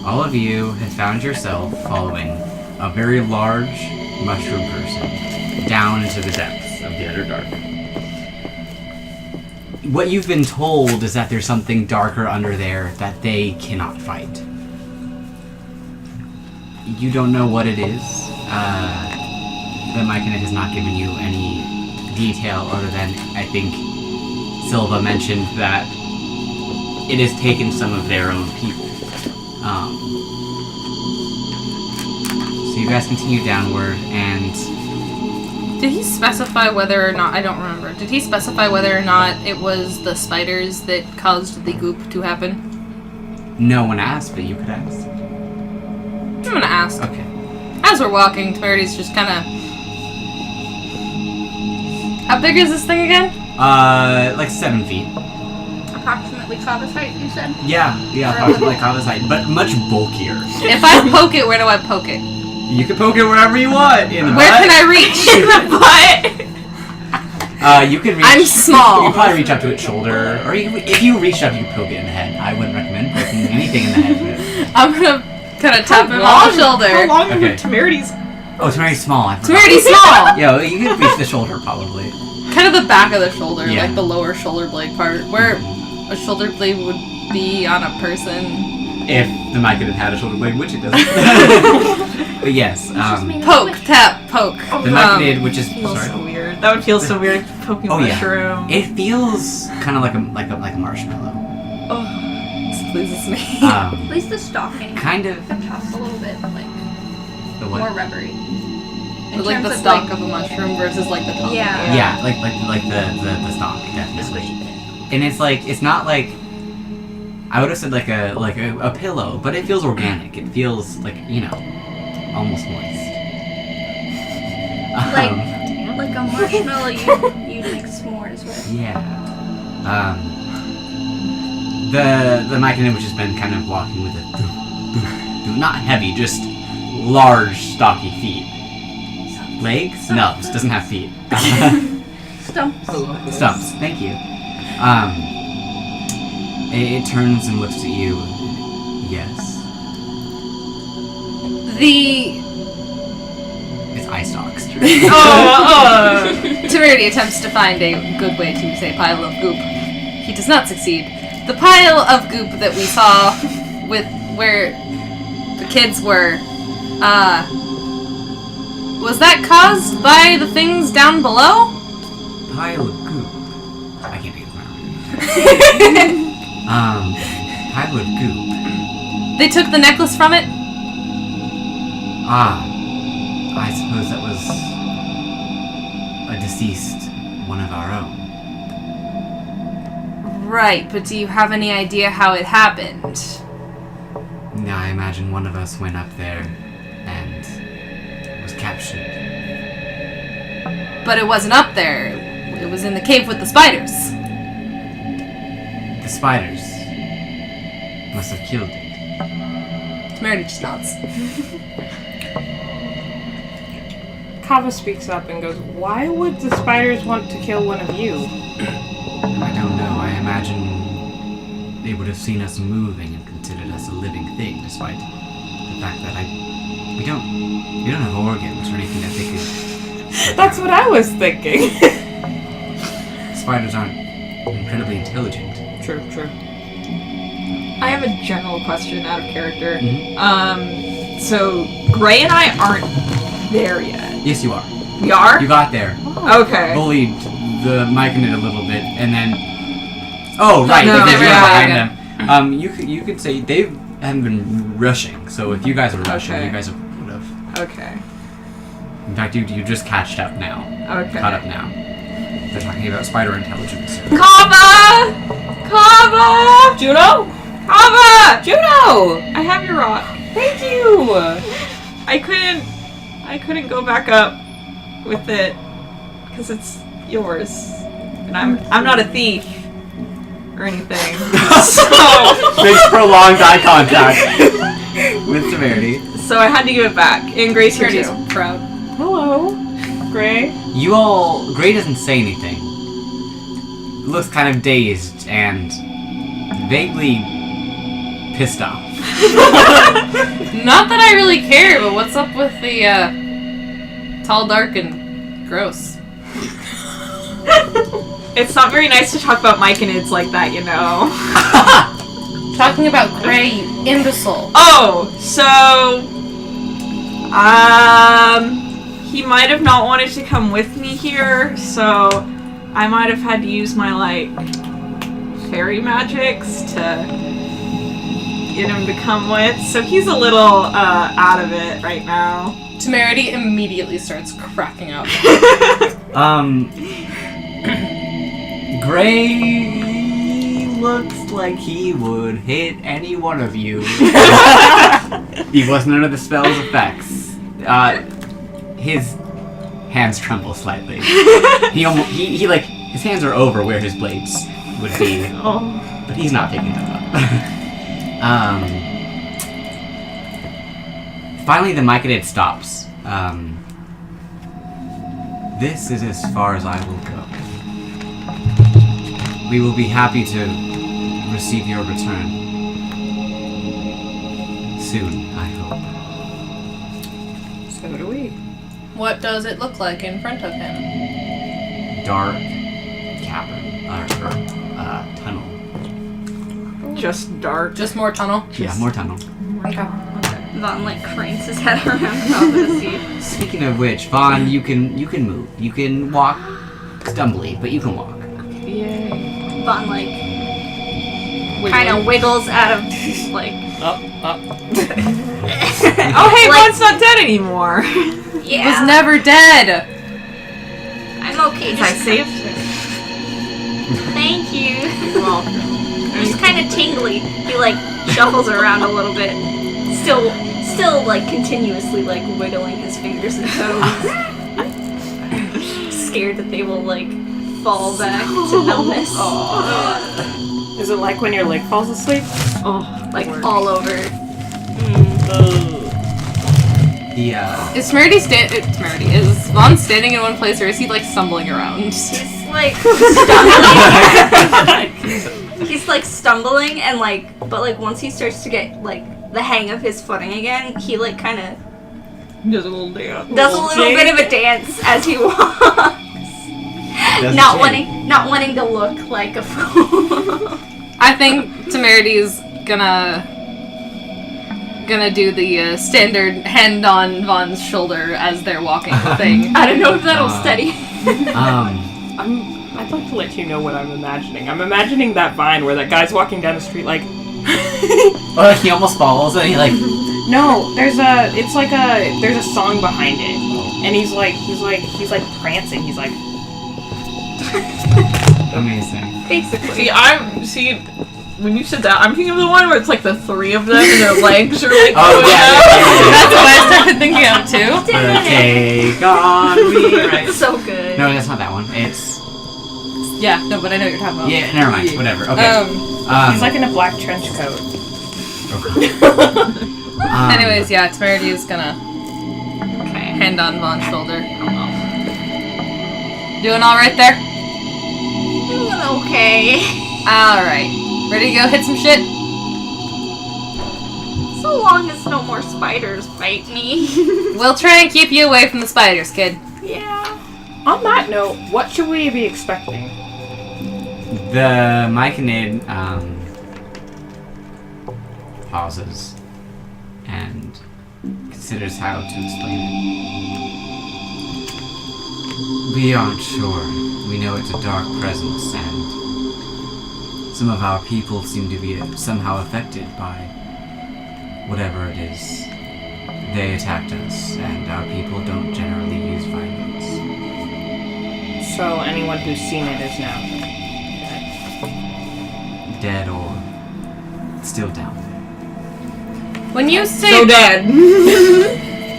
all of you have found yourself following a very large mushroom person down into the depths of the Underdark. What you've been told is that there's something darker under there that they cannot fight. You don't know what it is. The Myconid has not given you any detail other than, I think, Silva mentioned that it has taken some of their own people. So you guys continue downward, and... Did he specify whether or not... I don't remember. Did he specify whether or not it was the spiders that caused the goop to happen? No one asked, but you could ask. I'm gonna ask. Okay. As we're walking, Temerity's just kind of... How big is this thing again? Like 7 feet. Approximately Kava's height, you said? Yeah, approximately Kava's height, but much bulkier. If I poke it, where do I poke it? You can poke it wherever you want. In the Where butt. can I reach? In the butt? You could reach... I'm small. You could probably reach up to its shoulder, or if you reached up, you could poke it in the head. I wouldn't recommend poking anything in the head. I'm gonna kind of tap him on the shoulder. How long Okay. would Temerity's... Oh, it's very small. Temerity's small! Yo, you could reach the shoulder, probably. Kind of the back of the shoulder, Yeah. like the lower shoulder blade part, where a shoulder blade would be on a person. If the Myconid had a shoulder blade, which it doesn't. But yes, Poke, tap, poke. the Myconid, which is... Feels Sorry. so weird. That would feel so weird poking Oh, yeah. mushroom. It feels kind of like a marshmallow. Oh. This pleases me. At least the stalking. Kind of... Contrasts a little bit, like, The more what? rubbery. But like the stalk of a mushroom versus like the top. Yeah. Yeah, like the stalk, definitely. And it's like, it's not like... I would have said like a pillow, but it feels organic. It feels like, almost moist. Like a marshmallow you'd make s'mores with. Yeah. The Myconid, which has been kind of walking with it, not heavy, just large, stocky feet. Legs? Nubs. Doesn't have feet. Stumps. Stumps. Thank you. It turns and looks at you. Yes. It's eye stalks. Temerity attempts to find a good way to say pile of goop. He does not succeed. The pile of goop that we saw with where the kids were, was that caused by the things down below? Pile of goop. I can't think of my pile of goop. They took the necklace from it? I suppose that was a deceased one of our own. Right, but do you have any idea how it happened? Now I imagine one of us went up there and was captured. But it wasn't up there. It was in the cave with the spiders. The spiders must have killed it. Temerity just nods. Kava speaks up and goes, "Why would the spiders want to kill one of you?" I don't know. I imagine they would have seen us moving and considered us a living thing, despite the fact that we don't have organs or anything that they could. That's what I was thinking. Spiders aren't incredibly intelligent. True. I have a general question out of character. Mm-hmm. So Gray and I aren't there yet. Yes, you are. We are? You got there. Okay. Bullied the Myconid a little bit, and then. Oh, right. No, because you're yeah, behind them. You could say they haven't been rushing. So if you guys were rushing, Okay. you guys would have. Okay. In fact, you just catched up now. Okay. Caught up now. They're talking about spider intelligence. Kava! Juno? Kava! Juno! I have your rock. Thank you! I couldn't go back up with it because it's yours, and I'm not a thief or anything. So Makes prolonged eye contact with Severity. So I had to give it back. And Grace here Temerity's too. proud. Hello, Gray. You all... Gray doesn't say anything. Looks kind of dazed and vaguely pissed off. Not that I really care, but what's up with the tall, dark, and gross? It's not very nice to talk about myconids like that, you know. Talking about Gray, you imbecile. Oh, so he might have not wanted to come with me here, so I might have had to use my like fairy magics to get him to come with. So he's a little out of it right now. Temerity immediately starts cracking up. Gray looks like he would hit any one of you. He wasn't under the spell's effects. His hands tremble slightly. He like his hands are over where his blades would be, but he's not picking them up. Finally, the myconid stops. This is as far as I will go. We will be happy to receive your return. Soon, I hope. So do we. What does it look like in front of him? Dark cavern, tunnel. Just dark. Just more tunnel? Yeah, more tunnel. Okay. Vaughn like cranes his head around the top of the seat. Speaking of which, Vaughn, you can move. You can walk stumbly, but you can walk. Yay. Vaughn like kind of wiggles out of like. Up. Oh, hey, Like- Vaughn's not dead anymore. Yeah. Was never dead! I'm okay. I Just, saved him. thank you. Well, He's kind of tingly. He like shuffles around a little bit, still like continuously like wiggling his fingers and toes, scared that they will like fall back to numbness. Is it like when your leg falls asleep? Like all over. Is Temerity is Vaughn standing in one place, or is he like stumbling around? He's like stumbling. He's like stumbling and like, but like once he starts to get like the hang of his footing again, he like kind of does a little dance. does a little bit of a dance as he walks, not wanting to look like a fool. I think Temerity's gonna do the standard hand on Vaughn's shoulder as they're walking the thing. I don't know if that'll steady. I'd like to let you know what I'm imagining. I'm imagining that vine where that guy's walking down the street like... Oh, he almost falls, and he like... No, there's a song behind it. And he's like prancing. He's like... Amazing. Basically. See, when you said that, I'm thinking of the one where it's like the three of them and their legs are like Oh, going yeah, up. That's what I started thinking of too. Take on me, right? So good. No, that's not that one. It's... Yeah, no, but I know what you're talking about. Yeah, never mind. Whatever. Okay. He's like in a black trench coat. Anyways, yeah, Temerity is gonna hand on Vaughn's shoulder. Doing all right there? Okay. All right. Ready to go hit some shit? So long as no more spiders bite me. We'll try and keep you away from the spiders, kid. Yeah. On that note, what should we be expecting? The myconid pauses and considers how to explain it. We aren't sure. We know it's a dark presence, and some of our people seem to be somehow affected by whatever it is. They attacked us, and our people don't generally use violence. So anyone who's seen it is now Dead or still down there. When you say So dead.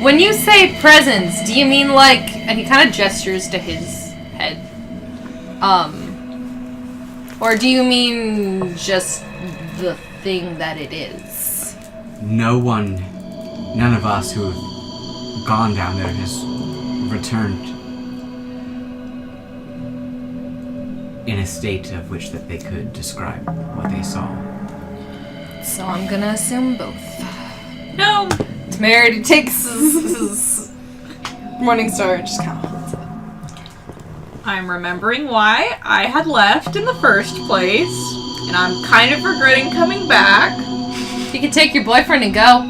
when you say presence, do you mean like? And he kind of gestures to his head. Or do you mean just the thing that it is? None of us who have gone down there has returned in a state of which that they could describe what they saw. So I'm gonna assume both. No. Temerity takes his Morning Star and just kind of holds it. I'm remembering why I had left in the first place, and I'm kind of regretting coming back. You can take your boyfriend and go.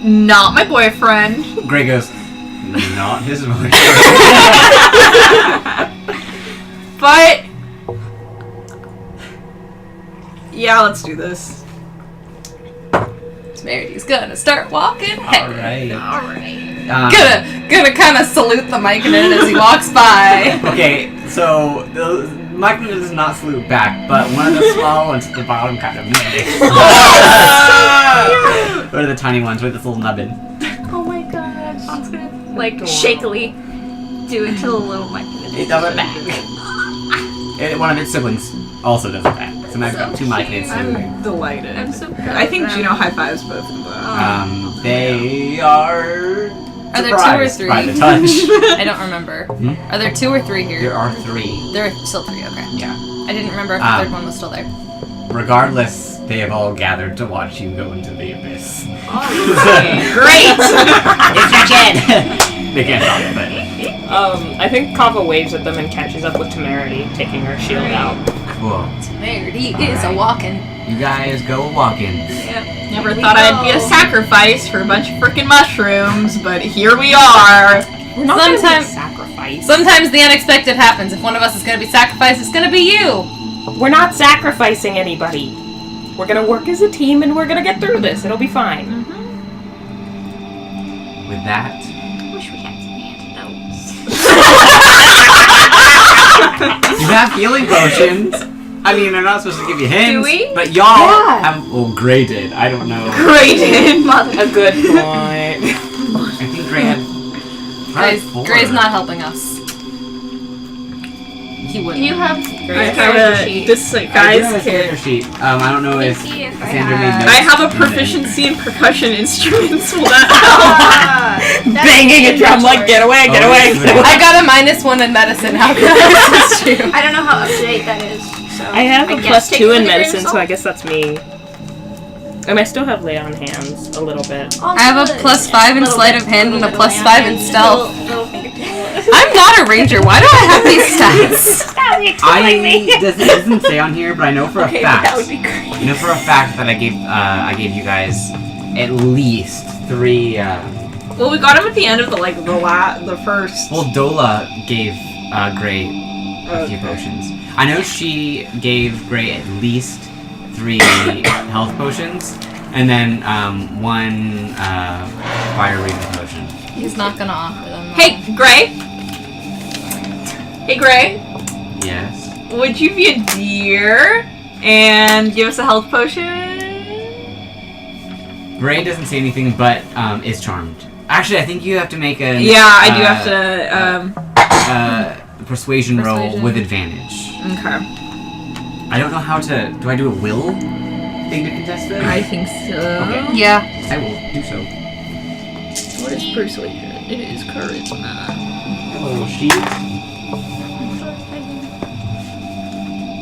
Not my boyfriend. Gray goes, not his boyfriend. But yeah, let's do this. Temerity's gonna start walking. Hey. Alright. Gonna kind of salute the Myconid as he walks by. Okay, so the Myconid does not salute back, but one of the small ones at the bottom kind of mimics. What are the tiny ones with this little nubbin? Oh my gosh. Sean's gonna, like, shakily do it to the little Myconid. It does it back. And one of its siblings also does it back. So now I've got two Myconids. I'm delighted. I'm so proud I think of them. Gino high fives both of them. They are. Are there 2 or surprised 3? by the touch. I don't remember. Are there 2 or 3 here? There are 3. There are still 3, okay. Yeah. I didn't remember if the third one was still there. Regardless, they have all gathered to watch you go into the abyss. Great! It's your kid! They can't talk, but. I think Kava waves at them and catches up with Temerity, taking her shield out. Cool. Temerity is a walking. You guys go walking. Yep. Never We thought I'd be a go. sacrifice for a bunch of freaking mushrooms, but here we are. We're not gonna be a Sometimes- sacrifice. Sometimes the unexpected happens. If one of us is gonna be sacrificed, it's gonna be you. We're not sacrificing anybody. We're gonna work as a team and we're gonna get through this. It'll be fine. With that, I wish we had some antidotes. you have healing potions. I mean, they're not supposed to give you hints. Do we? But y'all have. Well, Gray did. I don't know. Great. Mother. A good point. I think Gray had. Gray's not helping us. He wouldn't. You have I a have character sheet. this I do guys have a character kit. sheet. I don't know if See if I Sandra made have- notes. I have a in proficiency in percussion instruments. Will that That's Banging a drum like, get away, get Oh, away, yeah. get away. I got a -1 in medicine. How can I assist you? I don't know how up to date that is. So I have a guess take +2 it in with a grain of medicine, so salt. I guess that's me. And I still have lay on hands a little bit. Oh, I have a good. +5 in Little sleight bit- of hand and a little bit of +5 in land. stealth. Little fingertips. I'm not a ranger. Why do I have these stats? Doesn't say on here, but I know for a Okay, fact. that would be great. You know for a fact that I gave you guys at least 3. Well, we got him at the end of the first. Well, Dola gave Gray a few potions. I know she gave Gray at least 3 health potions, and then 1 fire breathing potion. He's not gonna offer them. though. Hey, Gray. Hey, Gray. Yes. Would you be a deer and give us a health potion? Gray doesn't say anything, but is charmed. Actually, I think you have to make a Yeah, I do have to. persuasion roll Persuasion. with advantage. Okay. I don't know how to. Do I do a will thing to contest this? I think so. Okay. Yeah. I will do so. What is persuasion? It is charisma. A little sheet.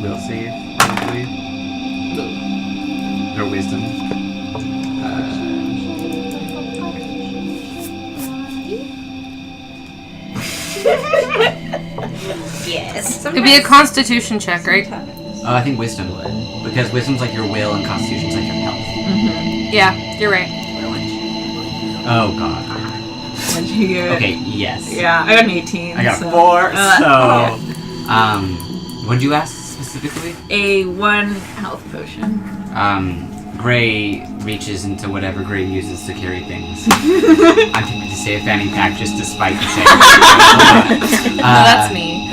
Will save, probably. Or wisdom. Yes. Could be a constitution check, right? I think wisdom would. Because wisdom's like your will and constitution's like your health. Yeah, you're right. Oh god. What'd you get? Okay, yes. Yeah, I got an 18. I got so. 4, Uh, so... What'd you ask specifically? A 1 health potion. Gray reaches into whatever Gray uses to carry things. I'm tempted to say a fanny pack just to spite the same. No, that's me.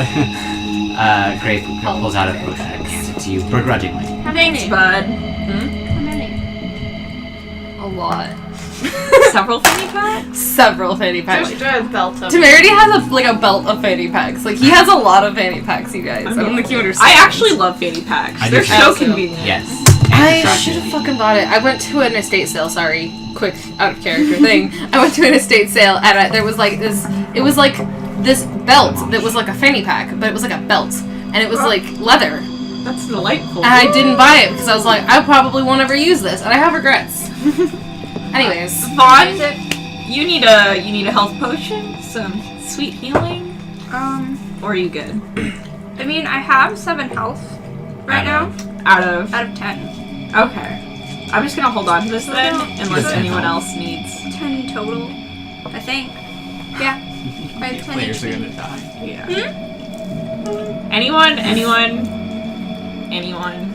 Gray pulls out a potion and hands it to you begrudgingly. How Thanks, many? bud. How many? A lot. Several fanny packs? Several fanny packs. Just a belt of Temerity has a belt of fanny packs. Like, he has a lot of fanny packs, you guys. I don't think you understand. I actually love fanny packs. I do They're too. so Also. convenient. Yes. I should have fucking bought it. I went to an estate sale. Sorry, quick out of character thing. I went to an estate sale and there was like this. It was like this belt that was like a fanny pack, but it was like a belt, and it was like leather, That's delightful. And I didn't buy it because I was like, I probably won't ever use this, and I have regrets. Anyways. Vaughn, you need a health potion, some sweet healing, or are you good? I mean, I have 7 health right now Out of 10. Okay. I'm just gonna hold on to this then, unless Just anyone 10 else needs. 10 total, I think. Yeah. I have 10 Players are HP. gonna die. Yeah. Anyone?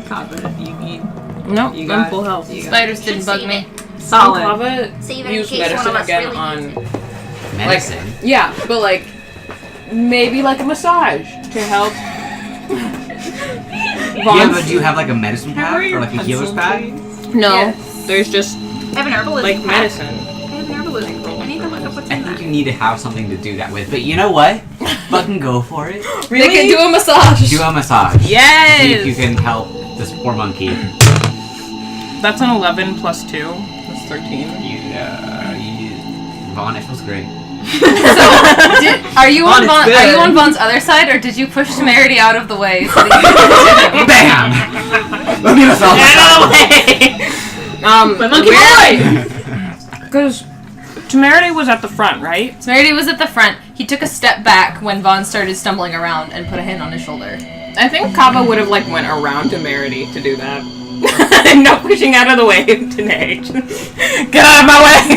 Kava, do you need? No, You I'm got full health. You got Spiders didn't Should bug save me. solid. Kava Save it in use case one medicine of us again really on. needs it. Medicine. Yeah, but like maybe like a massage to help. Yeah, but do you have like a medicine How pad are or your like a healer's pencil pad? trees? No, Yeah. there's just I have an herbalism. like pack. medicine. I have an herbalism. I need to look up what's I in think that. you need to have something to do that with. But you know what? Fucking go for it. They can do a massage. Do a massage. Yes! See if you can help this poor monkey. That's an 11 plus 2. That's 13. Vaughn, it feels great. Are you Vaughn on is Vaughn, good. Are you on Vaughn's other side, or did you push Temerity out of the way? So that you Bam! Let me massage. My monkey boy! Because Temerity was at the front, right? Temerity was at the front. He took a step back when Vaughn started stumbling around and put a hand on his shoulder. I think Kava would have like went around Temerity to do that. No pushing out of the way today. Get out of my way!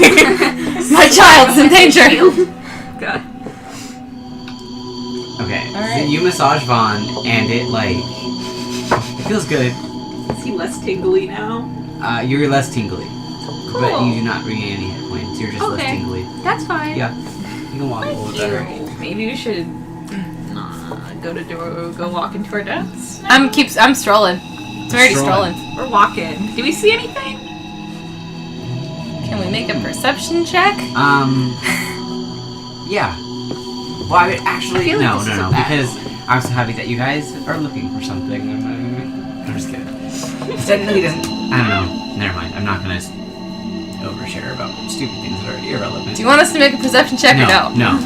My child's in danger. God. Okay, so Alright. you massage Vaughn, and it feels good. Is he less tingly now? You're less tingly, but Cool. you do not regain any hit points. You're just less Okay. tingly. That's fine. Yeah, you can walk a little better. Maybe we should go walk into our deaths. I'm strolling. Temerity's Strolling. strolling. We're walking. Do we see anything? Can we make a perception check? Yeah. Well, I mean, actually, I feel like no, this no, is a no, bad because I'm so happy that you guys are looking for something. I'm just kidding. It technically doesn't. I don't know. Never mind. I'm not gonna overshare about stupid things that are irrelevant. Do you want us to make a perception check or no? No.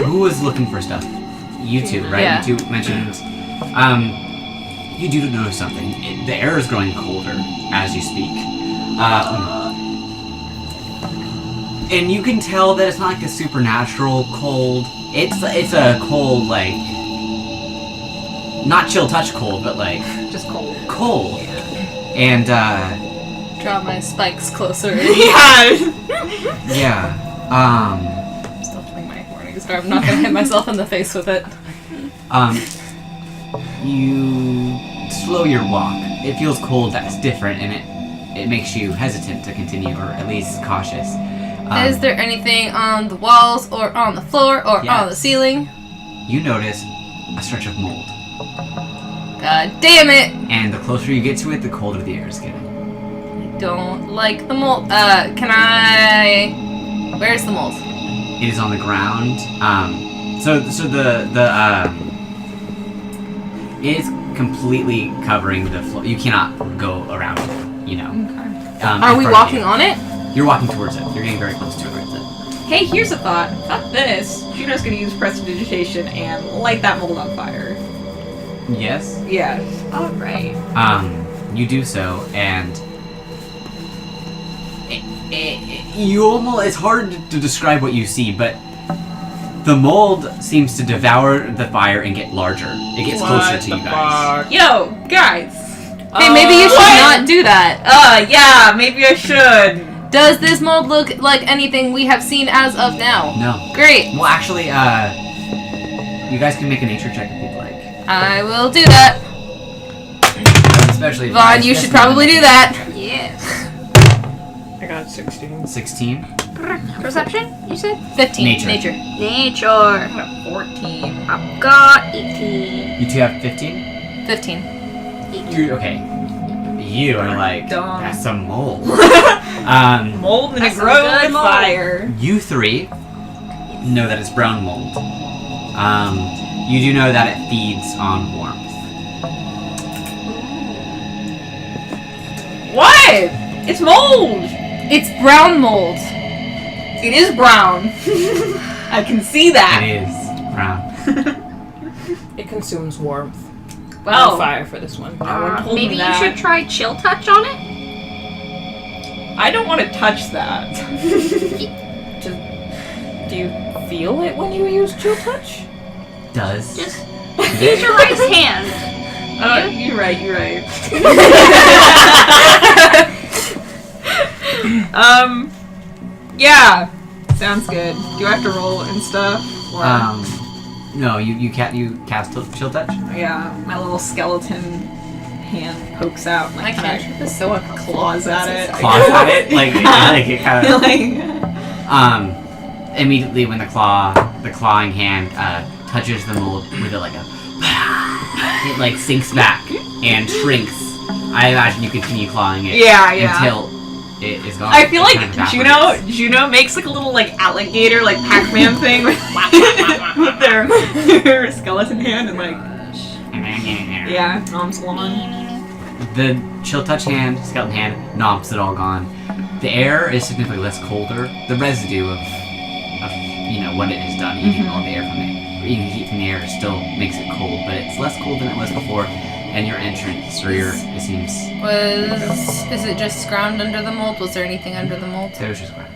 Who was looking for stuff? You two, right? Yeah. You two mentioned. You do notice something. The air is growing colder as you speak. And you can tell that it's not like a supernatural cold. It's a cold, like, not chill touch cold, but like Just cold. cold. And Draw my spikes closer. Yeah. yeah. I'm still playing my warning star. I'm not gonna hit myself in the face with it. You slow your walk. It feels cold. That's different, and it makes you hesitant to continue, or at least cautious. Is there anything on the walls, or on the floor, or Yes. on the ceiling? You notice a stretch of mold, God damn it! and the closer you get to it, the colder the air is getting. Don't like the mold. Can I... Where's the mold? It is on the ground. So the it is completely covering the floor. You cannot go around it, you know. Are we walking on it? You're walking towards it. You're getting very close to it. Hey, here's a thought. Fuck this. Juno's gonna use prestidigitation and light that mold on fire. Yes. Yeah. Alright. You do so, and you almost, it's hard to describe what you see, but the mold seems to devour the fire and get larger. It gets closer to you guys. Yo, guys. Hey, maybe you should what? not do that. Yeah, maybe I should. Does this mold look like anything we have seen as of now? No. Great. Well, actually, you guys can make a nature check if you'd like. I will do that. Especially Vaughn, you should probably do that. Yes. I got 16. 16. Perception, you said? 15. Nature. Nature. Nature. I got 14. I've got 18. You two have 15? 15. Okay. You are like, Dumb. that's some mold. Mold and That's it some grows good with mold. fire. You three know that it's brown mold. You do know that it feeds on warmth. What? It's mold. It's brown mold. It is brown. I can see that. It is brown. It consumes warmth. on fire for this one. No one told Maybe me you that. should try chill touch on it. I don't want to touch that. Do you feel it when you use chill touch? Does. Just use your right hand. Oh, you're right. Yeah. Sounds good. Do I have to roll and stuff? Or, No, you cast chill touch? yeah, my little skeleton hand pokes out and My cantrip is so claws at it. Claws at it? Like it kind of... Like, Immediately when the clawing hand touches the mold with it like a... It like sinks back and shrinks. I imagine you continue clawing it. yeah. Until it is gone. I feel It like kind of evaporates. Juno makes like a little like alligator like Pac-Man thing with their skeleton hand and like noms along. The chill touch hand, skeleton hand, nomps it all gone. The air is significantly less colder. The residue of what it has done, eating all the air from it, eating heat from the air, still makes it cold, but it's less cold than it was before. And your entrance, or it seems Is it just ground under the mold? Was there anything under the mold? there was just ground.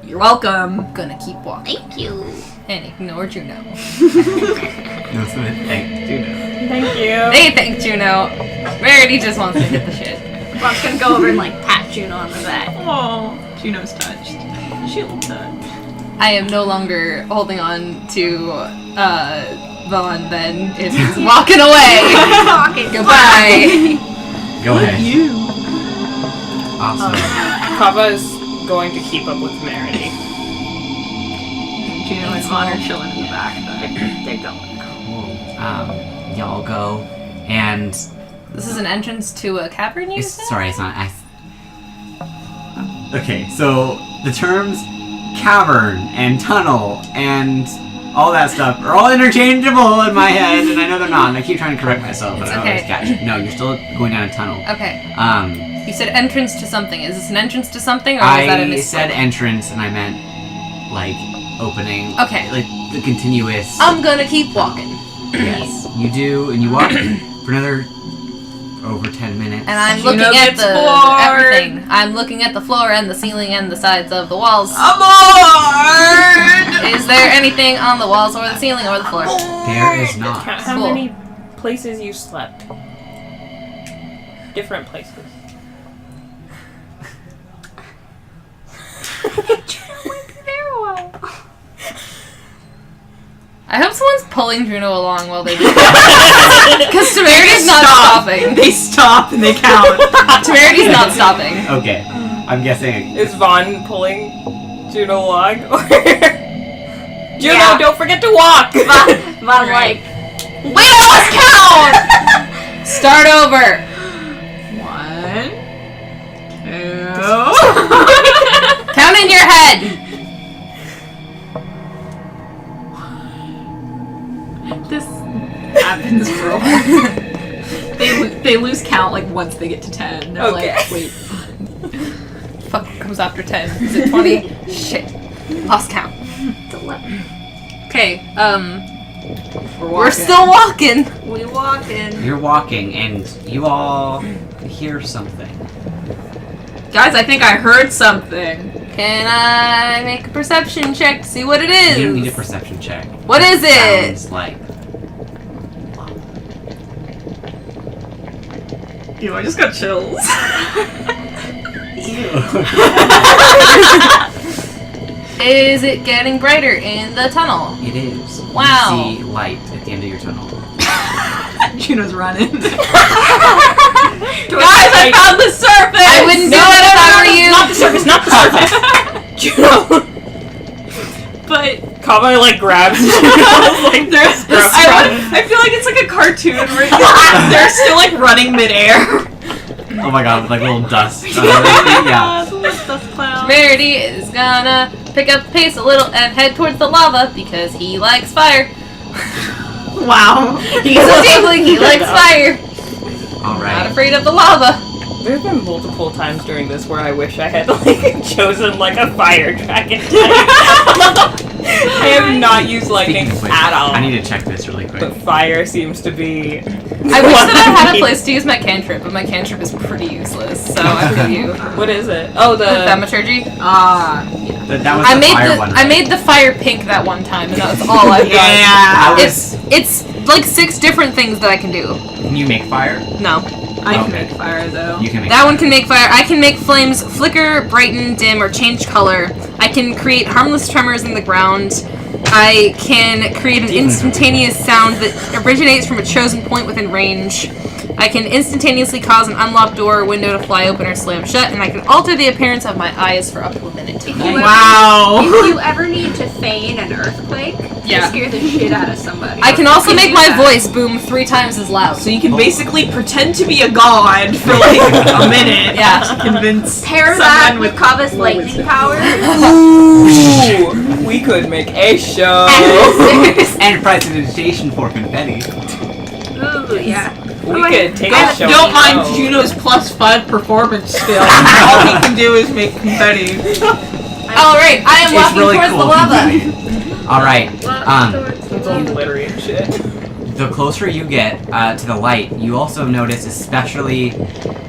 You're welcome. I'm gonna keep walking Thank you. and ignore Juno. No, so thank you. Thank you. They thank Juno. Rarity just wants to hit the shit. Bob's gonna go over and like pat Juno on the back. Oh, Juno's touched. She'll touch. I am no longer holding on to Vaughn, then it's walking away. Goodbye. Go ahead. Awesome. Kava's going to keep up with Merity. Juno and Vaughn are chilling in the back. They're going. Cool. Y'all go, and This is an entrance to a cavern, you said? sorry, it's not. Okay, so the terms cavern and tunnel and all that stuff are all interchangeable in my head, and I know they're not, and I keep trying to correct myself, but It's I always okay. catch it. No, you're still going down a tunnel. Okay. You said entrance to something. Is this an entrance to something, or was that a I mistake? said entrance, and I meant, like, opening. Okay. Like, the continuous. I'm gonna keep walking. Yes, you do, and you walk for another over 10 minutes. And I'm Juno looking at gets the bored. everything. I'm looking at the floor and the ceiling and the sides of the walls. Aboard! Is there anything on the walls or the ceiling or the floor? There is not. Count how Cool. many places you slept. Different places. I hope someone's pulling Juno along while they do that. Because Temerity's not stopping. They stop and they count. Temerity's not stopping. Okay, I'm guessing. Is Vaughn pulling Juno along? Or Juno, Yeah. don't forget to walk! Vaughn Right. like, wait, let's count! Start over. 1, 2. Count in your head. This happens real. They lose count like once they get to 10. They're Okay. like, wait. Fuck comes after 10. Is it 20? Shit. Lost count. Okay, we're still walking. We walk in. You're walking, and you all hear something. Guys, I think I heard something. Can I make a perception check to see what it is? You don't need a perception check. What is it? Sounds like. Ew, I just got chills. Is it getting brighter in the tunnel? It is. Wow. You see light at the end of your tunnel. Juno's running. Guys, I found the surface! I wouldn't do that if I were you. Not the surface, not the surface! Juno! But Kava, like, grabs Juno, like, there's I feel like it's like a cartoon where they're still like running midair. Oh my god, with like little dust. Yeah. Dust cloud. Verity is gonna pick up the pace a little and head towards the lava because he likes fire. Wow. He's a tiefling, he likes fire. Not Alright. afraid of the lava. There's been multiple times during this where I wish I had, like, chosen, like, a fire dragon type. I have not used lightning Speaking of which, at all. I need to check this really quick. But fire seems to be. I wish that I had a place to use my cantrip, but my cantrip is pretty useless, so I feel you. What is it? Oh, the Thaumaturgy? Ah. That was the fire one. I made the fire pink that one time, and that's all I've done. Yeah. It's like 6 different things that I can do. Can you make fire? No. I can Okay. make fire though. You can make That fire. one can make fire. I can make flames flicker, brighten, dim, or change color. I can create harmless tremors in the ground. I can create an instantaneous sound that originates from a chosen point within range. I can instantaneously cause an unlocked door or window to fly open or slam shut, and I can alter the appearance of my eyes for up to a minute. If you Wow. If you ever need to feign an earthquake, Yeah. to scare the shit out of somebody. I can also You make do my that. voice boom 3 times as loud. So you can basically pretend to be a god for like a minute. Yeah. To convince Pair that someone with Kava's lightning power. Ooh, we could make a show. And prestidigitation for confetti. Ooh, yeah. We could take a show. Don't mind show. Juno's +5 performance skill. All he can do is make confetti. Alright, I am It's walking really towards cool. the lava. Alright. It's all glittery and shit. The closer you get to the light, you also notice, especially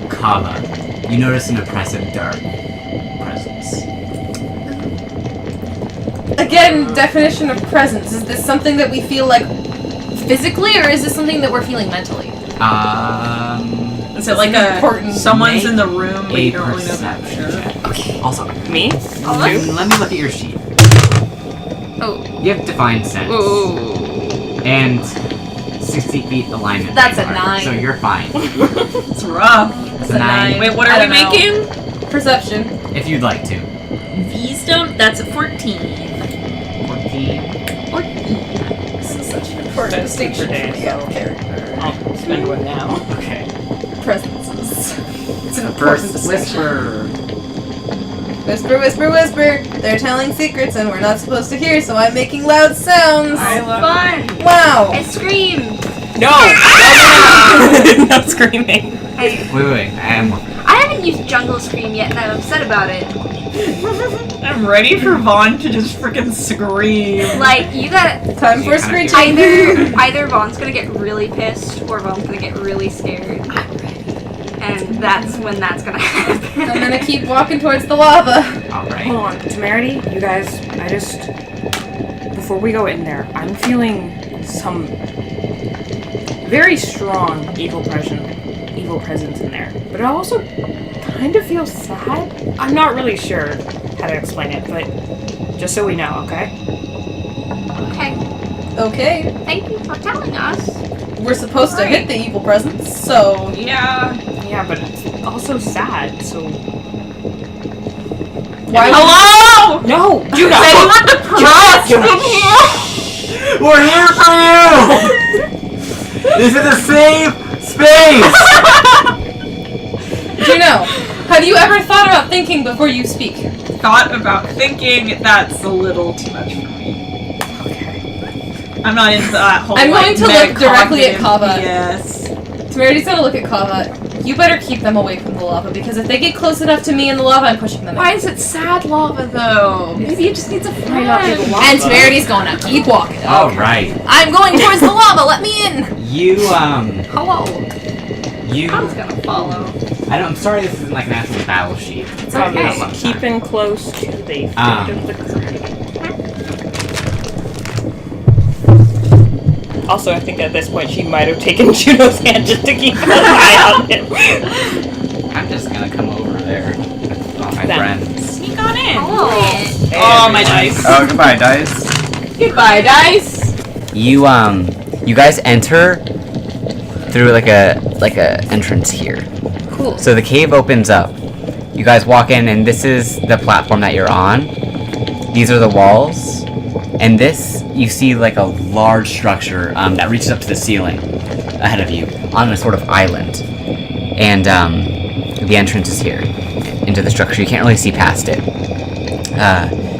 Kava, you notice an oppressive dark presence. Again, definition of presence. Is this something that we feel like physically, or is this something that we're feeling mentally? Is it like important. someone's Make in the room, but A you don't really know that for perception sure? check. Okay. Also, Me? let me look at your sheet. Oh. You have defined sense. Ooh. And 60 feet alignment. That's a radar, 9. So you're fine. It's rough. It's a 9. Wait, what I are we don't know. making? Perception. If you'd like to. Wisdom, that's a 14. 14. This is such an important distinction day, for the out character. I'll spend one now. Okay. Presences. It's an important First distinction. whisper. Whisper, whisper, whisper. They're telling secrets and we're not supposed to hear, so I'm making loud sounds. Fun. Wow. I scream. No! No screaming. Wait. I haven't used Jungle Scream yet, and I'm upset about it. I'm ready for Vaughn to just freaking scream. Like, you gotta. Time for You a screen kinda change. Either Vaughn's gonna get really pissed, or Vaughn's gonna get really scared. And that's when that's gonna happen. I'm gonna keep walking towards the lava. Alright. Hold on, Temerity, you guys, before we go in there, I'm feeling some very strong evil presence in there. But I also kind of feel sad. I'm not really sure how to explain it, but just so we know, okay? Okay, Okay. thank you for telling us. We're supposed to hit the evil presence, so. Yeah. Yeah, but it's also sad, so... Why Hello! No! Is anyone depressed in here? We're here for you! This is a safe space! Juno, have you ever thought about thinking before you speak? Thought about thinking, that's a little too much for me. Okay. I'm not into that whole I'm going to look directly at metacognitive Kava. Yes. Temerity's gonna look at Kava. You better keep them away from the lava, because if they get close enough to me in the lava, I'm pushing them Why in. is it sad lava though? Maybe it just needs a friend. And Temerity's gonna keep walking. Alright. I'm going towards the lava, let me in! You, Hello. I was gonna follow. I'm sorry this isn't like an actual battle sheet. It's okay. Keeping close to the foot of the current. Also, I think at this point she might have taken Juno's hand just to keep an eye on him. I'm just gonna come over there with all my Then. friends. Sneak on in. Oh. Oh, my dice. Oh, goodbye, dice. Goodbye, dice. You guys enter through like a entrance here. Cool. So the cave opens up. You guys walk in, and this is the platform that you're on. These are the walls, and this you see like a large structure that reaches up to the ceiling ahead of you on a sort of island, and the entrance is here into the structure. You can't really see past it.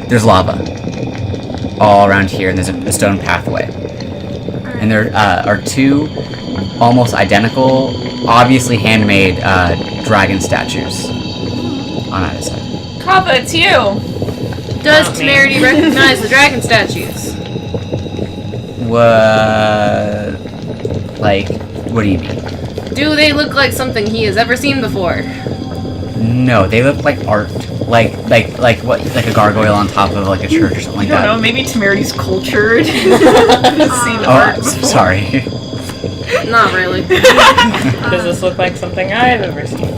There's lava all around here, and there's a stone pathway. And there are two almost identical, obviously handmade dragon statues on either side. Kava, it's you. Does Not me. Temerity recognize the dragon statues? What? Like, what do you mean? Do they look like something he has ever seen before? No, they look like art. Like what? Like a gargoyle on top of like a church or something like I don't that. know, maybe Temerity's cultured. Seen Oh, art I'm before. sorry. Not really. Does this look like something I've ever seen?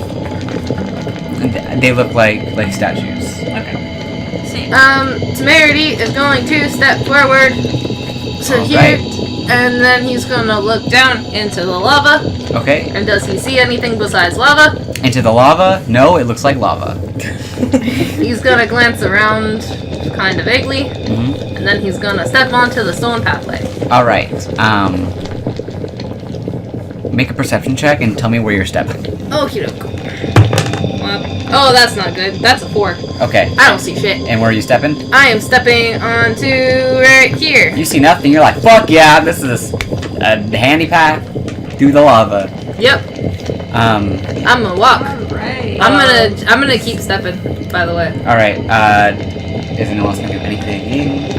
They look like statues. Okay. Same. Temerity is going to step forward to here, Alright. and then he's gonna look down into the lava. Okay. And does he see anything besides lava? Into the lava? No, it looks like lava. He's gonna glance around kind of vaguely, Mm-hmm. and then he's gonna step onto the stone pathway. All right. Make a perception check and tell me where you're stepping. Okie doke. Oh, that's not good. That's a 4. Okay. I don't see shit. And where are you stepping? I am stepping onto right here. You see nothing. You're like, fuck yeah, this is a handy path through the lava. Yep. I'm gonna walk. Alright. I'm gonna keep stepping. By the way. All right. Is anyone else gonna do anything?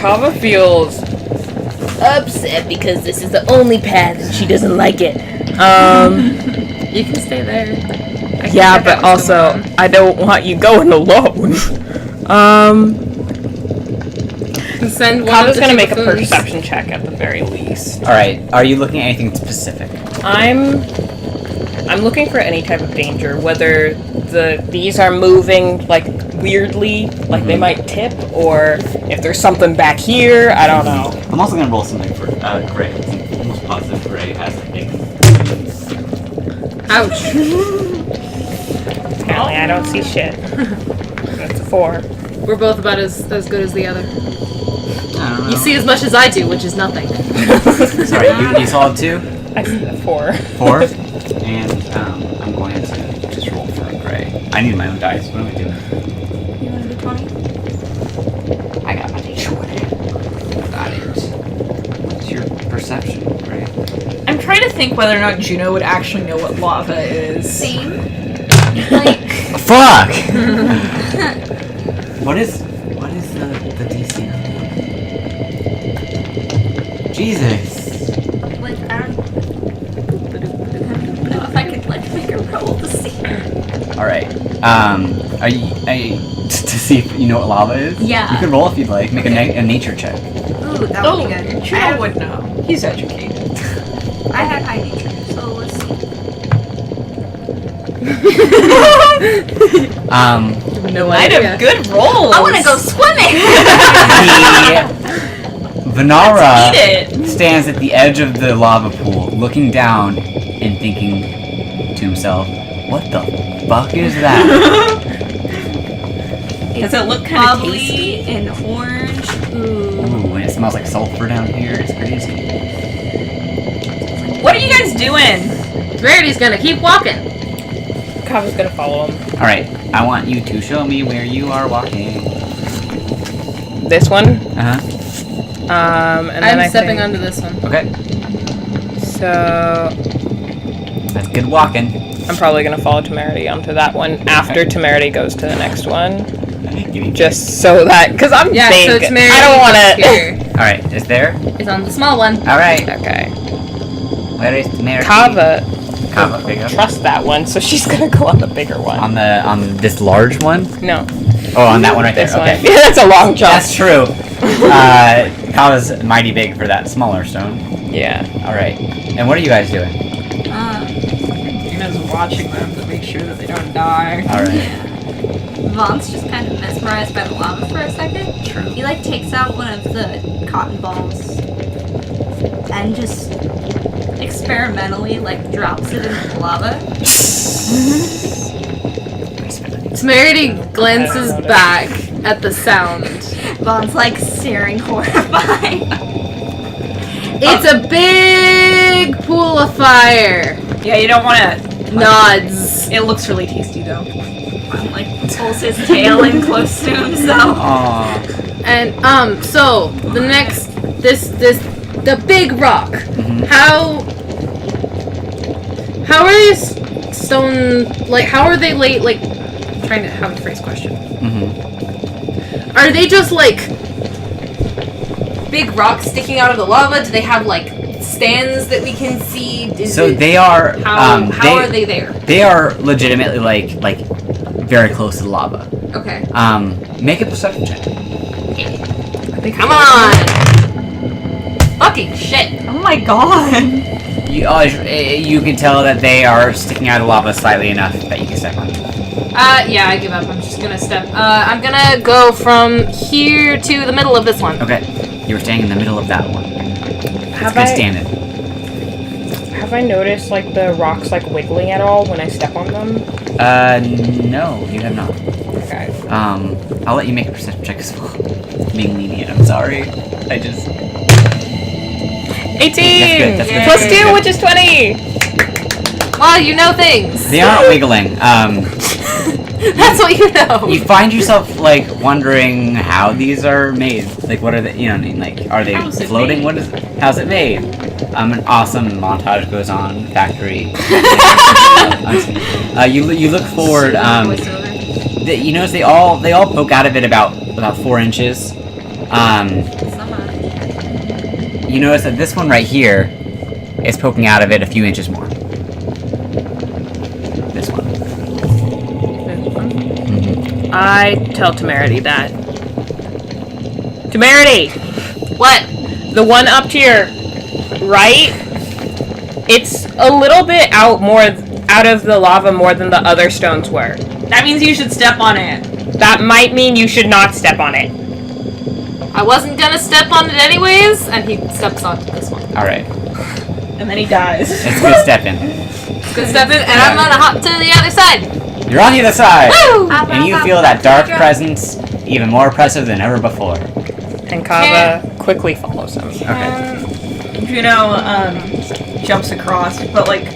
Kava feels upset because this is the only path and she doesn't like it. You can stay there. I can Yeah, check out but what's also going on. I don't want you going alone. Send one Kava's of the gonna make a buffoons. perception check at the very least. All right. Are you looking at anything specific? I'm looking for any type of danger, whether these are moving like weirdly, like they might tip, or if there's something back here. I don't know. I'm also gonna roll something for Gray. I'm almost positive Gray has a thing. Ouch. Apparently, I don't see shit. That's a 4. We're both about as good as the other. I don't know. You see as much as I do, which is nothing. Sorry, you saw 2? I see a 4. 4? And I'm going to just roll for Gray. I need my own dice. What am I doing? You want to do 20? I got my d20. Got it. What's your perception, Gray? I'm trying to think whether or not Juno would actually know what lava is. Same. Like, Fuck! What is the DC? Jesus. like I don't know if I could like make a roll to see. Alright. Are you to see if you know what lava is? Yeah. You can roll if you'd like. Make a nature check. Ooh, that Oh, would be good. Juno would know. He's educated. I have high nature, so let's see. No Might idea. have good rolls. I want to go swimming. Venara Eat it. stands at the edge of the lava pool, looking down and thinking to himself, "What the fuck is that?" Does it look kind of bubbly tasty? and orange. Ooh. Ooh, and it smells like sulfur down here. It's crazy. What are you guys doing? Rarity's gonna keep walking. Kava's gonna follow him. All right, I want you to show me where you are walking. This one. Uh huh. And then I'm stepping think, onto this one. Okay, So that's good walking. I'm probably gonna follow Temerity onto that one after Temerity goes to the next one, just so that because I'm Yeah, big. so Temerity I don't want to. here. All right, is there? It's on the small one. All right, Okay. where is Mary? Kava Kava, there you go. trust that one, so she's gonna go on the bigger one. On this large one? No, Oh, on that one right there. this Okay. one. Yeah, that's a long jump. That's true. Kava's mighty big for that smaller stone. Yeah. All right. And what are you guys doing? Juno's watching them to make sure that they don't die. All right. Vaughn's just kind of mesmerized by the lava for a second. True. He like takes out one of the cotton balls and just experimentally like drops it into the lava. Temerity glances back at the sound. Vaughn's like staring horrified. It's a big pool of fire. Yeah, you don't want to. Nods. It looks really tasty though. Vaughan like pulls his tail in close to himself. Aww. And so the next the big rock. How are these stone how are they laid like trying to have a phrase question. Mm-hmm. Are they just like big rocks sticking out of the lava? Do they have like stands that we can see? So they are. How are they there? They are legitimately like very close to the lava. Okay. Make a perception check. Come on! Fucking shit! Oh my god. You can tell that they are sticking out of lava slightly enough that you can step on them. Yeah, I give up. I'm just gonna step. I'm gonna go from here to the middle of this one. Okay, you were staying in the middle of that one. That's good standing. Have I noticed like the rocks like wiggling at all when I step on them? No, you have not. Okay. I'll let you make a perception check as well. Being lenient, I'm sorry. I just... 18! That's good. Plus 2, which is 20! Well, you know things. They aren't wiggling. That's what you know. You find yourself, like, wondering how these are made. Like, what are they, you know what I mean? Like, are they How's it floating? made? How's it made? An awesome montage goes on. Factory. You look forward, you notice they all poke out of it about 4 inches. You notice that this one right here is poking out of it a few inches more. This one. Mm-hmm. I tell Temerity that. Temerity! What? The one up to your right, it's a little bit out of the lava more than the other stones were. That means you should step on it. That might mean you should not step on it. I wasn't gonna step on it anyways, and he steps onto this one. Alright. And then he dies. It's good stepping. Good stepping, and I'm gonna hop to the other side. You're on the other side! Woo! And you feel that dark presence even more oppressive than ever before. And Kava quickly follows him. Okay. Juno jumps across, but like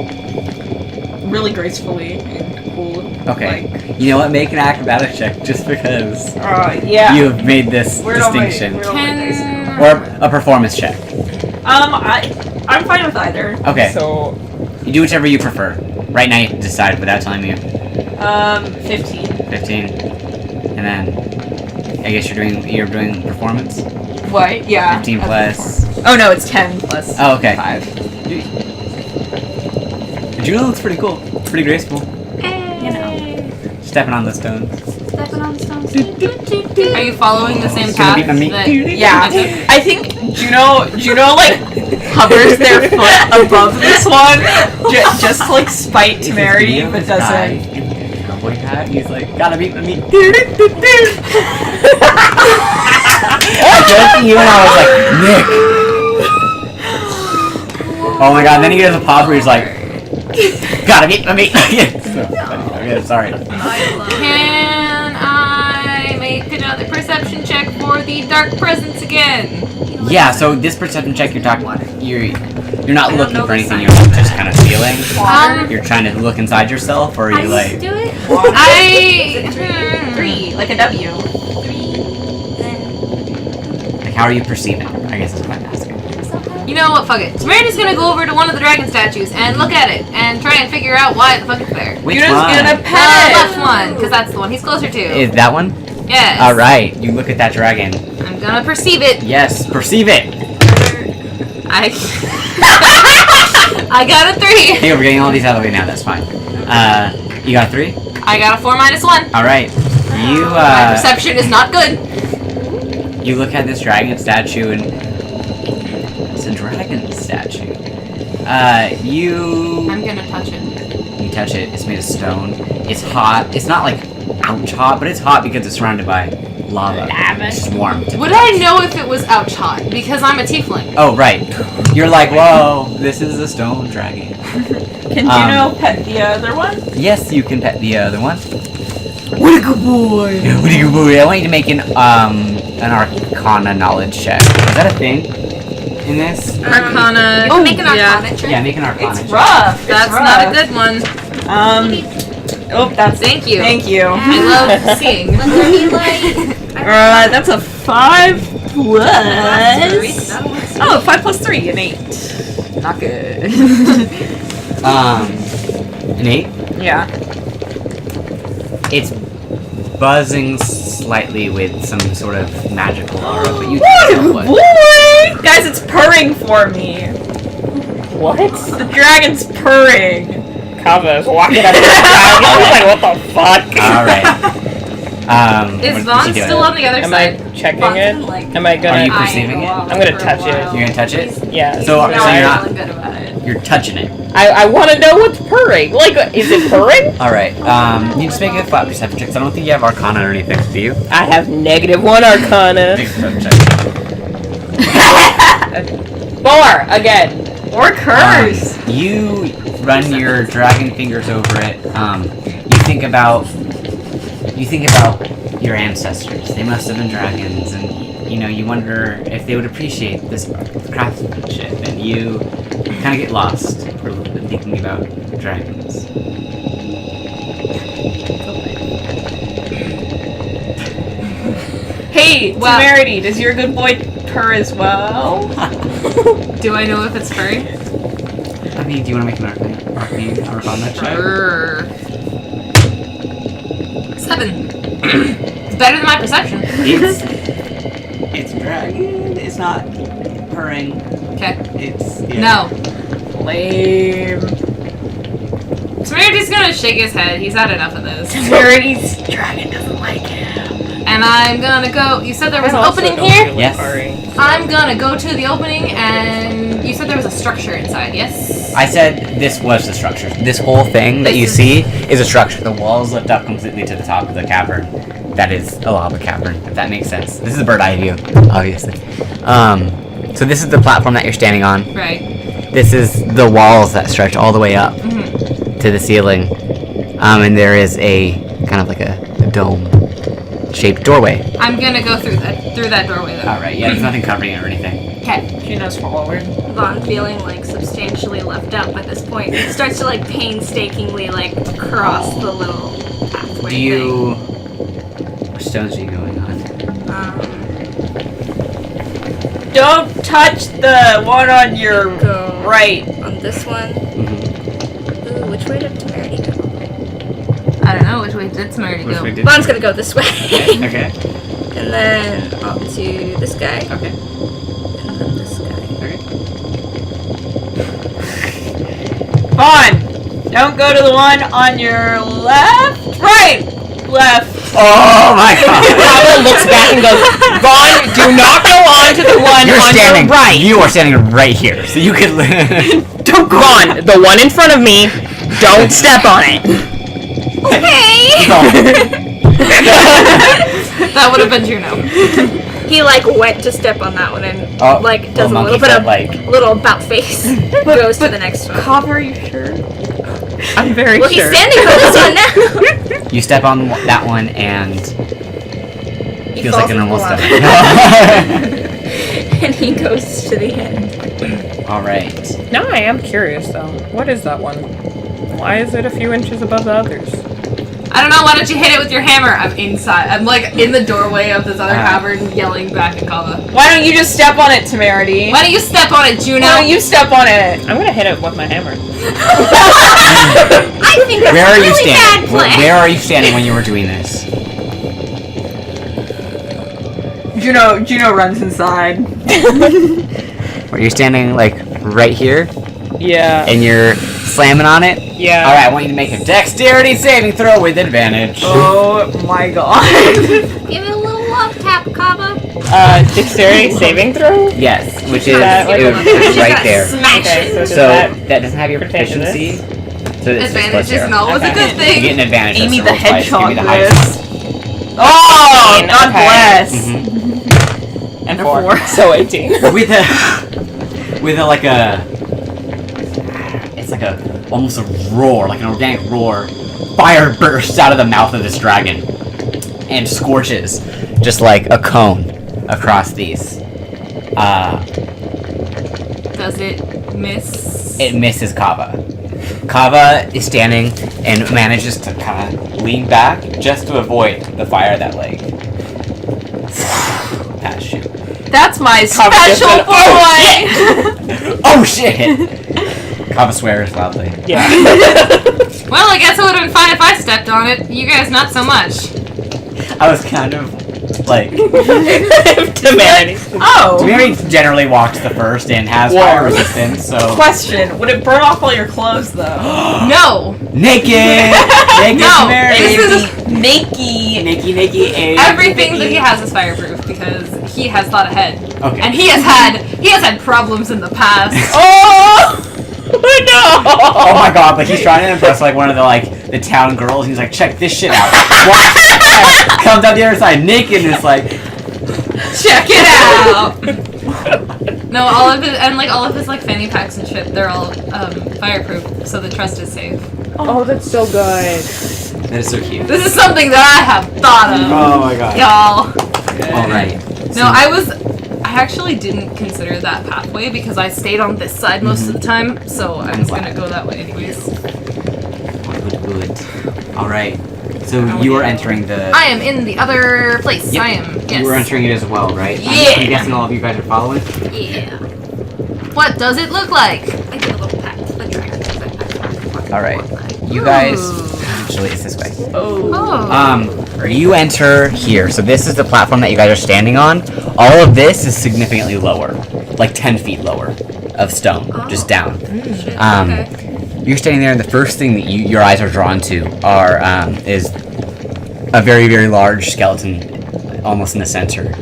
really gracefully and cool. Okay. Like, You know what? Make an acrobatics check just because yeah. you have made this distinction. Where'd all my dice go? Or a performance check. I'm fine with either. Okay. So, You do whichever you prefer. Right now you can decide without telling me. 15. 15. And then I guess you're doing performance? What? Yeah. 15 plus. Oh no, it's 10 plus. Oh, okay. 5. Juno looks pretty cool. Pretty graceful. You know. Stepping on the stones. Stepping on stones. Are you following the same It's gonna path? be my meat. that- Yeah. I think Juno like hovers their foot above this one, just to, like spite Temerity, but doesn't. Cowboy hat. He's like, gotta beat the meat. Just you and I was like, Nick. Oh my god! Then he gets a pop where he's like, gotta beat the meat. So funny. Okay, sorry. Can I make another perception check for the dark presence again? Yeah. So this perception check you're not looking know for the anything. sign. You're just kind of feeling. You're You're trying to look inside yourself, or are you like? do it. I 3, like a W. 3. Like, how are you perceiving? I guess that's what I'm asking. You know what? Fuck it. Temerity's gonna go over to one of the dragon statues and look at it and try and figure out why the fuck it's there. Which Juno's one? gonna The pet it. left one, because that's the one he's closer to. Is that one? Yes. All right. You look at that dragon. I'm gonna perceive it. Yes. Perceive it. I I got a 3. Hey, we're getting all these out of the way now. That's fine. You got a 3? I got a 4 minus 1. All right. You My perception is not good. you look at this dragon statue and it's a dragon statue. I'm gonna touch it. You touch it. It's made of stone. It's hot. It's not like ouch hot, but it's hot because it's surrounded by lava. It's just warm. Would I know if it was ouch hot? Because I'm a tiefling. Oh right. You're like, whoa, this is a stone dragon. Can Juno pet the other one? Yes, you can pet the other one. What a good boy! What a good boy! I want you to make an Arcana knowledge check. Is that a thing in this? Arcana. You can make an yeah. arcana check. Yeah, make an Arcana It's check. rough. It's That's rough. not a good one. Oh, that's. Thank you. Thank you. I love seeing. What do you like? That's a 5 plus. Oh, 5 plus 3, an 8. Not good. An 8. Yeah. It's buzzing slightly with some sort of magical aura, but you can't tell what. Boy! Guys, it's purring for me. What? The dragon's purring. Kava is walking up to the dragon. I was like, what the fuck? Alright. Is Vaughn still on the other Am I side? checking Vaughn's it? been, like- Am I gonna? Are you perceiving it? I'm gonna touch it. You're gonna touch it? Yeah. So No, you're I'm not. feeling good about it. You're touching it. I want to know what's purring. Like, is it purring? Alright, you just make a flat perception check. 'Cause I don't think you have Arcana or anything, do you? I have -1 Arcana. Make a perception check. 4 again. Or curse. You run your dragon fingers over it. You think about your ancestors. They must have been dragons, and you wonder if they would appreciate this craftsmanship, and you kind of get lost for a little bit thinking about dragons. Hey, Well- Temerity, does your good boy purr as well? Do I know if it's furry? I mean, do you want to make an Arcana check? Brrr. 7. It's better than my perception. It's dragon. It's not purring. Okay. It's No. Lame. Samarity's gonna shake his head. He's had enough of this. Temerity's dragon doesn't like him. And I'm gonna go. You said there was an I also opening don't here? feel Yes. purring. I'm gonna go to the opening, and you said there was a structure inside, yes? I said this was the structure. This whole thing that you This see is a structure. The walls lift up completely to the top of the cavern. That is a lava cavern, if that makes sense. This is a bird eye view, obviously. So this is the platform that you're standing on. Right. This is the walls that stretch all the way up to the ceiling. And there is a kind of like a dome-shaped doorway. I'm gonna go through that doorway though. Alright, yeah, there's nothing covering it or anything. Okay. Juno's forward. Vaughn feeling like substantially left out by this point. He starts to like painstakingly like cross the little pathway Do you... What stones are you going on? thing. Don't touch the one on your Go right. on this one. Ooh, which way did Temerity go? I don't know which way did Samarity go. did Vaughn's gonna go this way. Okay. And then up to this guy. Okay. And then this guy. Okay. Vaughn, don't go to the one on your left. Right. Left. Oh my god! Kava looks back and goes, Vaughn, do not go on to the one You're on standing your right. You are standing right here, so you could. Don't go on. The one in front of me, don't step on it. That would have been Juno. He like went to step on that one and Oh, like does a monkey little bit of foot, little about face. Goes to the next one. Kava, are you sure? I'm very Well, he's standing for this one now. You step on that one and He feels falls like a normal into step. lava. And he goes to the end. All right. Now I am curious though. What is that one? Why is it a few inches above the others? I don't know, why don't you hit it with your hammer? I'm inside. I'm like in the doorway of this other cavern yelling back at Kava. Why don't you just step on it, Temerity? Why don't you step on it, Juno? Why don't you step on it? I'm gonna hit it with my hammer. I think that's Where a are you really bad standing? plan. Where are you standing when you were doing this? Juno runs inside. Where you're standing like right here Yeah. and you're slamming on it? Yeah. All right, I want you to make a dexterity saving throw with advantage. Oh my god. Give it a little love tap, Kava. Dexterity saving throw? Yes, which is that like it's right there. Smash Okay, it. so does So that that doesn't have your pertain to this? proficiency. So it's just Advantage plus zero. isn't always a Okay. good You thing. get an advantage. Amy so the roll twice. Give hedgehog me the this. highest. Oh, God Okay. bless. and a 4. four. So 18. with a like a it's like a almost a roar, like an organic roar. Fire bursts out of the mouth of this dragon and scorches just like a cone across these. Does it miss? It misses Kava. Kava is standing and manages to kind of lean back just to avoid the fire that like past you. That's my Kava just special went, boy. Oh shit! Kava swears loudly. Yeah. Well, I guess it would have been fine if I stepped on it. You guys, not so much. I was kind of like. Humanity. Oh! Mary generally walks the first and has Whoa. fire resistance, so. Question: would it burn off all your clothes though? No. Naked! Naked No, Mary! this is Naked, everything that he has is fireproof because he has thought ahead, Okay. and he has had problems in the past. Oh no! Oh my god, like he's trying to impress like one of the town girls. He's like, check this shit out. Watch. Comes out the other side naked and it's like, Check it out. No, all of his like fanny packs and shit, they're all fireproof, so the trust is safe. Oh, that's so good. that is so cute. This is something that I have thought of, Oh my god. y'all. Alright. No, I actually didn't consider that pathway because I stayed on this side most of the time, so I was gonna go that way anyways. Good. Alright. So you are entering the. I am in the other place. Yep. I am. Yes. You were entering it as well, right? Yeah. I'm guessing all of you guys are following? Yeah. What does it look like? I did a little pat to the track. Alright. You guys. Ooh. Actually, it's this way. Oh. You enter here. So this is the platform that you guys are standing on. All of this is significantly lower, like 10 feet lower of stone, just down. Shit. Okay. You're standing there, and the first thing that your eyes are drawn to is a very, very large skeleton, almost in the center.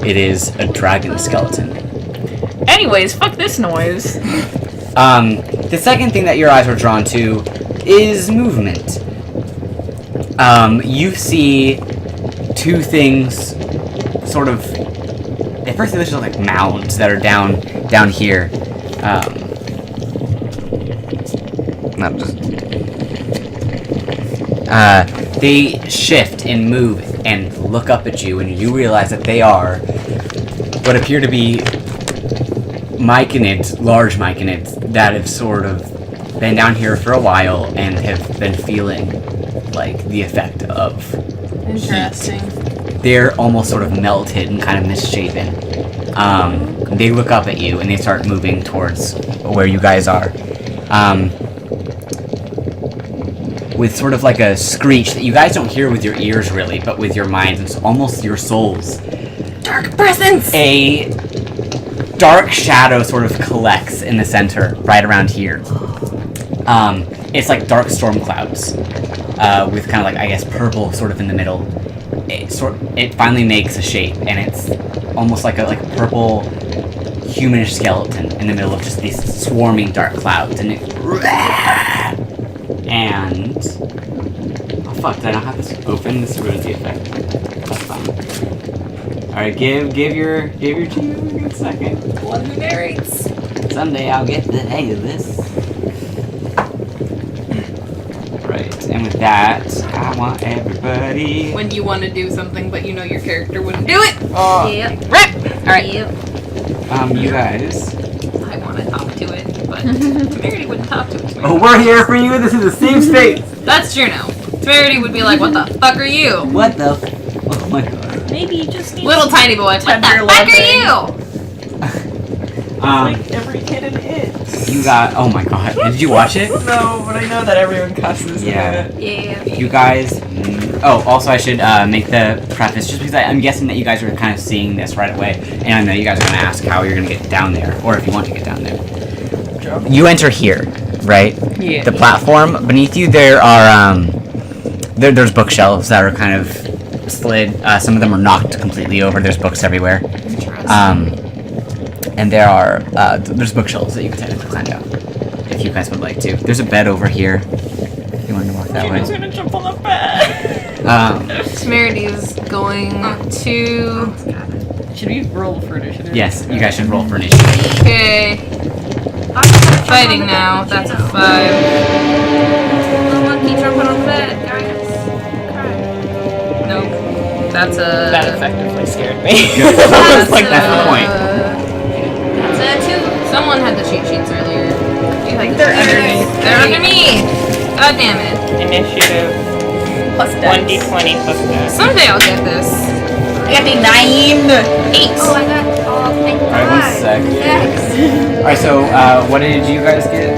It is a dragon skeleton. Anyways, fuck this noise. The second thing that your eyes are drawn to is movement. You see two things, sort of. At first, they look like mounds that are down here. They shift and move and look up at you, and you realize that they are what appear to be myconids, large myconids, that have sort of been down here for a while and have been feeling like the effect of Interesting. heat. They're almost sort of melted and kind of misshapen. They look up at you and they start moving towards where you guys are. With sort of like a screech that you guys don't hear with your ears really, but with your minds and almost your souls. Dark presence. A dark shadow sort of collects in the center, right around here. It's like dark storm clouds, with kind of like, I guess, purple sort of in the middle. It finally makes a shape, and it's almost like a purple humanish skeleton in the middle of just these swarming dark clouds, and oh fuck, did I not have this open? This ruins the effect. That's fine. Alright, give your GM a second. One who narrates. Someday I'll get the hang of this. Right, and with that, I want everybody. When you want to do something, but you know your character wouldn't do it. Yep. Rip. All right. Yep. You guys. I want to talk to it, but Temerity wouldn't talk to it. Oh, we're here for you. This is a safe space. That's true now. Temerity would be like, "What the fuck are you, What the? Oh my god. Maybe you just need little tiny boy? What the Tender fuck are loving. you?" Like every kid in it. You got. Oh my god. Did you watch it? No, but I know that everyone cusses Yeah. in it. Yeah. You guys. Oh, also I should make the preface just because I'm guessing that you guys are kind of seeing this right away, and I know you guys are going to ask how you're going to get down there, or if you want to get down there. You enter here, right? Yeah. The platform beneath you. There are there's bookshelves that are kind of slid. Some of them are knocked completely over. There's books everywhere. And there are there's bookshelves that you can technically climb down if you guys would like to. There's a bed over here. If you want to walk that way. Gina's gonna jump on the bed. Temerity is going to. Should we roll for initiative? Yes, you guys should roll for initiative. Okay. Fighting now. That's a 5. The monkey jumping on the bed, guys. Nope. That's a. That effectively scared me. That's the point. That's a 2. Someone had the cheat sheets earlier. I think they're underneath. They're underneath. God damn it. Initiative Plus 1d20 plus that. Someday I'll get this. I got the 9. 8. Oh, I got thank Alright, one sec. Yes. Alright, so what did you guys get?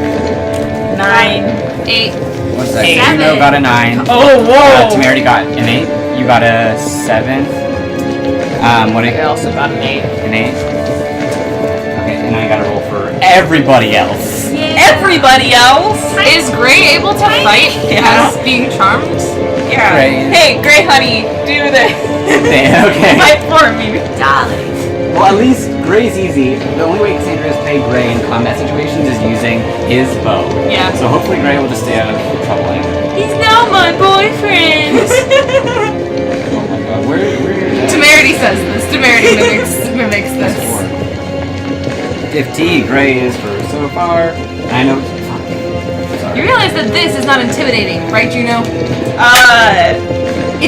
9. 8. 1 sec. Eight. Bruno got a 9. Oh, whoa! Temerity got an 8. You got a 7. What I also got an 8. an 8? Okay, and I gotta roll for everybody else. Everybody else? Is Gray able to fight as being charmed? Yeah. Gray. Hey, Gray Honey, do this. Okay. Fight for me. Darling. Well, at least Gray's easy. The only way Cassandra has played Gray in combat situations is using his bow. Yeah. So hopefully Gray will just stay out of trouble. He's now my boyfriend. Oh my god, where Temerity says this. Temerity mimics this. 15 Gray is for so far. I know. You realize that this is not intimidating, right, Juno? It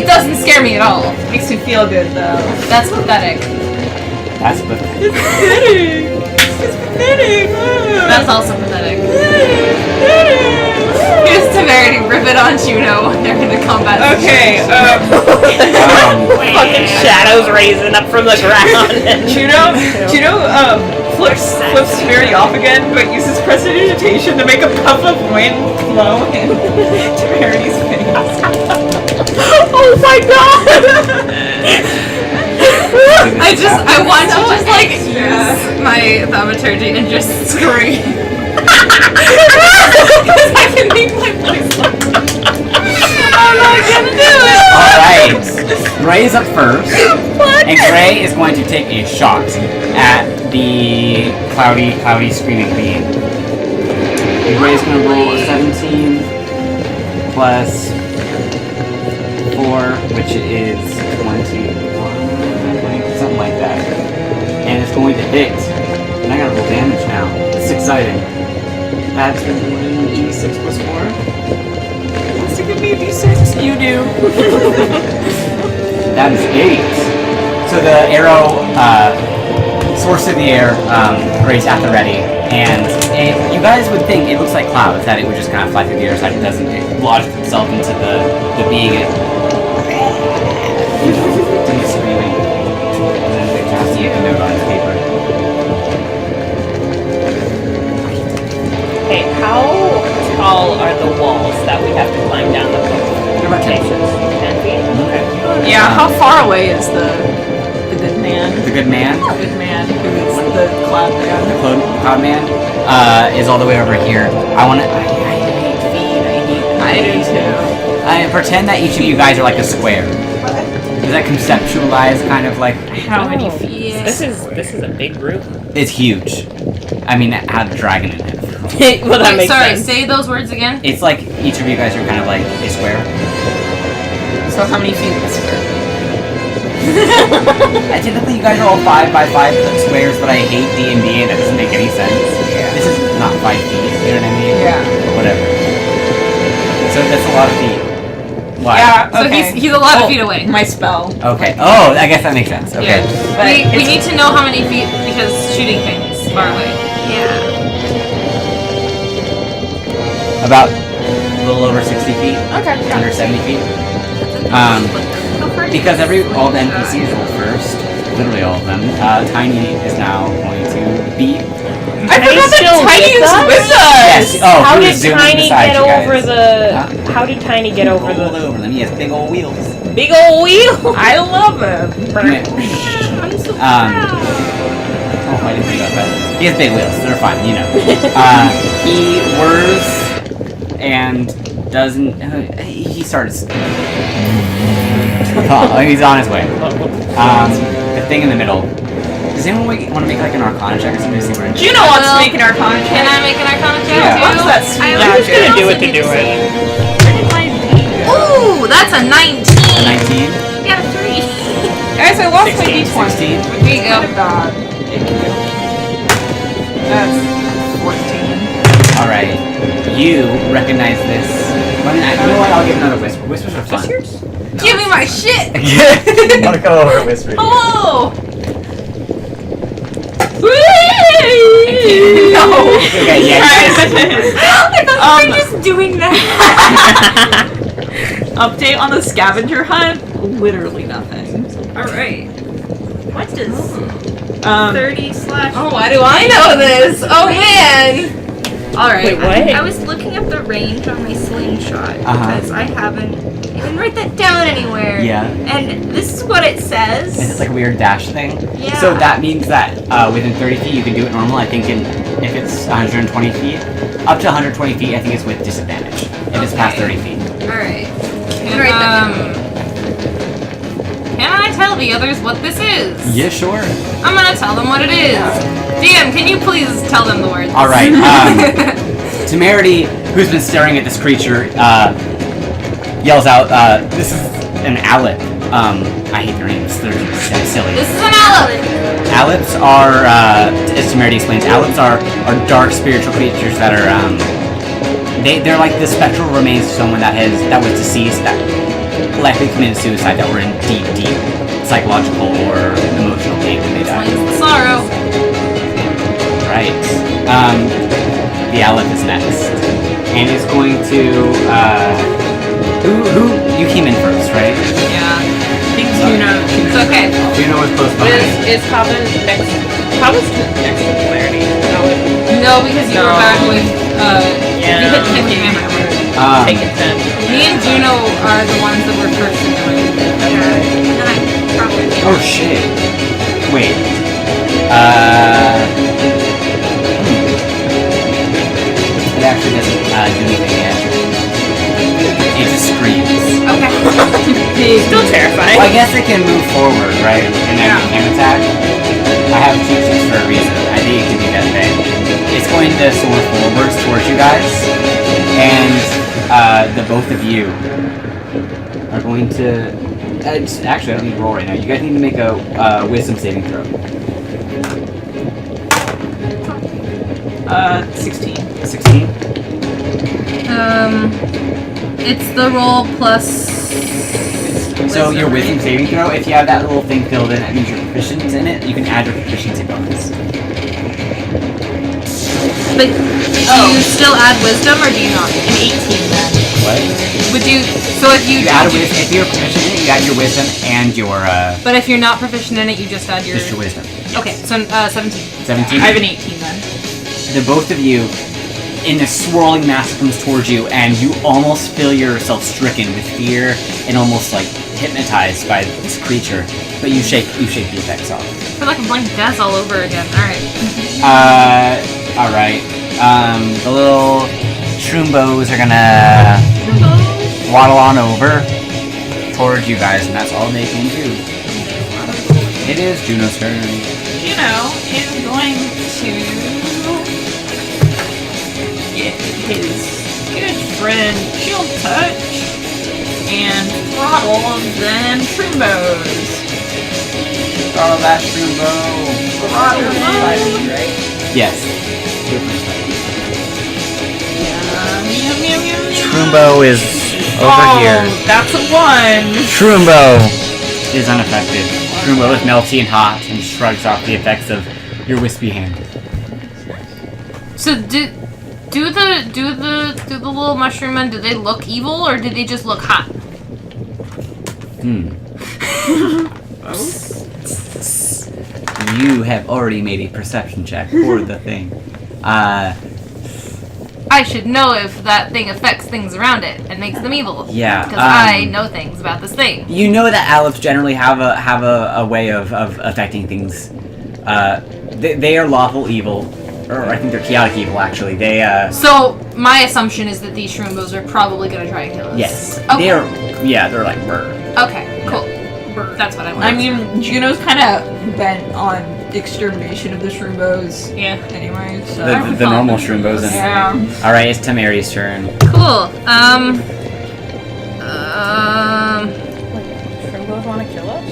It doesn't scare me at all. makes me feel good though. That's pathetic. That's pathetic. It's pathetic. That's also pathetic. Here's Temerity rip it on Juno when they're in the combat. Okay, Fucking shadows raising up from the ground. Juno flips Mary off again, but uses prestidigitation to make a puff of wind blow into Mary's face. Oh my god! I want to just like use my thaumaturgy and just scream. Because I can make my voice look. I'm not gonna do it. Alright. Gray is up first. And Gray is going to take a shot at the cloudy screaming being. And Gray is going to roll a 17 plus 4, which is 21, something like that. And it's going to hit. And I gotta roll damage now. It's exciting. That's 1d6 plus 4. Wants to give me a d6? You do. That is 8. So the arrow soars through the air, Gray's at the ready, and you guys would think it looks like clouds, that it would just kind of fly through the air, so it doesn't. It lodges itself into the being. It screaming. And then they just see a note on his paper. Hey, how tall are the walls that we have to climb down the They're about 10 feet. 10 feet? Okay. Yeah, how far away is the good man? The good man, The good man who is the cloud the man. cloud man, is all the way over here. I hate feet. I do too. I pretend that each of you guys are like a square. Does that conceptualize kind of like How many Oh. feet? This is a big group. it's huge? I mean, it had a dragon in it. Well, that Wait, makes sorry, sense. say those words again. It's like each of you guys are kind of like a square. So how many feet is square? Typically, you guys are all 5 by 5 squares, but I hate D&D and that doesn't make any sense. This is not 5 feet, you know what I mean? Yeah. Whatever. So that's a lot of feet. Why? Yeah, So okay. he's a lot of feet away. My spell. Okay. Oh, I guess that makes sense. Okay. Yeah. But We need to know how many feet because shooting things far away. Yeah. About a little over 60 feet. Okay. Under 70 feet. Because all the NPCs roll first. Literally all of them. Tiny is now going to be. I forgot that still Tiny with is us? with us! Yes. Oh, How he did was zooming Tiny beside get you guys. over the? Huh? How did Tiny get over Rolled the over them. He has big old wheels. big old wheel? I love him. I'm so Oh, I didn't think about that. He has big wheels. They're fine, you know. He whirs and doesn't. He starts. Oh, he's on his way. The thing in the middle. Does anyone want to make like an Arcana check or something to see where? Juno wants to make an Arcana check. Can I make an Arcana check Yeah. too? What's that sweet I'm just gonna do it to did do the it. Where did my D go? Ooh, that's a 19. A 19, I got a 3. Guys, I lost my 16. D20. 16. Here you go. Kind of bad. Thank you. That's 14. All right. You recognize this. I mean, you know what? I'll give another whisper. Whispers are fun. Give me my shit. Want to go over a whisper? Hello. No. Okay, yeah. I thought you were just doing that. Update on the scavenger hunt? Literally nothing. Alright. What does 30 30 slash... Oh, why do I know this? Oh man. Alright. Wait, what? I was looking up the range on my slingshot Uh-huh. because I haven't even write that down anywhere. Yeah. And this is what it says. And it's like a weird dash thing. Yeah. So that means that within 30 feet you can do it normal. I think if it's 120 feet, up to 120 feet, I think it's with disadvantage. If it's past 30 feet. Alright. Can I tell the others what this is? Yeah, sure. I'm gonna tell them what it is. DM, can you please tell them the words? All right. Temerity, who's been staring at this creature, yells out, "This is an alip." I hate their names. They're silly. This is an owlet. Alips are, as Temerity explains, alips are dark spiritual creatures that are, they're like the spectral remains of someone that was deceased, that likely committed suicide, that were in deep psychological or emotional pain when they died. Explains the sorrow. Right. The Alip is next. And is going to, who, you came in first, right? Yeah. I think Juno. It's okay. Juno was close But behind. is Kava next? Kava's next to Clarity. No, because you were back with, Yeah. you hit the hammer. Take it then. Me and Juno are the ones that were first in doing it. And I probably Oh shit. Wait. It actually doesn't do anything yet. It just screams. Okay. Still terrifying. Well, I guess it can move forward, right? And then it can attack. I have cheat for a reason. I think it can do that thing. It's going to soar forwards towards you guys. And the both of you are going to... actually, I don't need to roll right now. You guys need to make a wisdom saving throw. 16. 16? It's the roll plus. So your wisdom saving throw, if you have that little thing filled in, that means you're proficient in it, you can add your proficiency bonus. But do you still add wisdom or do you not? An 18 then. What? Would you? So if you. You add a wisdom, if you're proficient in it, you add your wisdom and your, But if you're not proficient in it, you just add your. just your wisdom. Okay, so 17. 17? I have an 18 then. The both of you, in a swirling mass comes towards you, and you almost feel yourself stricken with fear and almost like hypnotized by this creature. But you shake the effects off. I feel like I'm playing death all over again. Alright. Alright. The little Shroombos are gonna waddle on over towards you guys, and that's all they can do. It is Juno's turn. Juno is going to get his good friend Shield Touch and throttle them Shroomboes. Throttle that Shroombo. Throttle them. Yes. Yum. Shroombo is over here. That's a 1. Shroombo is unaffected. Shroombo is melty and hot and shrugs off the effects of your wispy hand. So do the little mushroom men, do they look evil or do they just look hot? You have already made a perception check for the thing. I should know if that thing affects things around it and makes them evil. Yeah, Because I know things about this thing. You know that Aleps generally have a way of affecting things. They are lawful evil, or I think they're chaotic evil actually. So my assumption is that these Shroombos are probably gonna try and kill us. Yes. Okay. They're like brr. Okay, cool. That's what I want. I mean, Juno's kind of bent on extermination of the Shroomboes. Yeah. Anyway, so. The normal Shroombo's in. Yeah. Alright, it's Tamari's turn. Cool. Shrimbos want to kill us?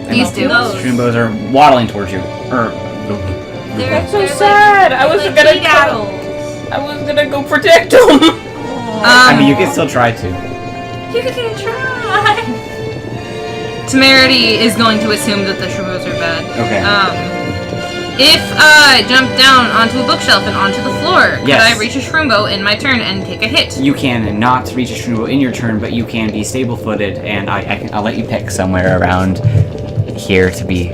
These two. Shroombo's are waddling towards you. That's so sad. I wasn't gonna go. I was gonna go protect him. I mean, you can still try to. You can try. Temerity is going to assume that the Shroombos are bad. Okay. If I jump down onto a bookshelf and onto the floor, Yes. could I reach a Shroombo in my turn and take a hit? You can not reach a Shroombo in your turn, but you can be stable-footed, and I'll let you pick somewhere around here to be.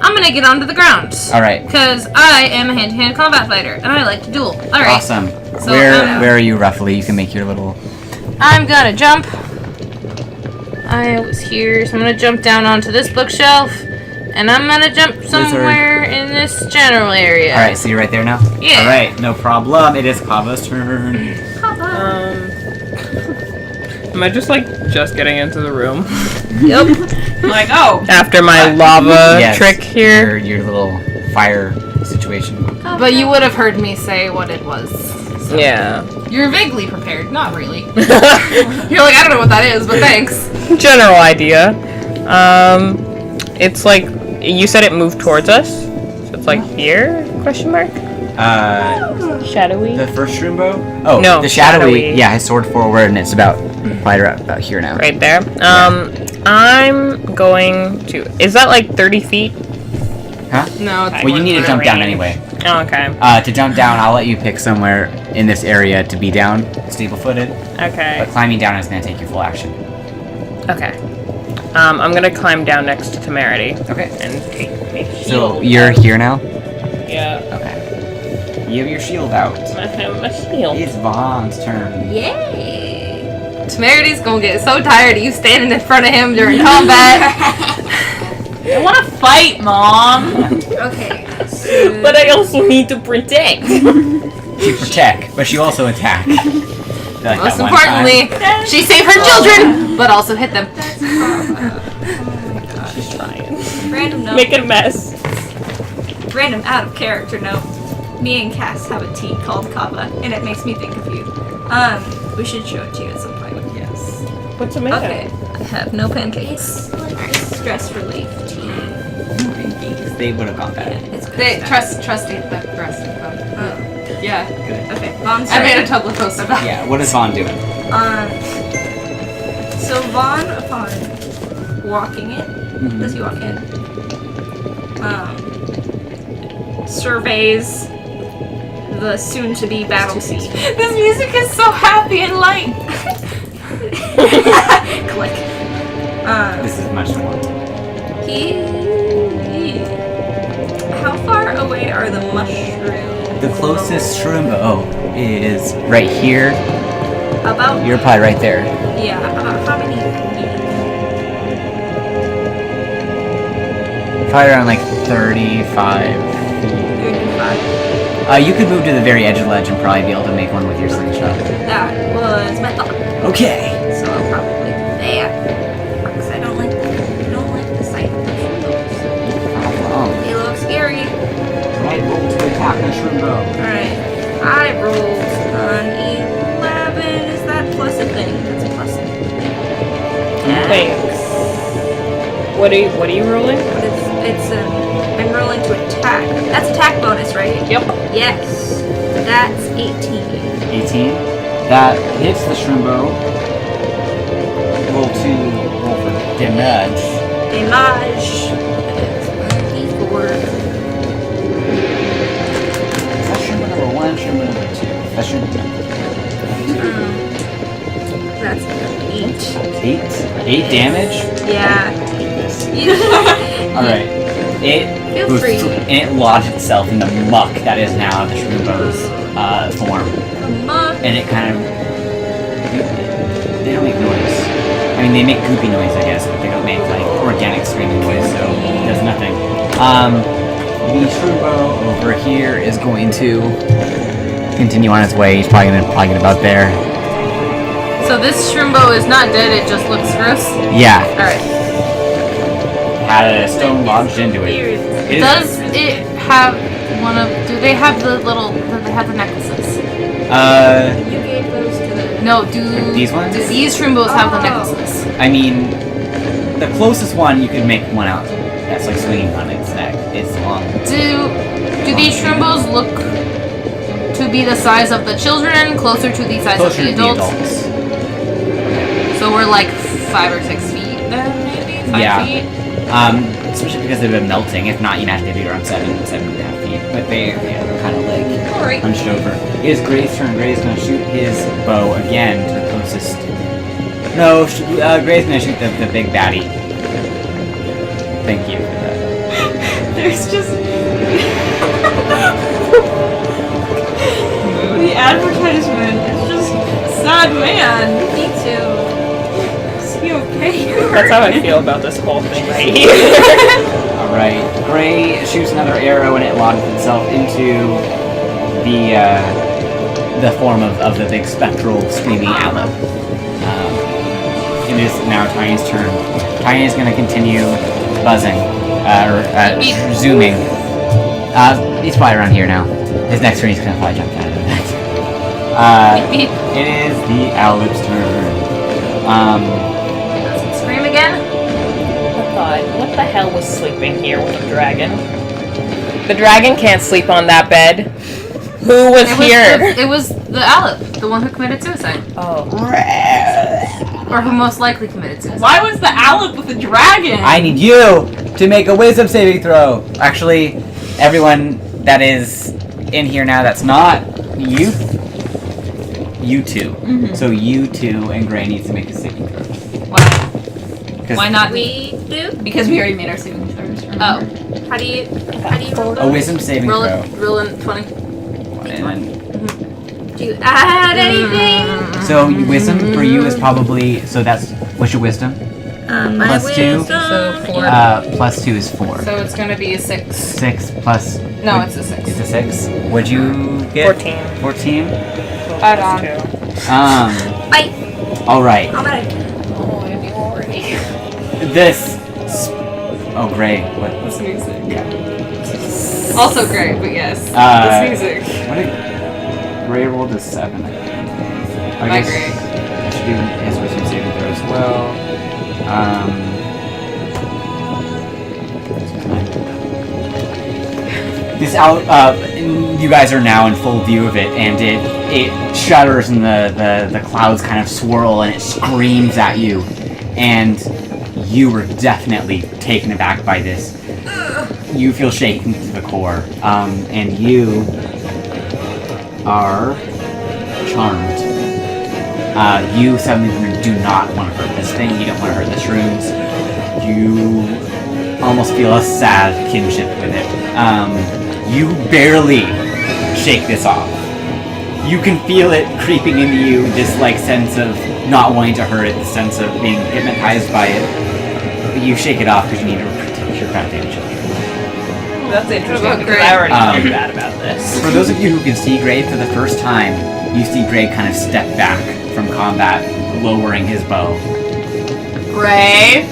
I'm gonna get onto the ground. Alright. Because I am a hand-to-hand combat fighter, and I like to duel. Alright. Awesome. So, where are you roughly? You can make your little... I'm gonna jump. I was here, so I'm gonna jump down onto this bookshelf, and I'm gonna jump somewhere in this general area. Alright, so you're right there now? Yeah. Alright, no problem. It is Kava's turn. Am I just getting into the room Yep. I'm like, oh, after my lava Yes, trick here? Your little fire situation. But you would have heard me say what it was. So. Yeah. You're vaguely prepared, not really. You're like, I don't know what that is, but thanks. General idea. It's like you said it moved towards us. So it's like here? Question mark. Shadowy. The first Shroombo? Oh, No, the shadowy. shadowy. Yeah, his sword forward, and it's about here now. Right there. I'm going to. Is that like 30 feet? Huh? No, it's Well, you need to jump down range. anyway. Oh, okay. To jump down, I'll let you pick somewhere in this area to be down, stable-footed. Okay. But climbing down is going to take your full action. Okay. I'm gonna climb down next to Temerity. Okay. And take my shield. So you're here now? Yeah. Okay. You have your shield out. I have my shield. It's Vaughn's turn. Yay! Temerity's gonna get so tired of you standing in front of him during combat. I want to fight, Mom. Okay. So But I also need to protect. She protect, but she also attack. Like Most that one importantly, time. she saved her children, but also hit them. She's trying. random note. Make a mess. Random out of character note. Me and Cass have a tea called kava, and it makes me think of you. We should show it to you at some point. Yes. What's a mess? Okay. I have no pancakes. It's like stress relief tea. They would have got that. It's good They stuff. trust the rest of them. Oh, Yeah. Good. okay. Vaughn's I made a turn. Tumblr post about it. Yeah, what is Vaughn doing? So Vaughn, upon walking in, Mm-hmm. as you walk in, surveys the soon-to-be battle scene. This music is so happy and light. Click. This is much more. How far away are the mushrooms? The closest Shroombo is right here. About. You're probably right there. Yeah. About how many feet? Probably around like 35 feet. 35. You could move to the very edge of the ledge and probably be able to make one with your slingshot. That was my thought. Okay. So I'll probably do that. Because I don't like the sight of mushrooms. They look scary. Right, roll to attack the Shroombo. Alright. I rolled an 11. Is that plus a thing? That's a plus thing. Wait. What are you rolling? I'm rolling to attack. That's attack bonus, right? Yep. Yes. That's 18. 18. That hits the Shroombo. Roll for damage. Damage. D4. Is that Shroombo number 1, Shroombo number 2? That's Shroombo number That's 8. 8 damage? Yeah. I hate this. Yeah. Alright. It Feel goes free. through, and it lodged itself in the muck that is now the Shroombo's form. And it kind of... They don't make noise. I mean, they make goopy noise, I guess, but they don't make, like, organic screaming noise, so it does nothing. The Shroombo over here is going to continue on its way. He's probably gonna about there. So this Shroombo is not dead, it just looks gross. Yeah. Alright. Had a stone lodged into it. It is- Does it have one of... Do they have the necklaces? You gave those to the. No, do... These ones? Do these Shroombo's have the Oh. necklaces? I mean, the closest one you could make one out that's like swinging on its neck. It's long. Do these Shroombo's look to be the size of the children, closer to the size Closer of to the adults? adults. So we're like 5 or 6 feet then, maybe? 5 Yeah. feet? Especially because they've been melting. If not, you imagine they'd be around 7.5 feet. But they're kind of like Alright. hunched over. It is Gray's turn. Gray's gonna shoot his bow again to the closest. No, Gray's gonna shoot the big baddie. Thank you for that. There's just the advertisement is just sad man. Me too. Is he okay? That's how I feel about this whole thing right here. Alright. Gray shoots another arrow and it launches itself into the form of the big spectral screaming owl. It is now Tiny's turn. Tiny is going to continue buzzing, zooming. He's probably around here now. His next turn he's going to probably jump out of it. It is the owlet's turn. Does it scream again? What the hell was sleeping here with the dragon? The dragon can't sleep on that bed. Who was here? It was the Aleph, the one who committed suicide. Oh. Or who most likely committed suicide. Why was the Aleph with the dragon? I need you to make a wisdom saving throw. Actually, everyone that is in here now that's not you two. Mm-hmm. So you two and Gray needs to make a saving throw. Why? 'Cause Why not? We do? Because we already made our saving throws. Oh. How do you roll a those? wisdom saving Roll throw. it. Roll in 20. Do you add anything? So wisdom for you is probably what's your wisdom? My Plus two? wisdom. So 4. Plus 2 is 4. So it's gonna be a 6. 6 plus. No, it's a 6. It's a 6. What'd you get? 14. 14. Add on. Bite. All right. I'm gonna. This. Oh, Gray. What? This music. Yeah. Also great, but yes. Uh, This music. What did Gray rolled a 7? I My guess Gray. I should do his wisdom saving throw as well. This out. You guys are now in full view of it, and it shudders, and the clouds kind of swirl, and it screams at you, and you were definitely taken aback by this. You feel shaken to the core, and you are charmed. You suddenly do not want to hurt this thing. You don't want to hurt the shrooms. You almost feel a sad kinship with it. You barely shake this off. You can feel it creeping into you, this like sense of not wanting to hurt it, the sense of being hypnotized by it. But you shake it off because you need to protect your goddamn children. That's interesting about because Gray? I already knew that about this. For those of you who can see Gray for the first time, you see Gray kind of step back from combat, lowering his bow. Ray.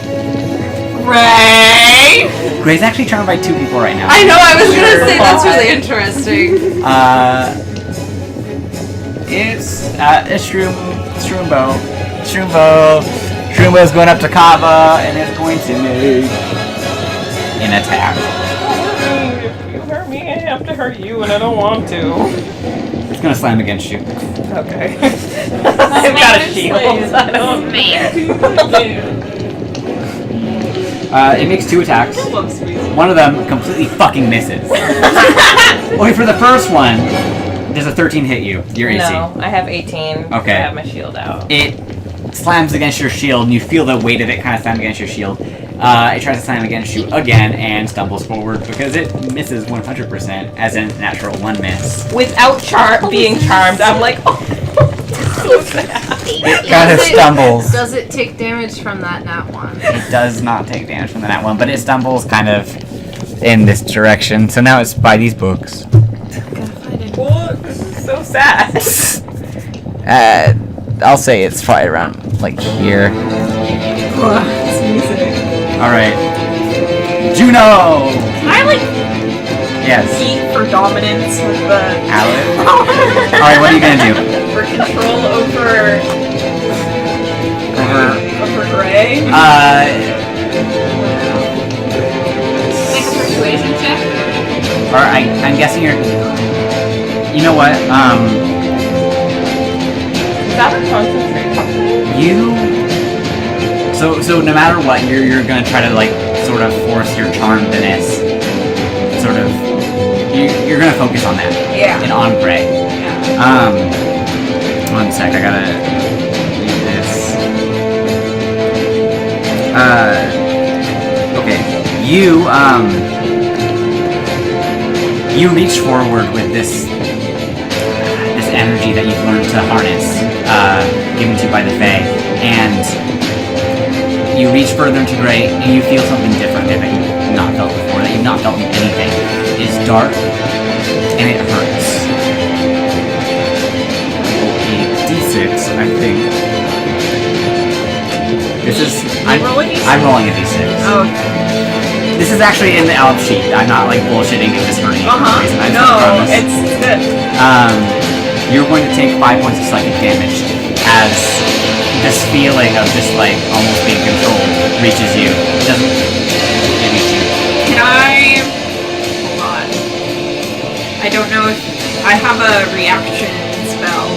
Ray. Gray's actually charmed by 2 people right now. I know. I was gonna say that's really interesting. It's Shroombo. Shroombo's going up to Kava and is going to make an attack. If you hurt me, I have to hurt you, and I don't want to. It's gonna slam against you. Okay. I've got a shield. So I don't. It makes 2 attacks. One of them completely fucking misses. Only for the first one, does a 13 hit you? Your AC. No, I have 18. Okay. I have my shield out. It slams against your shield, and you feel the weight of it kind of slam against your shield. It tries to slam against you again and stumbles forward because it misses 100% as a natural 1 miss. Without being charmed, I'm like, oh, so sad. It kind of stumbles. Does it take damage from that nat one? It does not take damage from the nat 1, but it stumbles kind of in this direction. So now it's by these books. What? This is so sad. I'll say it's probably around like here. Alright. Juno! Can I like Yes. eat for dominance with the Alan? Alright, what are you gonna do? for control over Gray? Make a persuasion check. Or I'm guessing you're... You know what? Is that a concentration? You... So no matter what, you're gonna try to like sort of force your charmedness. Sort of... You're gonna focus on that. Yeah. And on Gray. One sec, I gotta do this. Okay. You, You reach forward with this energy that you've learned to harness, given to you by the Fae, and you reach further into Grey, and you feel something different there that you've not felt before, that you've not felt in anything. It's dark, and it hurts. A D6, I think. I'm rolling a D6. Oh, okay. This is actually in the elf sheet. I'm not like bullshitting and just hurting you for no reason. I just promise. It's good. You're going to take 5 points of psychic damage as this feeling of just like almost being controlled reaches you. It doesn't reach you. Can I... Hold on. I don't know if... I have a reaction spell.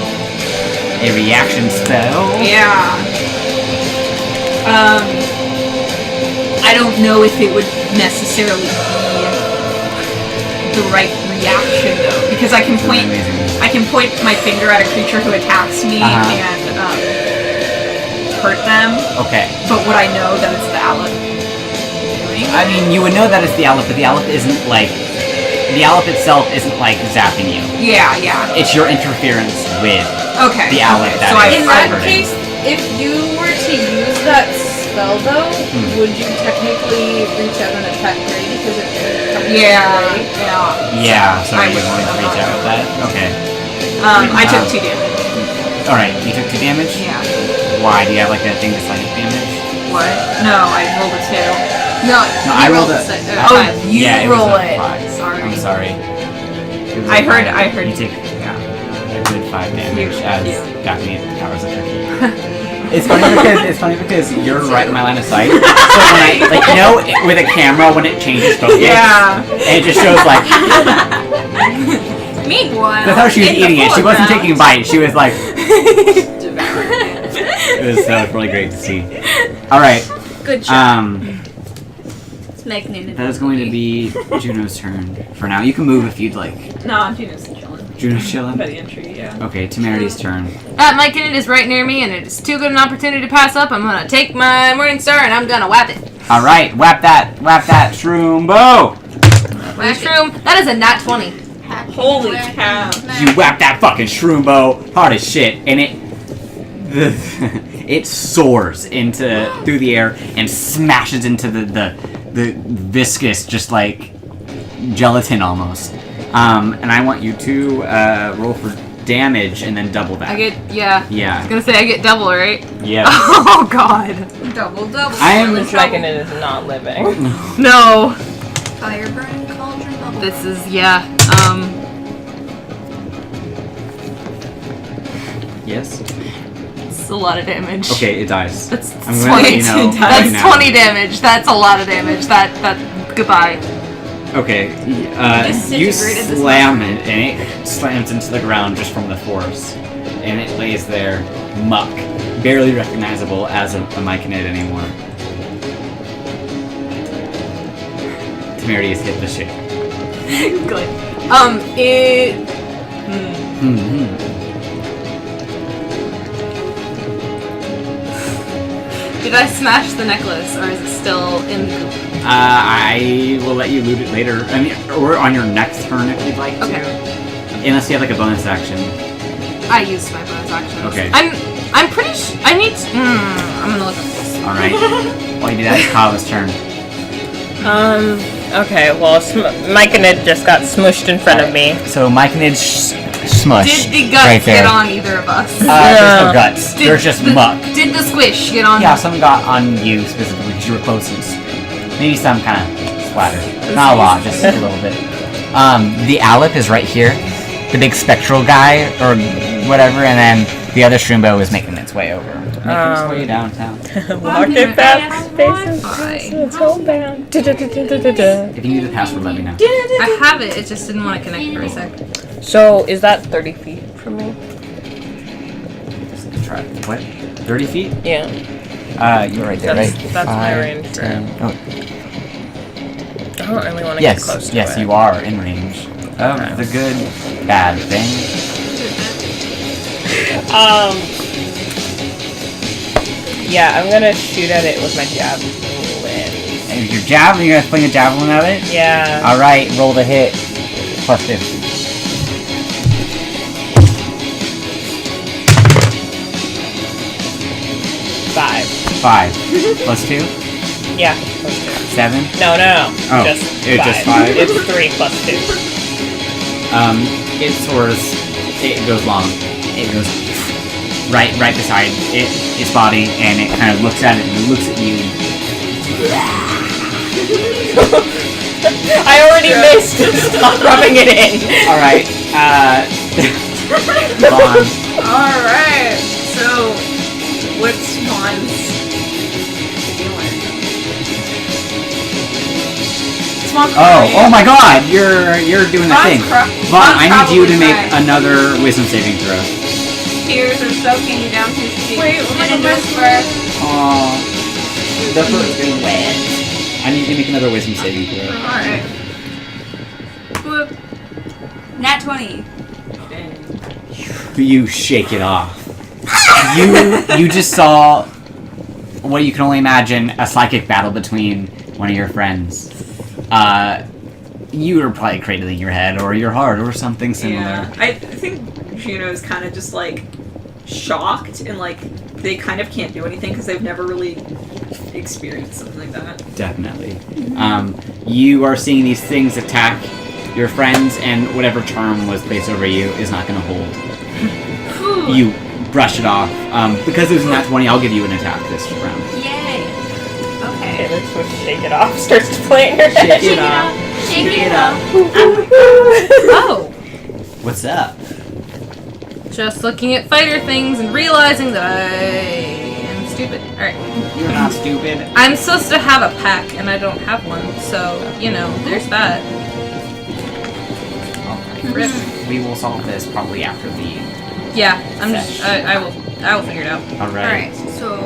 A reaction spell? Yeah. I don't know if it would necessarily be the right reaction though, because I can point my finger at a creature who attacks me and hurt them. Okay. But would I know that it's the Aleph doing? I mean, you would know that it's the Aleph, but the Aleph isn't like... The Aleph itself isn't like zapping you. Yeah, yeah. It's your interference with the Aleph that so is In that hurting. case, if you were to use that spell though, would you technically reach out and attack Grey because it's coming Yeah. Yeah, so I you would want to reach out with that? Okay. I took 2 damage. Alright, you took 2 damage? Yeah. Why? Do you have like that thing that's like damage? What? No, I rolled a 2. No, I rolled a... you yeah, roll was a it. 5. Sorry. I'm sorry. I heard You take a good 5 damage Cute, as cute. Daphne covers a turkey. It's funny because you're right in my line of sight. So when I, like, you know, with a camera when it changes focus, and it just shows like. Meanwhile, That's how she was in the eating it. She wasn't foreground- taking a bite. She was like. It was really great to see. All right. Good job. It's magnanimous. That is going to be Juno's turn for now. You can move if you'd like. No, Juno's chilling. Juno's chilling. By the entry, yeah. Okay, Temerity's turn. My kid is right near me, and it is too good an opportunity to pass up. I'm gonna take my Morning Star, and I'm gonna whap it. All right, whap that shroom bow. Shroom, that is a nat 20. Holy cow. You whap that fucking shroom bow hard as shit, and it soars through the air and smashes into the viscous, just like gelatin almost. And I want you to roll for damage and then double that. I get, yeah. Yeah. I was gonna say I get double, right? Yeah. Oh god. Double. This Megan is not living. No. Fire burning cauldron bubble. This is, yeah. Yes. It's a lot of damage. Okay, it dies. That's I'm gonna let you know That's now. 20 damage. That's a lot of damage. That goodbye. Okay, you slam it, and it slams into the ground just from the force. And it lays there, muck, barely recognizable as a Myconid anymore. Temerity has hit the shit. Good. Did I smash the necklace, or is it still in the goop? I will let you loot it later. I mean, or on your next turn if you'd like to. Unless you have like a bonus action. I used my bonus action. Okay. I'm pretty sure I need to, I'm gonna look up this. Alright. While you do that, it's Kava's turn. Okay, well, Myconid just got smushed in front of me. So Myconid smush. Did the guts right there. get on either of us? There's no guts. There's just muck. Did the squish get on? Yeah, some got on you specifically because you were closest. Maybe some kind of splatter. Not a lot, just a little bit. The Aleph is right here. The big spectral guy, or whatever, and then the other Shroombo is making its way over. Making its way downtown. Walking fast, facing it's homebound. If you need the password, let me know. I have it. It just didn't want to connect for a sec. So, is that 30 feet from me? Just try it. What? 30 feet? Yeah. You're right there, right? That's my range. 10. Oh, I don't really want to get close to yes, it. you are in range of the good, bad thing. Yeah, I'm gonna shoot at it with my javelin. And your javelin, you're gonna fling a javelin at it? Yeah. Alright, roll the hit. Plus 2. Five. 5. Plus 2? Yeah. 7? No. Oh, Just it's five. just 5? It's 3 plus 2. It soars. It goes long. It goes right beside its body, and it kind of looks at it and looks at you. I already missed. Stop rubbing it in. All right. Vaughn. Alright, so what's Vaughn's feeling? Oh my God! You're doing the thing. Vaughn, I need you to make another wisdom saving throw. Tears are soaking down his cheeks. Wait, and into his breath. Aww. The first is wet. I need you to make another wisdom saving throw. Alright. Whoop. Nat 20. You shake it off. You just saw what you can only imagine a psychic battle between one of your friends. You were probably created in your head or your heart or something similar. Yeah. I think Juno's kind of just like shocked and like they kind of can't do anything because they've never really experienced something like that. Definitely. You are seeing these things attack your friends, and whatever charm was placed over you is not going to hold. You brush it off. Because it was nat 20, I'll give you an attack this round. Yay. Okay. Taylor's supposed to shake it off. Starts to play in her head. Shake it off. Shake it up. Oh! What's up? Just looking at fighter things and realizing that I am stupid. Alright. You're not stupid. I'm supposed to have a pack, and I don't have one, so, you know, there's that. Rip. We will solve this probably after the... Yeah, I'm just, I will figure it out. Alright. Alright, so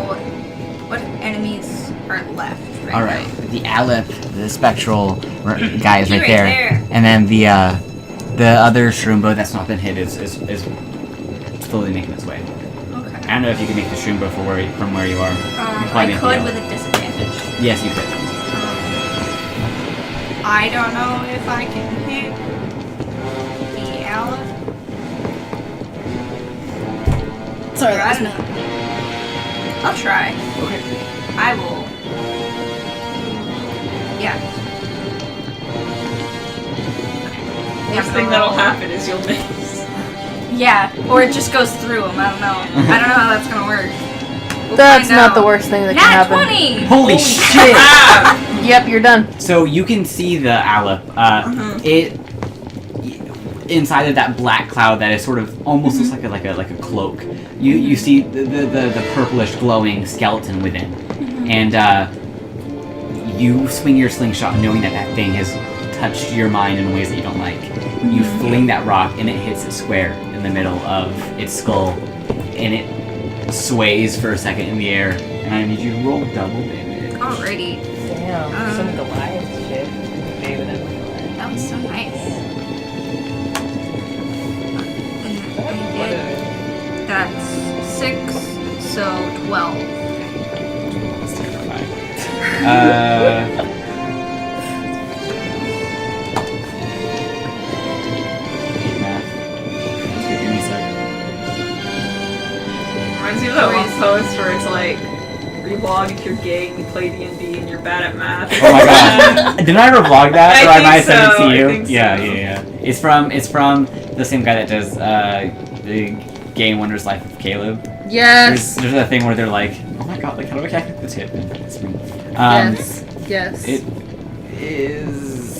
what enemies are left right Alright. now? The Aleph, the spectral guy is He right right there. there. And then the other Shroombo that's not been hit is slowly making its way. Okay. I don't know if you can make the Shroombo from where you are. I Probably make could the with a disadvantage. Yes, you could. I don't know if I can hit the Aleph. Sorry, that was me. I'll try. Okay. I will. Yeah. Worst thing that'll happen is you'll miss. Yeah, or it just goes through them. I don't know. I don't know how that's gonna work. We'll That's find not out. the worst thing that can Nat happen. 20! Holy shit! Yep, you're done. So you can see the Aleph. It inside of that black cloud that is sort of almost looks like a cloak. You see the purplish glowing skeleton within, and you swing your slingshot knowing that thing has touched your mind in ways that you don't like. You fling that rock and it hits it square in the middle of its skull, and it sways for a second in the air. And I need you to roll double damage. Alrighty. Damn, some Goliath shit. Maybe that's Goliath. That was so nice. And I did. That's 6, so 12. That's terrifying. Give me a sec. Reminds me of that one post where it's like, revlog if you're gay and you play D&D and you're bad at math. Oh my god. Didn't I ever vlog that? I or I think might have sent it so, to you? I think Yeah. It's from the same guy that does the Gay and Wonders Life of Caleb. Yes. There's a thing where they're like, oh my god, like how do I calculate this hit? It's me. Yes. It is...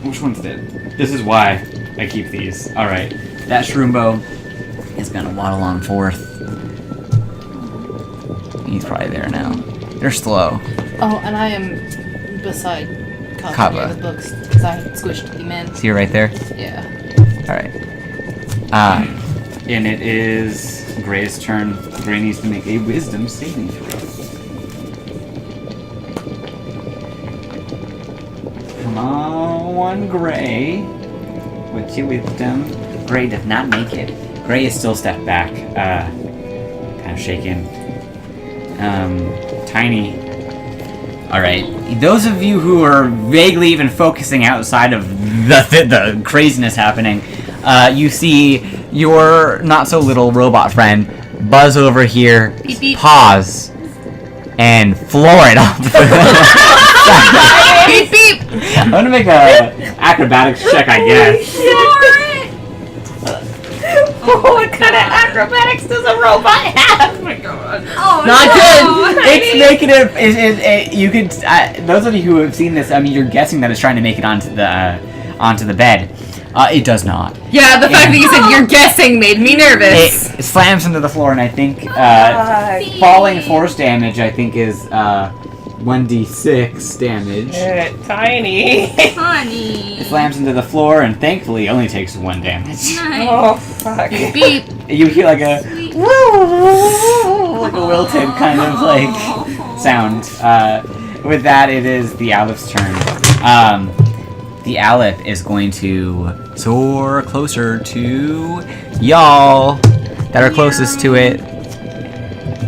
Which one's it? This is why I keep these. Alright. That Shroombo is gonna waddle on forth. He's probably there now. They're slow. Oh, and I am beside Kava. Kava with books because I squished him in. See you right there? Yeah. Alright. And it is Gray's turn. Gray needs to make a wisdom saving throw. Come on, Gray. What's your wisdom? Gray does not make it. Gray is still stepped back, kind of shaken. Tiny. Alright. Those of you who are vaguely even focusing outside of the craziness happening, you see your not-so-little robot friend buzz over here, Beep, beep. pause, and floor it off. Beep beep. I'm gonna make a acrobatics check, I guess. What kind of acrobatics does a robot have? Oh my god. Oh, Not no. good. It's negative. You could. Those of you who have seen this, I mean, you're guessing that it's trying to make it onto the bed. It does not. Yeah, the fact that you said you're guessing made me nervous. It slams into the floor, and I think falling force damage. I think is 1d6 damage. Tiny. Honey. It slams into the floor, and thankfully only takes 1 damage. Nice. Oh, fuck. Beep. You hear like a like a wilted kind of like sound. With that, it is the Alepht's turn. The Aleph is going to soar closer to y'all that are closest to it,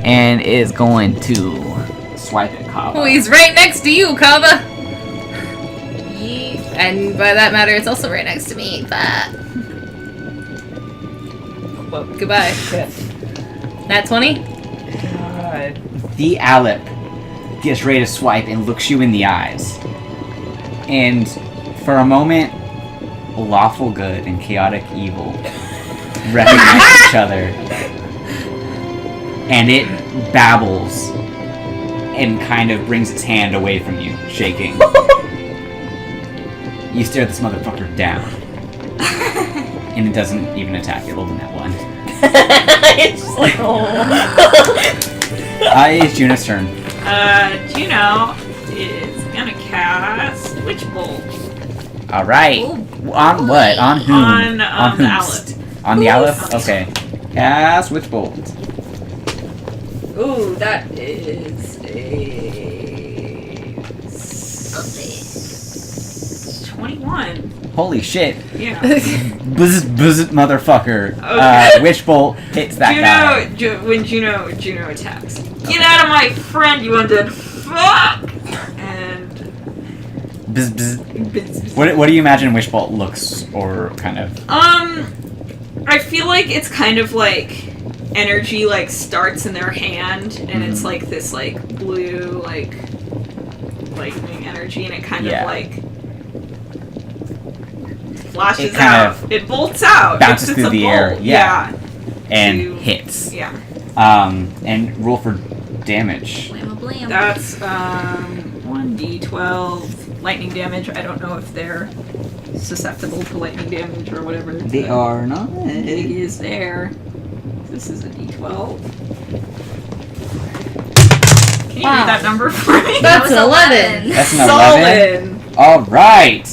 and is going to swipe at Kava. Oh, he's right next to you, Kava. And by that matter, it's also right next to me, but... Well, goodbye. Nat 20? God. The Aleph gets ready to swipe and looks you in the eyes. And for a moment, lawful good and chaotic evil recognize each other. And it babbles and kind of brings its hand away from you, shaking. You stare this motherfucker down. And it doesn't even attack. It rolled in that one. It's just like, oh. It's Juna's turn. Juno is gonna cast Witch Bolt. Alright. On what? On whom? On, the whomst? On the Aleph? Okay. Cast Witch Bolt. Ooh, that is a 21. Holy shit. Yeah. Buzz, motherfucker. Okay. Witch Bolt hits that guy. When Juno attacks. Get out of my friend, you undead fuck! And... Bzz, bzz. What do you imagine Witch Bolt looks or kind of? I feel like it's kind of like energy like starts in their hand and it's like this like blue like lightning energy and it kind of like flashes out. It bolts out. Bounces it's through a the bolt. air. Yeah. And To- hits. Yeah. And roll for damage. Blam, blam. That's 1d12 lightning damage. I don't know if they're susceptible to lightning damage or whatever. They but are not. It is there. This is a d12. Can you read that number for me? That's was an 11. That's an 11. Solid. All right.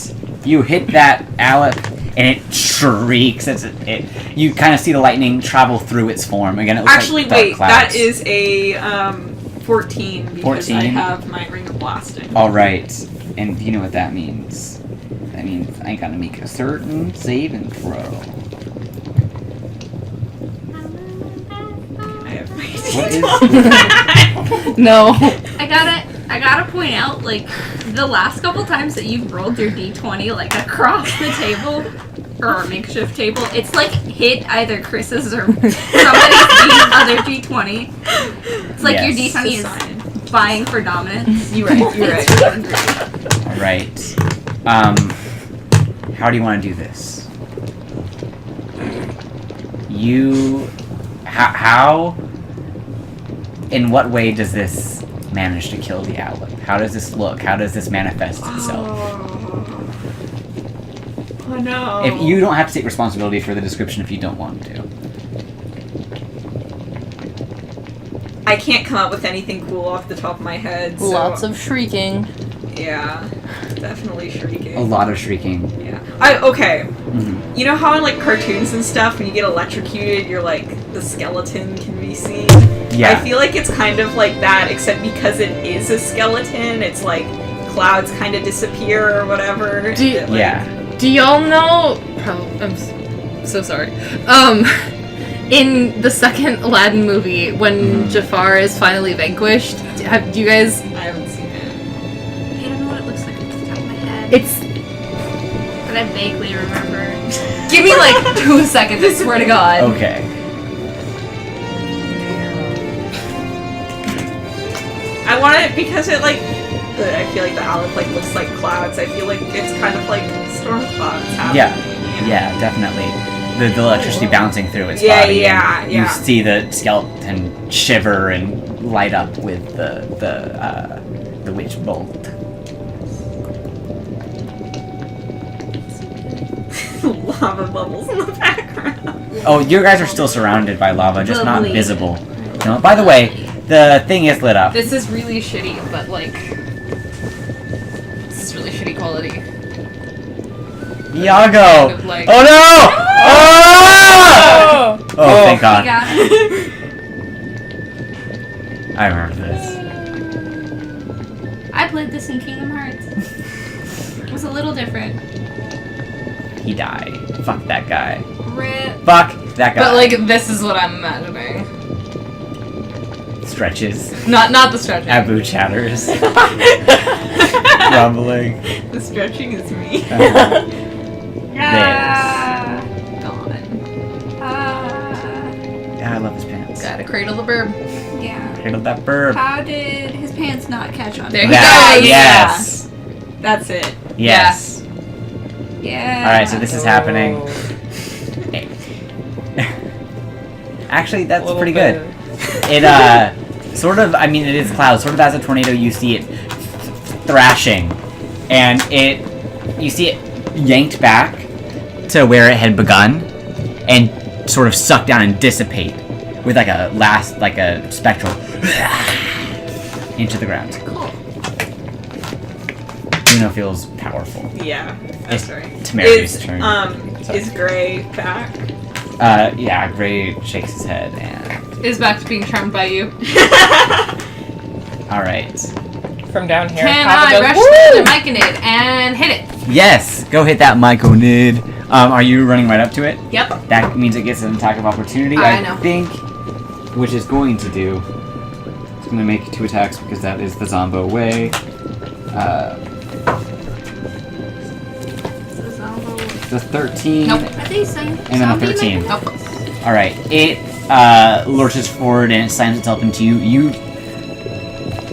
You hit that Aleph, and it shrieks. You kind of see the lightning travel through its form. Again, it looks Actually, like dark wait. clouds. That is a 14 because 14? I have my ring of blasting. All right, and you know what that means. That means I gotta make a certain saving throw. I have my What is? No. I gotta point out, like, the last couple times that you've rolled your d20, like, across the table, or makeshift table, it's like hit either Chris's or somebody's other d20. It's like your Yes. d20 is vying for dominance. You're right. You're right. All right. How do you want to do this? How? In what way does this manage to kill the Aleph? How does this look? How does this manifest itself? Oh no. If you don't have to take responsibility for the description if you don't want to. I can't come up with anything cool off the top of my head. So, Lots of shrieking. Yeah, definitely shrieking. A lot of shrieking. Yeah. Okay. You know how in like cartoons and stuff, when you get electrocuted, you're like the skeleton can be seen. Yeah. I feel like it's kind of like that, except because it is a skeleton, it's like clouds kind of disappear or whatever. Do- It, like- Yeah. Do y'all know? I'm so sorry. In the second Aladdin movie, when Jafar is finally vanquished, do you guys? I haven't seen it. Give me like 2 seconds, I swear to God. Okay. I want it because it like. I feel like the olive like looks like clouds. I feel like it's kind of like storm clouds happening. Yeah, definitely. The electricity bouncing through its Yeah, body. yeah, and yeah. You see the skeleton shiver and light up with the witch bolt. Lava bubbles in the background. Oh, you guys are still surrounded by lava, just not Lovely. visible. No, by the way, the thing is lit up. This is really shitty, but like, this is really shitty quality. Iago! Kind of like- Oh no! Oh! Oh, thank You God. got it. I remember this. I played this in Kingdom Hearts. It was a little different. He died. Fuck that guy. Rip. Fuck that guy. But like, this is what I'm imagining. Stretches. Not the stretching. Abu chatters. Rumbling. The stretching is me. Ah, gone. Yeah, I love his pants. Gotta cradle the burb. Yeah. Cradle that burb. How did his pants not catch on? There he That, goes. yes. That's it. Yes. Yeah. Alright, so this is happening. Actually, that's Little pretty bit. good. It, sort of, I mean, it is clouds. Sort of as a tornado, you see it thrashing. And you see it yanked back to where it had begun. And sort of sucked down and dissipate. With like a spectral into the ground. Cool. Uno feels powerful. Yeah, that's It's right. Temerity's turn. Sorry. Is Gray back? Yeah, Gray shakes his head and... Is back to being charmed by you. Alright. From down here. Can Papa I goes, rush "Woo!" the Myconid and hit it? Yes! Go hit that Myconid. Are you running right up to it? Yep. That means it gets an attack of opportunity, I know. think. Which is going to do... It's going to make 2 attacks because that is the Zombo way. The 13. Nope. Are they saying? And then a 13. Nope. Alright, it lurches forward and it slams itself into you. You,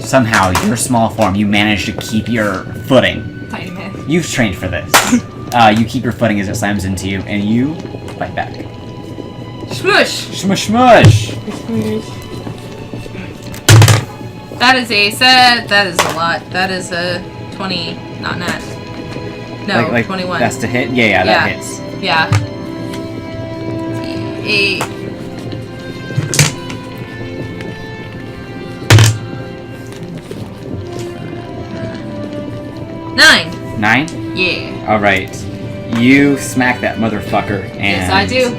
somehow, your small form, you manage to keep your footing. Tiny man. You've trained for this. You keep your footing as it slams into you, and you fight back. Smush! Smush smush! That is a set. That is a lot. That is a 20. Not nat. No, like 21. That's to hit? Yeah, that Yeah. hits. Yeah. 8. Nine. 9? Yeah. Alright. You smack that motherfucker, and... Yes, I do.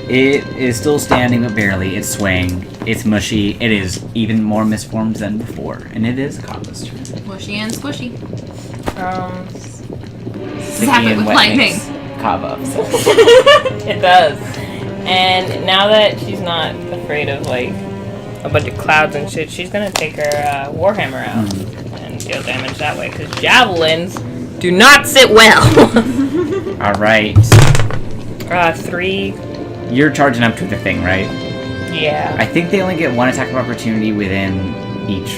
It is still standing, but barely. It's swaying. It's mushy. It is even more misformed than before. And it is Kava's turn. Mushy and squishy. Sticky This happened and with wet lightning. makes Kava upset. It does. And now that she's not afraid of like a bunch of clouds and shit, she's gonna take her Warhammer out and deal damage that way. Because javelins do not sit well. Alright. 3. You're charging up to the thing, right? Yeah. I think they only get 1 attack of opportunity within each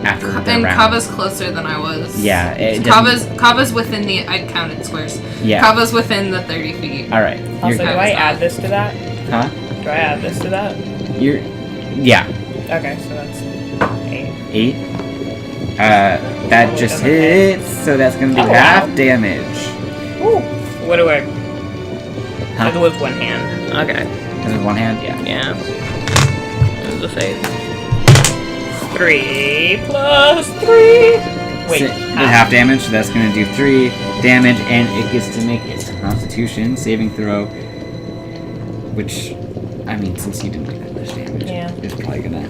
after their And round. Kava's closer than I was. Yeah, it doesn't- Kava's within the. I'd counted squares. Yeah. Kava's within the 30 feet. Alright. Also, do Kava's I not. add this to that? Huh? Do I add this to that? You're... Yeah. Okay, so that's 8. 8. That just hits, so that's gonna do Oh, half wow. damage. Ooh. What do I... Huh? I'll go with 1 hand. Okay. Is it 1 hand? Yeah. Yeah. Let's just say 3 plus 3. Wait, So, half damage, so that's gonna do 3 damage, and it gets to make its Constitution saving throw. Which, I mean, since you didn't do that much damage, Yeah. it's probably gonna.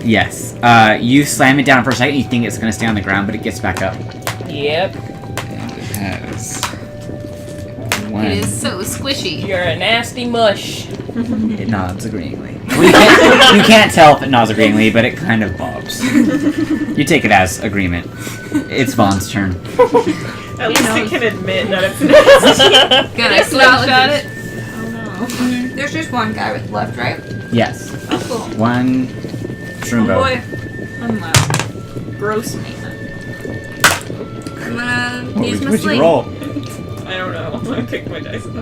Yes. You slam it down for a second, you think it's gonna stay on the ground, but it gets back up. Yep. And it has. 1. It is so squishy. You're a nasty mush. It nods agreeingly. You can't tell if it nods agreeingly, but it kind of bobs. You take it as agreement. It's Vaughn's turn. At least it can admit that it's nasty. Good, I slingshot it. Mm-hmm. There's just one guy with left, right? Yes. Oh, cool. One Oh Shroombo. boy. Unloud. Gross man. I'm gonna What use my would you sling. roll? I don't know. I picked my dice up.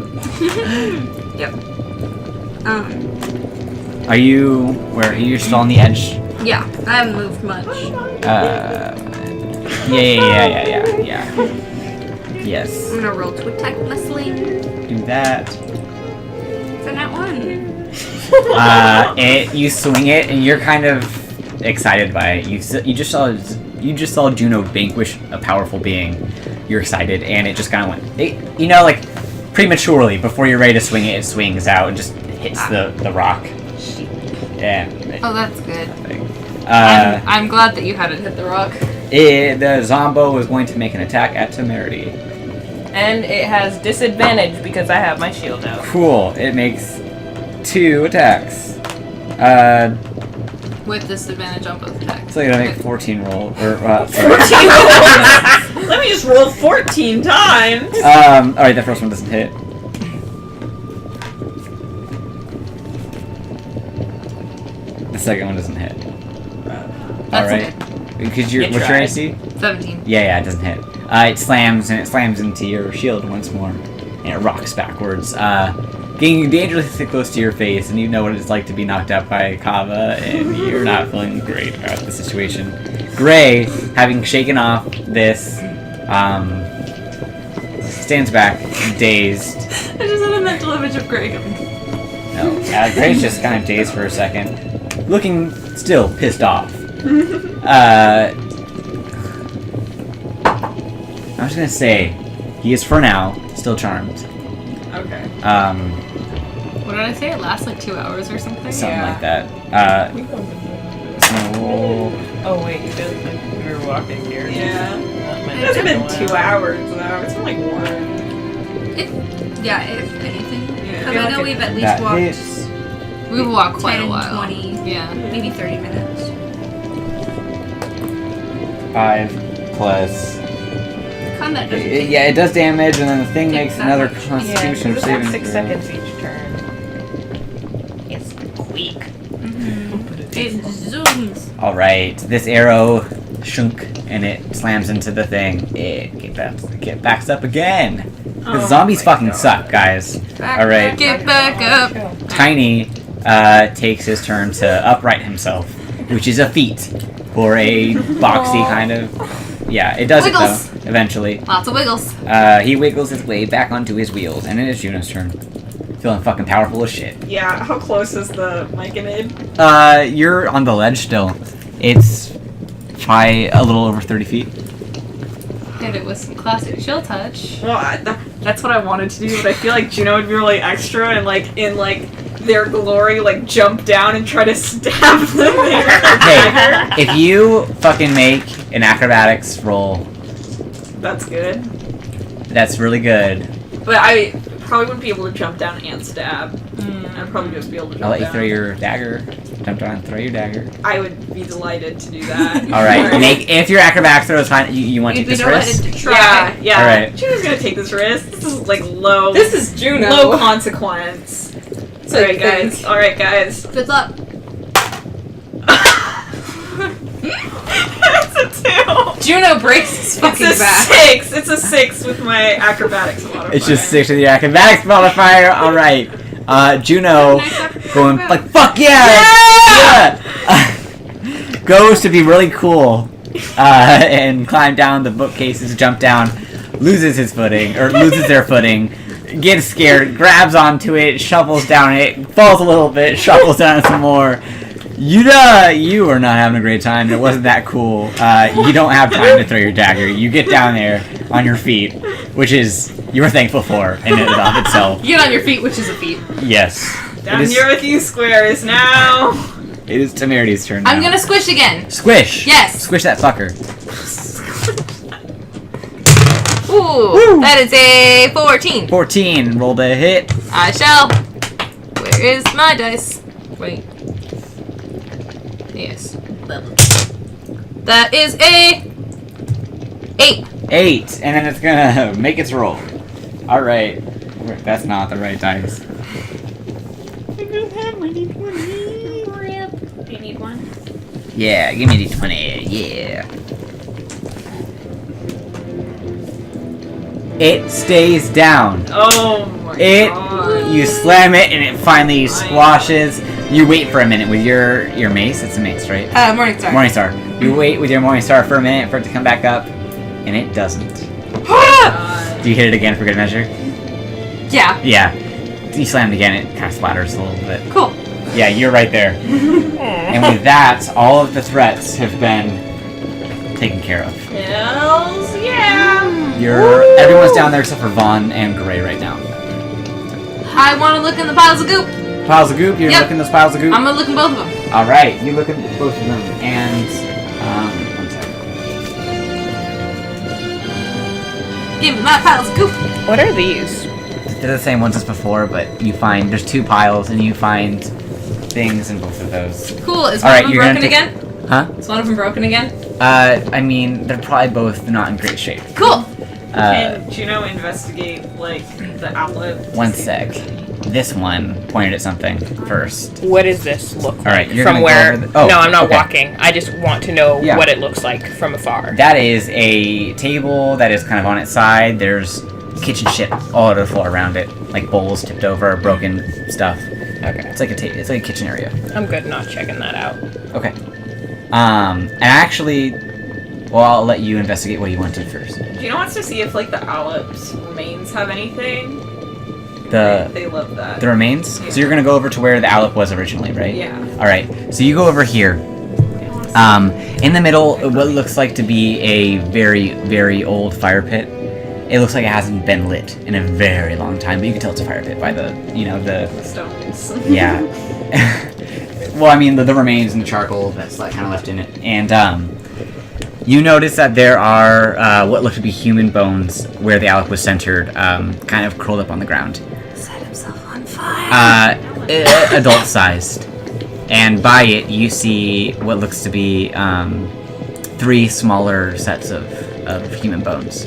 Yep. Are you where? Are you still on the edge? Yeah, I haven't moved much. Yeah. Yes. I'm gonna roll to attack with my sling. Do that. So not one. You swing it, and you're kind of excited by it. You just saw Juno vanquish a powerful being. You're excited, and it just kind of went. Like prematurely before you're ready to swing it, it swings out and just hits the rock. Yeah. Oh, that's good. I'm glad that you had it hit the rock. The Zombo is going to make an attack at Temerity. And it has disadvantage because I have my shield out. Cool. It makes 2 attacks. With disadvantage on both attacks. So you're gonna make 14 roll. Or, 14 rolls? Let me just roll 14 times. Alright, the first one doesn't hit. The second one doesn't hit. Alright. Because You what's your tried. AC? 17. Yeah, it doesn't hit. It slams into your shield once more. And it rocks backwards. Getting dangerously close to your face, and you know what it's like to be knocked out by Kava, and you're not feeling great about the situation. Gray, having shaken off this, stands back, dazed. I just had a mental image of Greg. No, Gray's just kind of dazed for a second, looking still pissed off. I was gonna say, he is for now still charmed. Okay. What did I say? It lasts like 2 hours or something? Something like that. Oh wait, you did. We were walking here. Yeah. That might It hasn't been take a 2 while. hours though. It's been like 1. Yeah, if anything. Yeah. Because I know we've at least That walked hits. We walked quite 10, a while. 20, Yeah. maybe 30 minutes. 5 plus. Combat doesn't take Yeah, it does damage, and then the thing Take makes that another much. Constitution it's saving like 6 throw. seconds each turn. It's quick. It zooms. All right, this arrow shunk, and it slams into the thing. It backs up again. The Oh zombies my fucking God. suck, guys. Back, All right. Get back up. Tiny takes his turn to upright himself, which is a feat for a boxy kind of. Yeah, it does Wiggles. it though. Eventually, Lots of wiggles. he wiggles his way back onto his wheels, and it is Juno's turn. Feeling fucking powerful as shit. Yeah, how close is the Myconid? You're on the ledge still. It's probably a little over 30 feet. Hit it with some classic chill touch. Well, that's what I wanted to do, but I feel like Juno would be really extra and in their glory, jump down and try to stab them. Hey, if you fucking make an acrobatics roll, That's good. that's really good. But I probably wouldn't be able to jump down and stab. I'd probably just be able to jump I'll let you down. throw your dagger. Jump down and throw your dagger. I would be delighted to do that. Alright, if your acrobatics throw is fine, you want to You'd take be this risk? delighted to try. Yeah. Alright. Juno's gonna take this risk. This is low. This is Juno. low consequence. So Alright, you guys. think. Alright, guys. Good luck. It's a 2. Juno breaks his fucking It's a back. 6. It's a 6 with my acrobatics modifier. It's just 6 with your acrobatics modifier. Alright. Juno going like, fuck yeah! Yeah! Goes to be really cool. And climb down the bookcases, jump down, loses his footing, or loses their footing, gets scared, grabs onto it, shuffles down it, falls a little bit, shuffles down it some more. You are not having a great time. It wasn't that cool. You don't have time to throw your dagger. You get down there on your feet, which is you're thankful for in and of itself. You get on your feet, which is a feat. Yes. Down It is- here with you, squares, now. It is Temerity's turn now. I'm gonna squish again. Squish! Yes. Squish that fucker. Ooh, that is a 14. 14. Roll to hit. I shall. Where is my dice? Wait. Yes. That is a 8. 8, and then it's gonna make its roll. All right, that's not the right dice. Do you need one? Yeah, give me D20. Yeah. It stays down. Oh my god. You slam it, and it finally squashes. You wait for a minute with your mace. It's a mace, right? Morningstar. Morningstar. You wait with your Morningstar for a minute for it to come back up, and it doesn't. Do you hit it again for good measure? Yeah. Yeah. You slam it again, it kind of splatters a little bit. Cool. Yeah, you're right there. And with that, all of the threats have been taken care of. Hells yeah. Everyone's down there except for Vaughn and Gray right now. I want to look in the piles of goop. Piles of goop? You're Yep. looking at those piles of goop? I'm gonna look in both of them. Alright, you look at both of them, and, one second. Give me my piles of goop. What are these? They're the same ones as before, but there's 2 piles, and you find things in both of those. Cool. Is All one right, of them you're gonna broken take- again? Huh? Is one of them broken again? I mean, they're probably both not in great shape. Cool. Can Juno investigate, like, the outlet? One sec. This one pointed at something first. What does this look like? Alright, you're from gonna go where? over the- oh, no, I'm not okay. walking. I just want to know Yeah. what it looks like from afar. That is a table that is kind of on its side. There's kitchen shit all over the floor around it, like bowls tipped over, broken stuff. Okay. It's like it's like a kitchen area. I'm good not checking that out. Okay. And actually, well, I'll let you investigate what you want to first. Juno wants to see if, like, the Alep's remains have anything. The They love that. the remains. Yeah. So you're gonna go over to where the Aleph was originally, right? Yeah. All right. So you go over here. In the middle, what looks like to be a very, very old fire pit. It looks like it hasn't been lit in a very long time, but you can tell it's a fire pit by the Stones. yeah. Well, I mean, the remains and the charcoal that's like kind of left in it. And you notice that there are what look to be human bones where the Aleph was centered, kind of curled up on the ground. Set himself on fire. Adult-sized. And by it, you see what looks to be 3 smaller sets of human bones.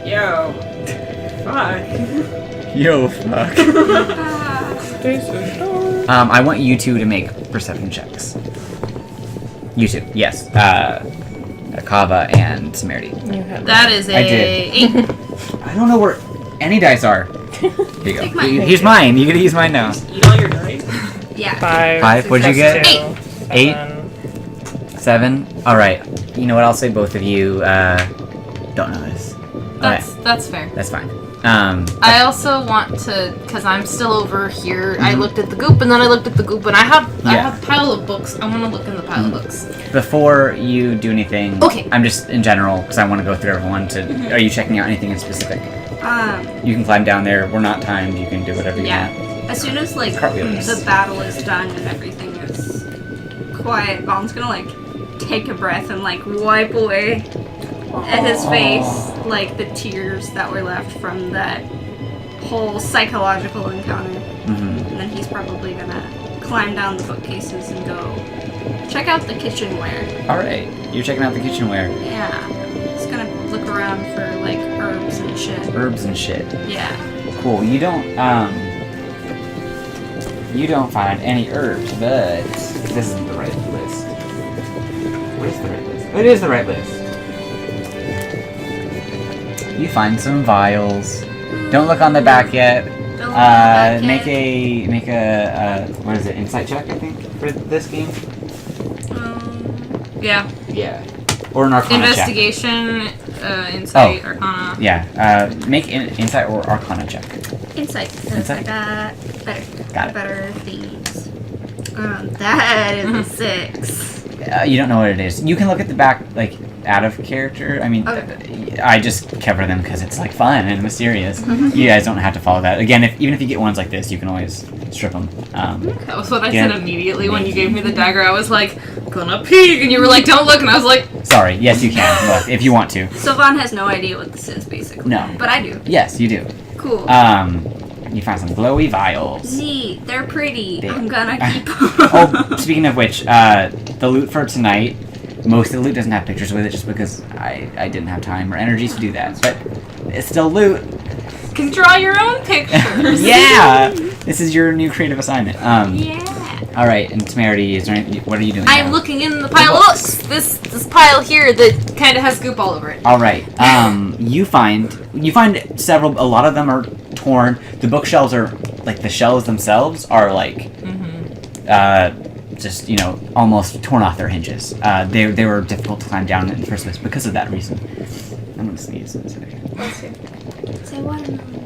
Yo. Fuck. Yo, fuck. I want you 2 to make perception checks. You 2, yes. Kava and Samarity. That is a I did. 8. I don't know where any dice are. Here you go. Take mine. Here's mine. You get to use mine now. Eat all your dice. Yeah. 5. What'd you get? 8. 7. All right. You know what? I'll say both of you don't know this. That's fair. That's fine. I also want to, because I'm still over here. I looked at the goop, and then I looked at the goop, and I have a pile of books. I want to look in the pile of books. Before you do anything, Okay. I'm just in general because I want to go through everyone. Are you checking out anything in specific? Um, You can climb down there. We're not timed. You can do whatever you yeah. want. As soon as like Cartwheels. the battle is done and everything is quiet, Vaughn's gonna like take a breath and like wipe away at his face like the tears that were left from that whole psychological encounter. Mm-hmm. And then he's probably gonna climb down the bookcases and go check out the kitchenware. All right. You're checking out the kitchenware. Yeah. Just gonna look around for like herbs and shit. Herbs and shit. Yeah. Cool. You don't find any herbs, but this isn't the right list. What is the right list? It is the right list. You find some vials. Don't look on the back yet. Don't look at that Make yet. a what is it? Insight check, I think, for this game. Yeah. Yeah. Or an Arcana check. Investigation, insight, arcana. Yeah. Make an insight or Arcana check. Insight. 'Cause Insight? I got Got it. better thieves. That is a 6. You don't know what it is. You can look at the back, like, out of character. I mean, Okay. I just cover them because it's, like, fun and mysterious. You guys don't have to follow that. Again, even if you get ones like this, you can always strip them. That was what I Yeah. said immediately when you gave me the dagger. I was like, gonna peek, and you were like, don't look, and I was like, Sorry. Yes, you can. Look, if you want to. So Vaughn has no idea what this is, basically. No. But I do. Yes, you do. Cool. You find some glowy vials. Neat. They're pretty. They- I'm gonna keep them. Oh, speaking of which, the loot for tonight, most of the loot doesn't have pictures with it just because I didn't have time or energy to do that. But it's still loot. You can draw your own pictures. Yeah! This is your new creative assignment. Yeah. Alright, and Temerity, is there any, what are you doing I'm now? looking in the pile of books. This pile here that kind of has goop all over it. Alright, you find several, a lot of them are torn. The bookshelves are, like, the shelves themselves are, like, just, you know, almost torn off their hinges. They were difficult to climb down in the first place because of that reason. I'm gonna sneeze in a second. Say watermelon.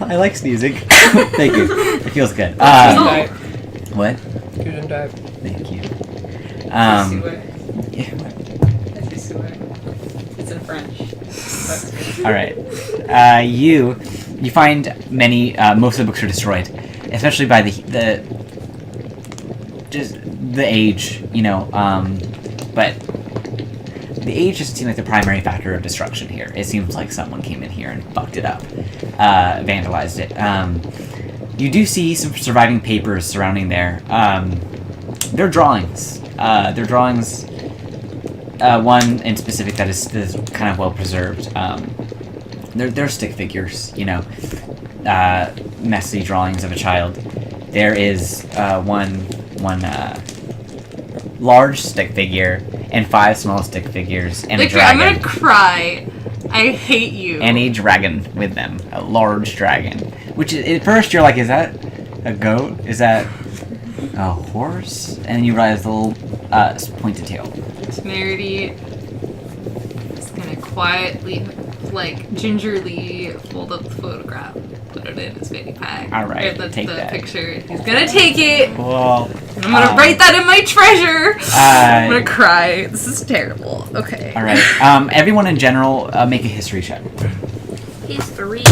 I like sneezing. Thank you. It feels good. What? Good and dive. Thank you. Yeah. It's in French. All right. You find many. Most of the books are destroyed, especially by the age. You know. But the age doesn't seem like the primary factor of destruction here. It seems like someone came in here and fucked it up, vandalized it. You do see some surviving papers surrounding there. They're drawings. One in specific that is kind of well preserved. They're stick figures, you know, messy drawings of a child. There is one large stick figure and 5 small stick figures and Victor, a dragon. I'm gonna cry. I hate you. And a dragon with them, a large dragon. Which at first you're like, is that a goat? Is that a horse? And then you realize the little pointed tail. Temerity is gonna quietly, like, gingerly fold up the photograph, put it in his fanny pack. All right, That's take the that. picture. He's gonna take it. Well, And I'm gonna write that in my treasure. I'm gonna uh, cry. This is terrible. Okay. all right. Everyone in general, make a history check. History.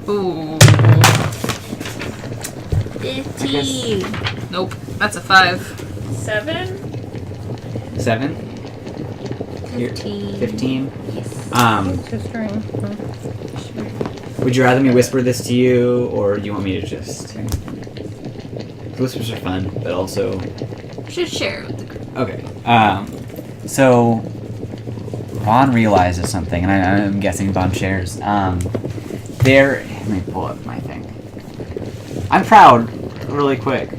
Ooh. 15. Nope. That's a 5. 7? 7. 15. 15. Yes. Would you rather me whisper this to you, or do you want me to just? Whispers are fun, but also. Just share it with the group. Okay. So Vaughn realizes something, and I'm guessing Vaughn shares. Let me pull up my thing. I'm proud, really quick,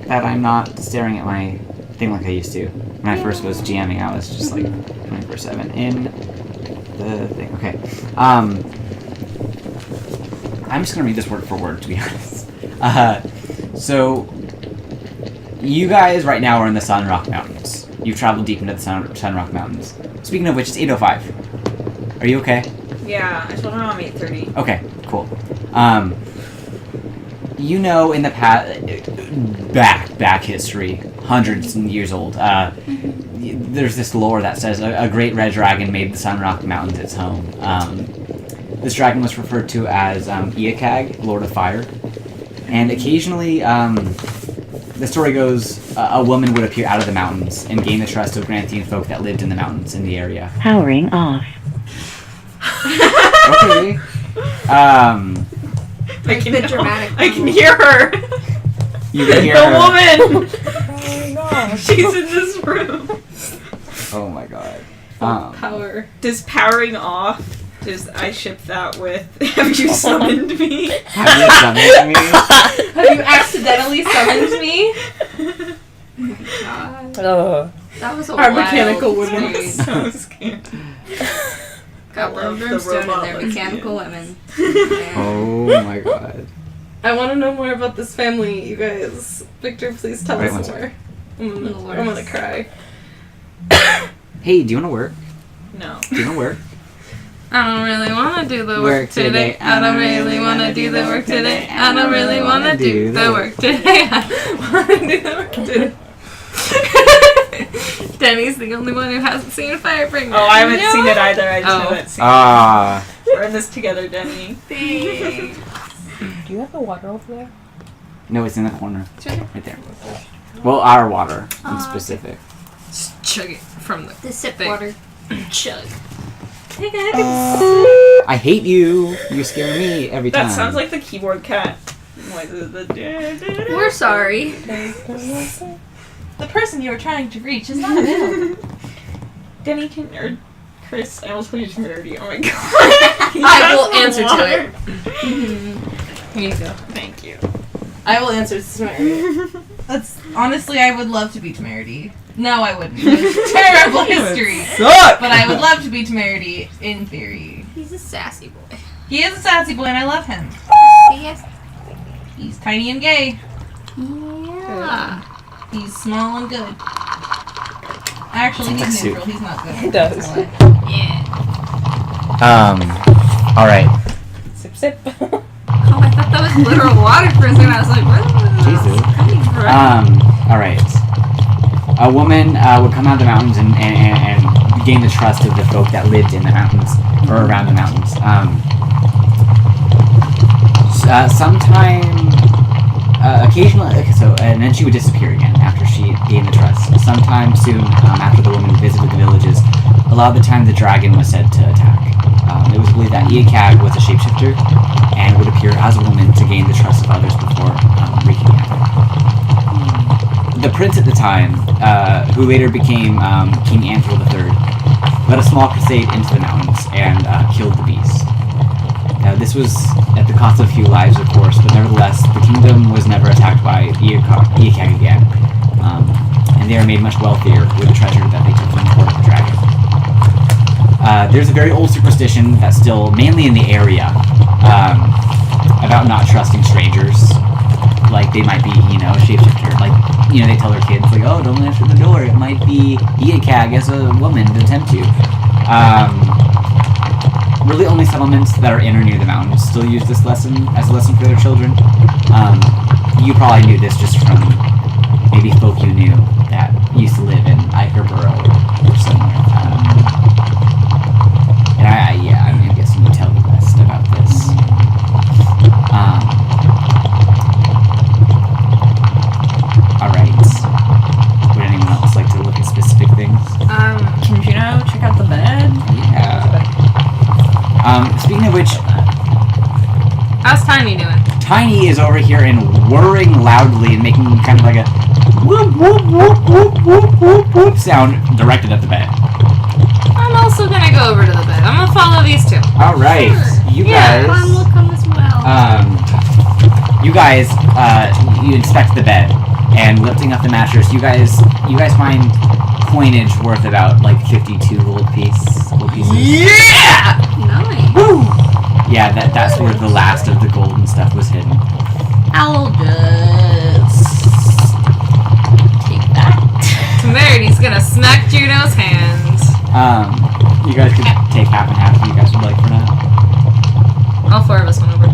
that I'm not staring at my thing like I used to. When I first was GMing, I was just like 24/7 in the thing. Okay. I'm just gonna read this word for word, to be honest. So you guys right now are in the Sunrock Mountains. You've traveled deep into the Sunrock Mountains. Speaking of which, it's 8:05. Are you okay? Yeah, I told my mom 8:30. Okay, cool. You know, in the past, back history, hundreds of years old, there's this lore that says a great red dragon made the Sunrock Mountains its home. This dragon was referred to as Iakag, Lord of Fire. And occasionally, the story goes, a woman would appear out of the mountains and gain the trust of Granthian folk that lived in the mountains in the area. Powering off. Okay. I can, the dramatic I can hear her. You can hear The her. woman. She's in this room. Oh my god. Power. Does powering off? Does I ship that with? Have you summoned me? Have you summoned me? Have you accidentally summoned me? God. That was a Our wild mechanical women. story. So scared. Got love the Brimstone and robot their lesbian. mechanical women. Oh my god. I want to know more about this family, you guys. Victor, please tell Wait, one us second. more. I'm gonna cry. Hey, do you want to work? No. Do you want to work? I don't really want to do the Work work today. I don't really want to do the work today. I don't really want to do the work today. I want to do the work today. Denny's the only one who hasn't seen Firebringer. Oh, I haven't seen it either. I just Oh. know that scene. Ah. We're in this together, Denny. Thanks. Do you have the water over there? No, it's in the corner. Right there. Well, our water in specific. Just chug it from the The sip thing. water. Chug. Hey guys. I hate you. You scare me every time. That sounds like the keyboard cat. We're sorry. The person you were trying to reach is not available. Denny, or Chris, I almost put you to Merity. Oh my god. I will answer to it. Here you go. Thank you. I will answer to Temerity. That's honestly, I would love to be Temerity. No, I wouldn't. It's terrible history. But I would love to be Temerity in theory. He's a sassy boy. He is a sassy boy, and I love him. Yes. He's tiny and gay. Yeah. He's small and good. Actually, he's Soup. neutral. He's not good. He does. Yeah. All right. Sip, sip. Oh, I thought that was literal water for a second. I was like, where the Jesus. coming from? All right. A woman would come out of the mountains and gain the trust of the folk that lived in the mountains or around the mountains. Occasionally, and then she would disappear again after she gained the trust. Sometime soon after the woman visited the villages, a lot of the time the dragon was said to attack. It was believed that Iakag was a shapeshifter and would appear as a woman to gain the trust of others before wreaking havoc. The prince at the time, who later became King Anthro III, led a small crusade into the mountains and killed the beast. This was at the cost of a few lives, of course, but nevertheless, the kingdom was never attacked by Iakag again, and they are made much wealthier with the treasure that they took from the Court of the Dragon. There's a very old superstition that's still mainly in the area about not trusting strangers. Like, they might be, a shapeshifter. Like, they tell their kids, like, oh, don't answer the door. It might be Iakag as a woman to tempt you. Really only settlements that are in or near the mountains still use this lesson as a lesson for their children. You probably knew this just from maybe folk you knew that used to live in Ikerboro or somewhere. And I'm guessing you tell the rest about this. Alright. Would anyone else like to look at specific things? Can Juno check out the bed? Yeah. Speaking of which, How's Tiny doing? Tiny is over here and whirring loudly and making kind of like a whoop whoop whoop whoop whoop whoop whoop sound directed at the bed. I'm also gonna go over to the bed. I'm gonna follow these two. Alright. You guys We'll come as well. you inspect the bed and lifting up the mattress, you guys find coinage worth about like 52 gold pieces. Yeah! Nice. Woo! Yeah, that's where the last of the gold and stuff was hidden. I'll just take that. Temerity's gonna smack Juno's hand. You guys could take half and half if you guys would like for now. All four of us went over.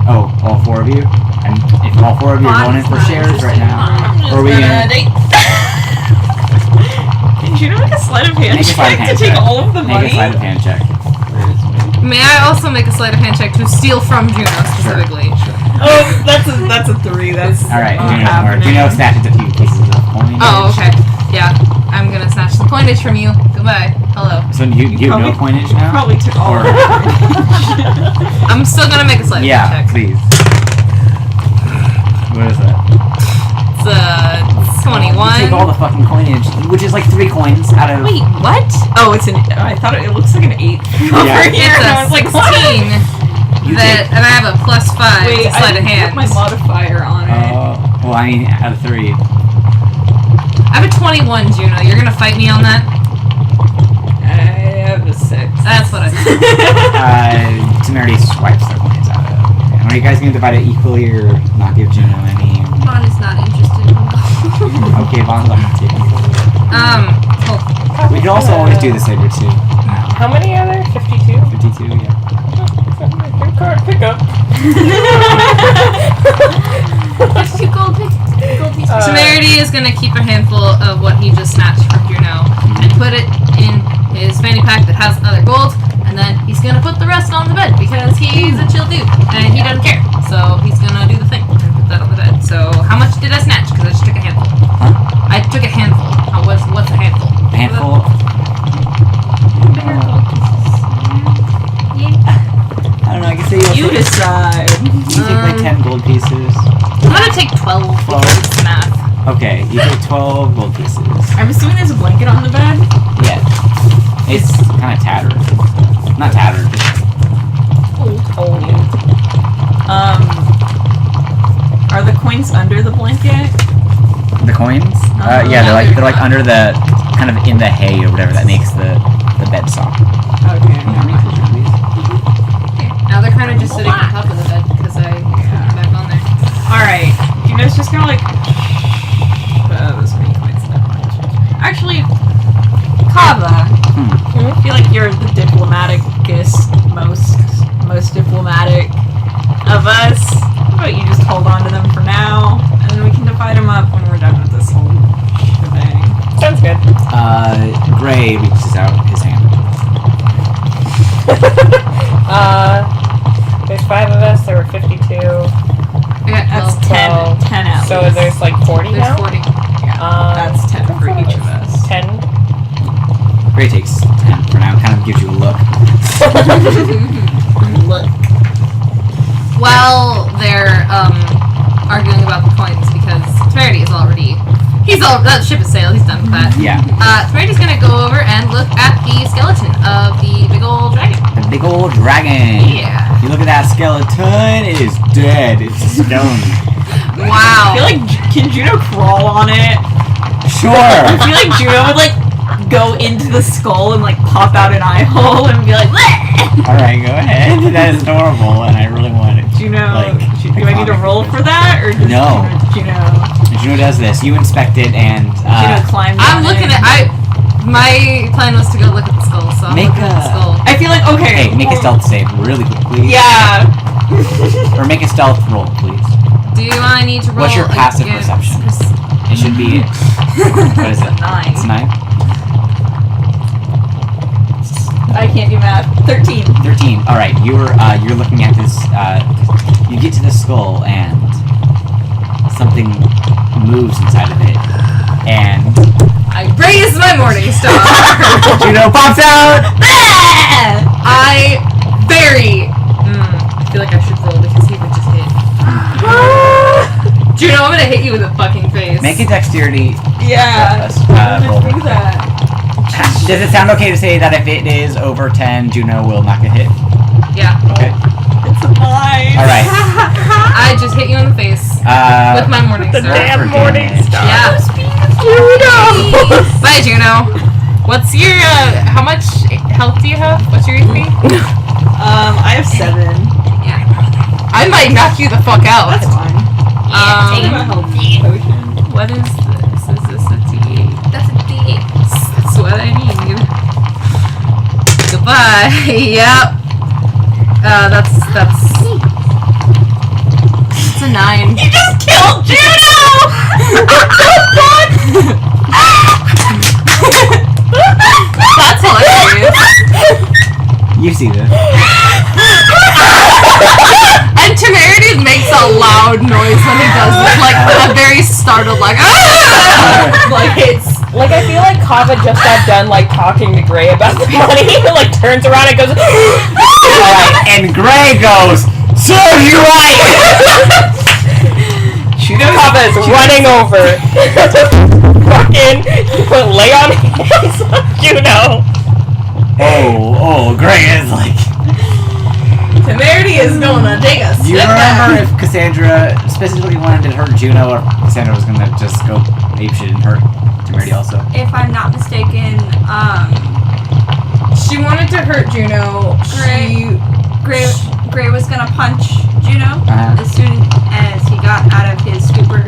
Oh, all four of you? And if all four of you are going in for shares right now, or are we gonna Can Juno make a sleight of hand make a sleight of check hand to take check? all of the Make money? a sleight of hand check. May I also make a sleight of hand check to steal from Juno specifically? Oh, that's a 3. That's Alright, not happening. Juno snatches a few pieces of coinage. Oh, okay. Yeah. I'm gonna snatch some coinage from you. Goodbye. Hello. So you have no Probably- coinage now? Probably took all Or- of it. I'm still gonna make a sleight of Yeah, hand check. please. What is that? It's 21. You take all the fucking coinage, which is like 3 coins out of... Wait, what? Oh, it's an. I thought it looks like an 8 over Yeah. here. It's and I a was like, 16. what? And I have a +5 Wait, to I sleight of didn't hand. put my modifier on it. well, I mean, out of 3. I have a 21, Juno. You're gonna fight me on that? I have a 6. That's what I thought. Temerity swipes their coins out of it. And are you guys going to divide it equally or not give Juno any? Vaughn is not interested. Okay, Von's not going to take any. Cool. We can also always do this later too. How many are there? 52? 52, yeah. Good card pickup. There's 2 gold pieces. Temerity is gonna keep a handful of what he just snatched from Juno and put it in his fanny pack that has other gold, and then he's gonna put the rest on the bed because he's a chill dude and he doesn't care. So he's gonna do the thing and put that on the bed. So how much did I snatch? Because I just took a handful. Huh? I took a handful. What's a handful? A handful. Bigger gold pieces. Yeah. Okay, you take 12 gold pieces. I'm assuming there's a blanket on the bed. Yeah. It's kind of tattered. Not tattered, just Old. Are the coins under the blanket? the coins. Yeah, they're like under the kind of in the hay or whatever that makes the bed soft. Okay. Now they're kind of just sitting on top of the bed because I put them back on there. Alright. Juno's just gonna like those many coins that much. Actually, Kava, I feel like you're the diplomaticest, most diplomatic of us. How about you just hold on to them for now, and then we can divide them up when we're done with this whole shebang. Sounds good. Gray reaches out his hand. There's 5 of us. There were 52. I got That's 12. 10 at So least. there's like 40 There's now. 40. That's 10 for each of us. 10. Gray takes 10 for now. Kind of gives you a look. While they're arguing about the coins because Temerity is already that ship is sailed, he's done with that. Yeah. Temerity's gonna go over and look at the skeleton of the big old dragon. The big old dragon. Yeah. You look at that skeleton. It is dead. It's a stone. Wow. I feel like, can Juno crawl on it? Sure. I feel like Juno would like go into the skull and like pop out an eye hole and be like, "Bleh!" All right, go ahead. That is adorable, and I really want it. Juno, Like, do I need to roll for that, or just No. Juno Juno does this. You inspect it, and climbs I'm on looking it? at my plan was to go look at the skull, so I'm Make looking at the a- skull. I feel like okay. hey, make a stealth save really quickly. Yeah. Or make a stealth roll, please. Do I need to roll? What's your passive against- perception? It should be. What is it? 9. It's 9. I can't do math. 13. 13. All right. You're looking at this. You get to the skull, and something moves inside of it, and I raise my morning star. Juno pops out. I feel like I should roll because he would just hit. Juno, I'm gonna hit you in the fucking face. Make a dexterity. Yeah. Roll. Do that. Does it sound okay to say that if it is over 10, Juno will not get hit? Yeah. Okay. It's a 9. All right. I just hit you in the face with my morning The star. damn for morning damage. star. Yeah. Bye, Juno. What's your how much health do you have? What's your HP? I have 7. Yeah. I might knock you the fuck out. That's fine. Take a health potion. What is this? Is this a D8? That's a D8. That's what I need. Goodbye. Yep. That's it's a 9. You just killed Juno! That's hilarious. You see this. And Temerity makes a loud noise when he does it, like a very startled, like Like I feel like Kava just got done like talking to Gray about the money, like turns around and goes, Alright, and Gray goes, serve you right! Kava is running over. Fucking lay on hands on Juno. Oh, Gray is like... Temerity is gonna take us. Do you remember if Cassandra specifically wanted to hurt Juno, or Cassandra was gonna just go apeshit and hurt Temerity also? If I'm not mistaken, She wanted to hurt Juno. Gray was gonna punch Juno Uh-huh. as soon as he got out of his stupor,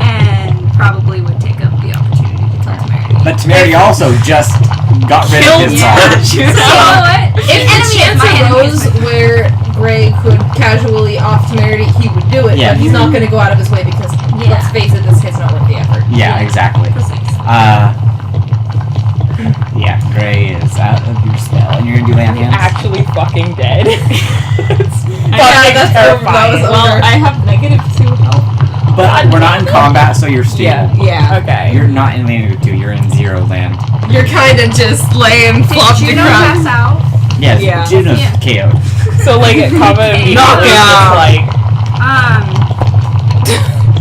and probably would take up the opportunity to kill Temerity. But Temerity also just got rid of his charge. You know what? If the chance arose enemy. where Gray could casually off Temerity, he would do it. Yeah. But he's not going to go out of his way because, let's face it, this kid's not worth the effort. Yeah, exactly. Yeah, Gray is out of your spell, and you're gonna do lay on hands? Actually fucking dead. That's terrifying. Well, I have -2 health. But we're not in combat, so you're stable. Yeah. Okay. You're not in land 2, you're in 0 land. you're kind of just laying flopped Did Juno across. pass out? Yes, Yeah. Juno's Yeah. KO'd. So like Kava immediately Knockout. just like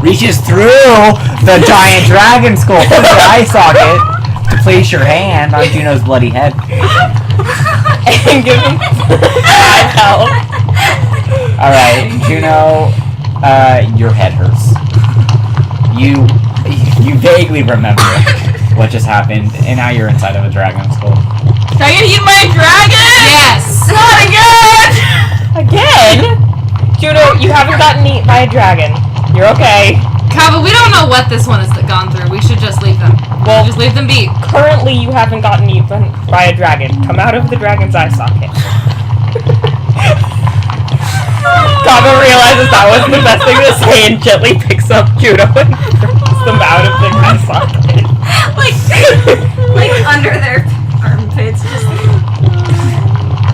reaches through the giant dragon skull through the eye socket to place your hand on Juno's bloody head. And give him 5 health. Alright, Juno, your head hurts. You vaguely remember what just happened, and now you're inside of a dragon skull. Can I eat my dragon? Yes! Not again! Again? Juno, you haven't gotten eaten by a dragon. You're okay. Kava, we don't know what this one has gone through. We should just leave them. Well, Just leave them be. currently you haven't gotten eaten by a dragon. Come out of the dragon's eye socket. Kava realizes that wasn't the best thing to say and gently picks up Juno and throws them out of the eye socket. like under their armpits.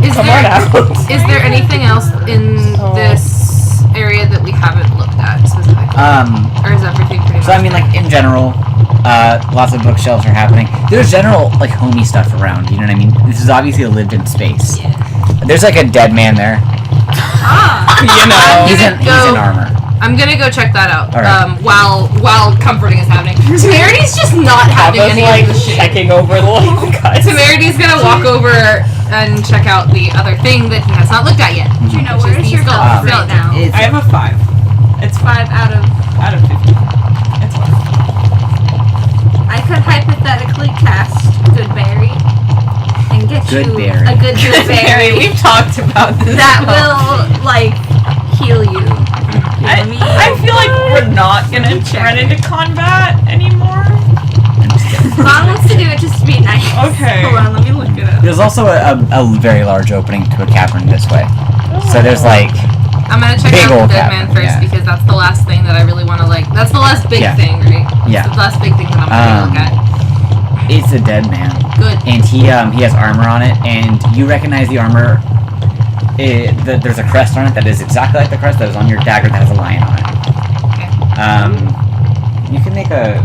Just Come on out. Is there anything else in this area that we haven't looked at specifically? Or is everything pretty much? So I mean, like, in general, lots of bookshelves are happening. There's general, like, homey stuff around, you know what I mean? This is obviously a lived-in space. Yeah. There's, like, a dead man there. You know. He's in armor. I'm gonna go check that out. Alright. While comforting is happening. Tamarity's just not having Kava's any like of the shit. checking over the little guys. Tamarity's gonna walk over and check out the other thing that he has not looked at yet. Juno, which where is is your the health skull. right now? I have a 5. It's 5 out of 50. It's 5. I could hypothetically cast Goodberry and get you Goodberry. a good Goodberry We've talked about this. that will, like, heal you. I feel like we're not gonna run into combat anymore. Mom wants to do it just to be nice. Okay. Hold on, let me look it up. There's also a very large opening to a cavern this way. So there's, like, I'm gonna check Big out old the dead cavern, man first yeah. because that's the last thing that I really want to like. That's the last big Yeah. thing, right? Yeah. It's the last big thing that I'm gonna look at. it's a dead man. Good. And he has armor on it, and you recognize the armor. There's a crest on it that is exactly like the crest that is on your dagger that has a lion on it. Okay. You can make a...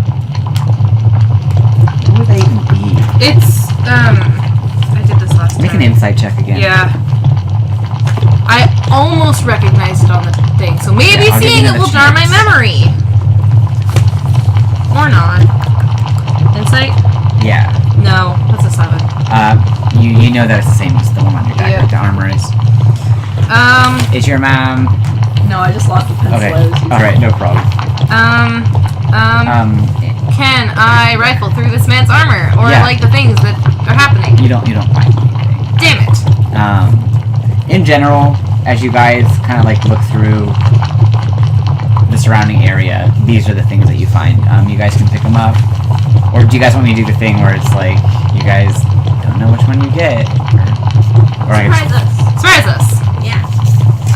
What would that even be? It's I did this last Make time. an insight check again. Yeah. I almost recognized it on the thing, so maybe Yeah, I'll give seeing you it will another jar my chance. memory. Or not. Insight? Yeah. No, that's a 7. You know that it's the same as the one on your dagger. Yeah. The armor is. Is your mom... No, I just lost the pencil. Okay. I was using. Alright, no problem. Can I rifle through this man's armor? Or Yeah. like the things that are happening? You don't find anything. Damn it. In general, as you guys kind of like look through the surrounding area, these are the things that you find. You guys can pick them up, or do you guys want me to do the thing where it's like you guys don't know which one you get, or I Surprise guess, us. Surprise us. Yeah.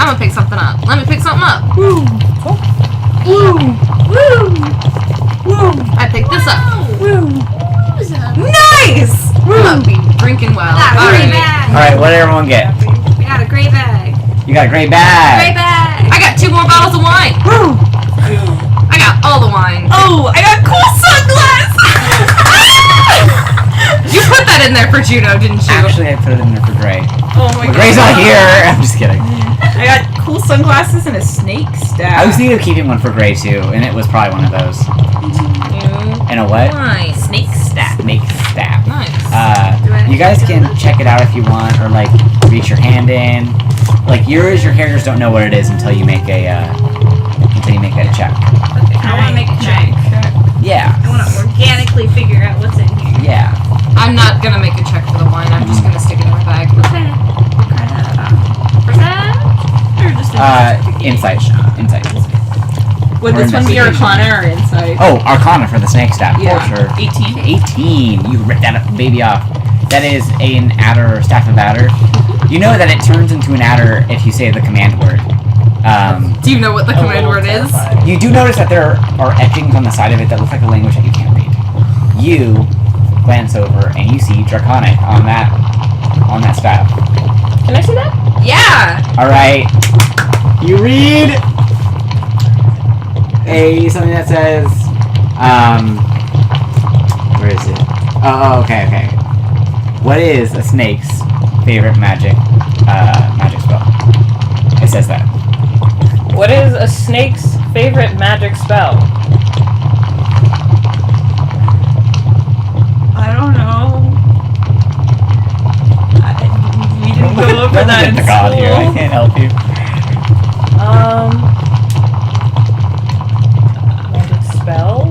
I'm gonna pick something up. Let me pick something up. Woo! I picked this up. Wooza. Nice! I'm gonna be drinking well. Got a gray Alright. bag. all right, what did everyone get? We got a gray bag. You got a great Gray bag. bag. I got 2 more bottles of wine. I got all the wine. Oh, I got cool sunglasses! You put that in there for Juno, didn't you? Actually, I put it in there for Gray. Oh my But god. Gray's not here. I'm just kidding. I got cool sunglasses and a snake staff. I was thinking of keeping one for Gray too, and it was probably one of those. And a what? Nice. snake staff. Snake staff. Nice. You guys can check it out if you want, or like reach your hand in. Like your characters don't know what it is until you make a check. Okay, I want to make a check. Yeah. I want to organically figure out what's in here. Yeah. I'm not gonna make a check for the wine. I'm just gonna stick it in my bag. What kind of percent? Or just Insight. Insight. Would Or this one be investigation. Arcana or Insight? Oh, Arcana for the snake staff. Yeah. For sure. 18. 18. You ripped that baby off. That is an adder or staff of adder. You know that it turns into an adder if you say the command word. Do you know what the command word is? You do notice that there are etchings on the side of it that look like a language that you can't read. You glance over and you see Draconic on that staff. Can I see that? Yeah. All right. You read something that says where is it? Oh, okay. What is a snake's favorite magic spell? It says that. What is a snake's favorite magic spell? I don't know. We didn't go over that in the god here. I school. can't help you. Magic spell?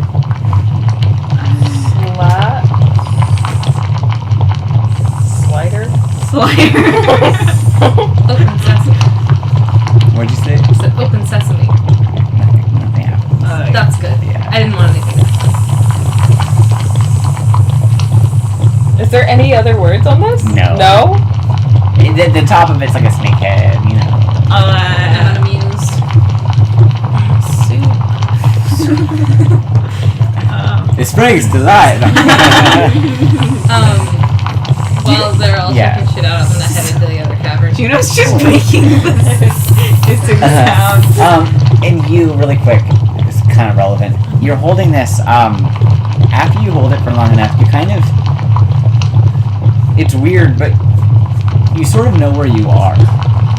Slider? Open sesame. What'd you say? It's an open sesame. Nothing happens. That's good. Yeah. I didn't want anything else. Is there any other words on this? No. No? The top of it's like a snake head, you know. I'm amused. The spring's delight. While they're all Yeah. checking shit out, I'm gonna head into the other cavern. Juno's just making this hissing sound. And you, really quick, it's kind of relevant. You're holding this, after you hold it for long enough, you kind of, it's weird, but you sort of know where you are,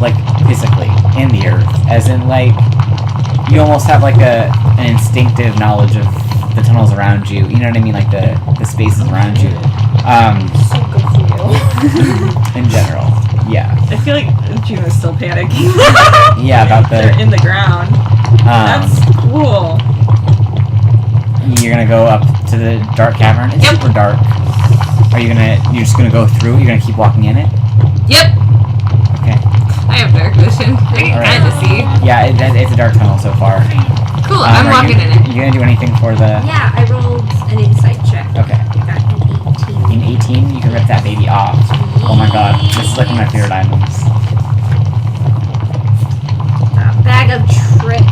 like, physically, in the earth, as in, like, you almost have, like, an instinctive knowledge of the tunnels around you, you know what I mean, like, the spaces around you, So good for you. in general, yeah. I feel like Juno's still panicking. Yeah, about They're the, in the ground. That's cool. you're gonna go up to the dark cavern. It's Yep. super dark. You're just gonna go through? You're gonna keep walking in it? Yep, Okay. I have dark vision. I can Alright. kind of see. Yeah, it's a dark tunnel so far. Cool, I'm Are walking you, in it. You gonna do anything for the? Yeah, I rolled an insight check. Okay. I got an 18. In 18, you can rip that baby off. Oh my god, this is like one of my favorite items. A bag of tricks.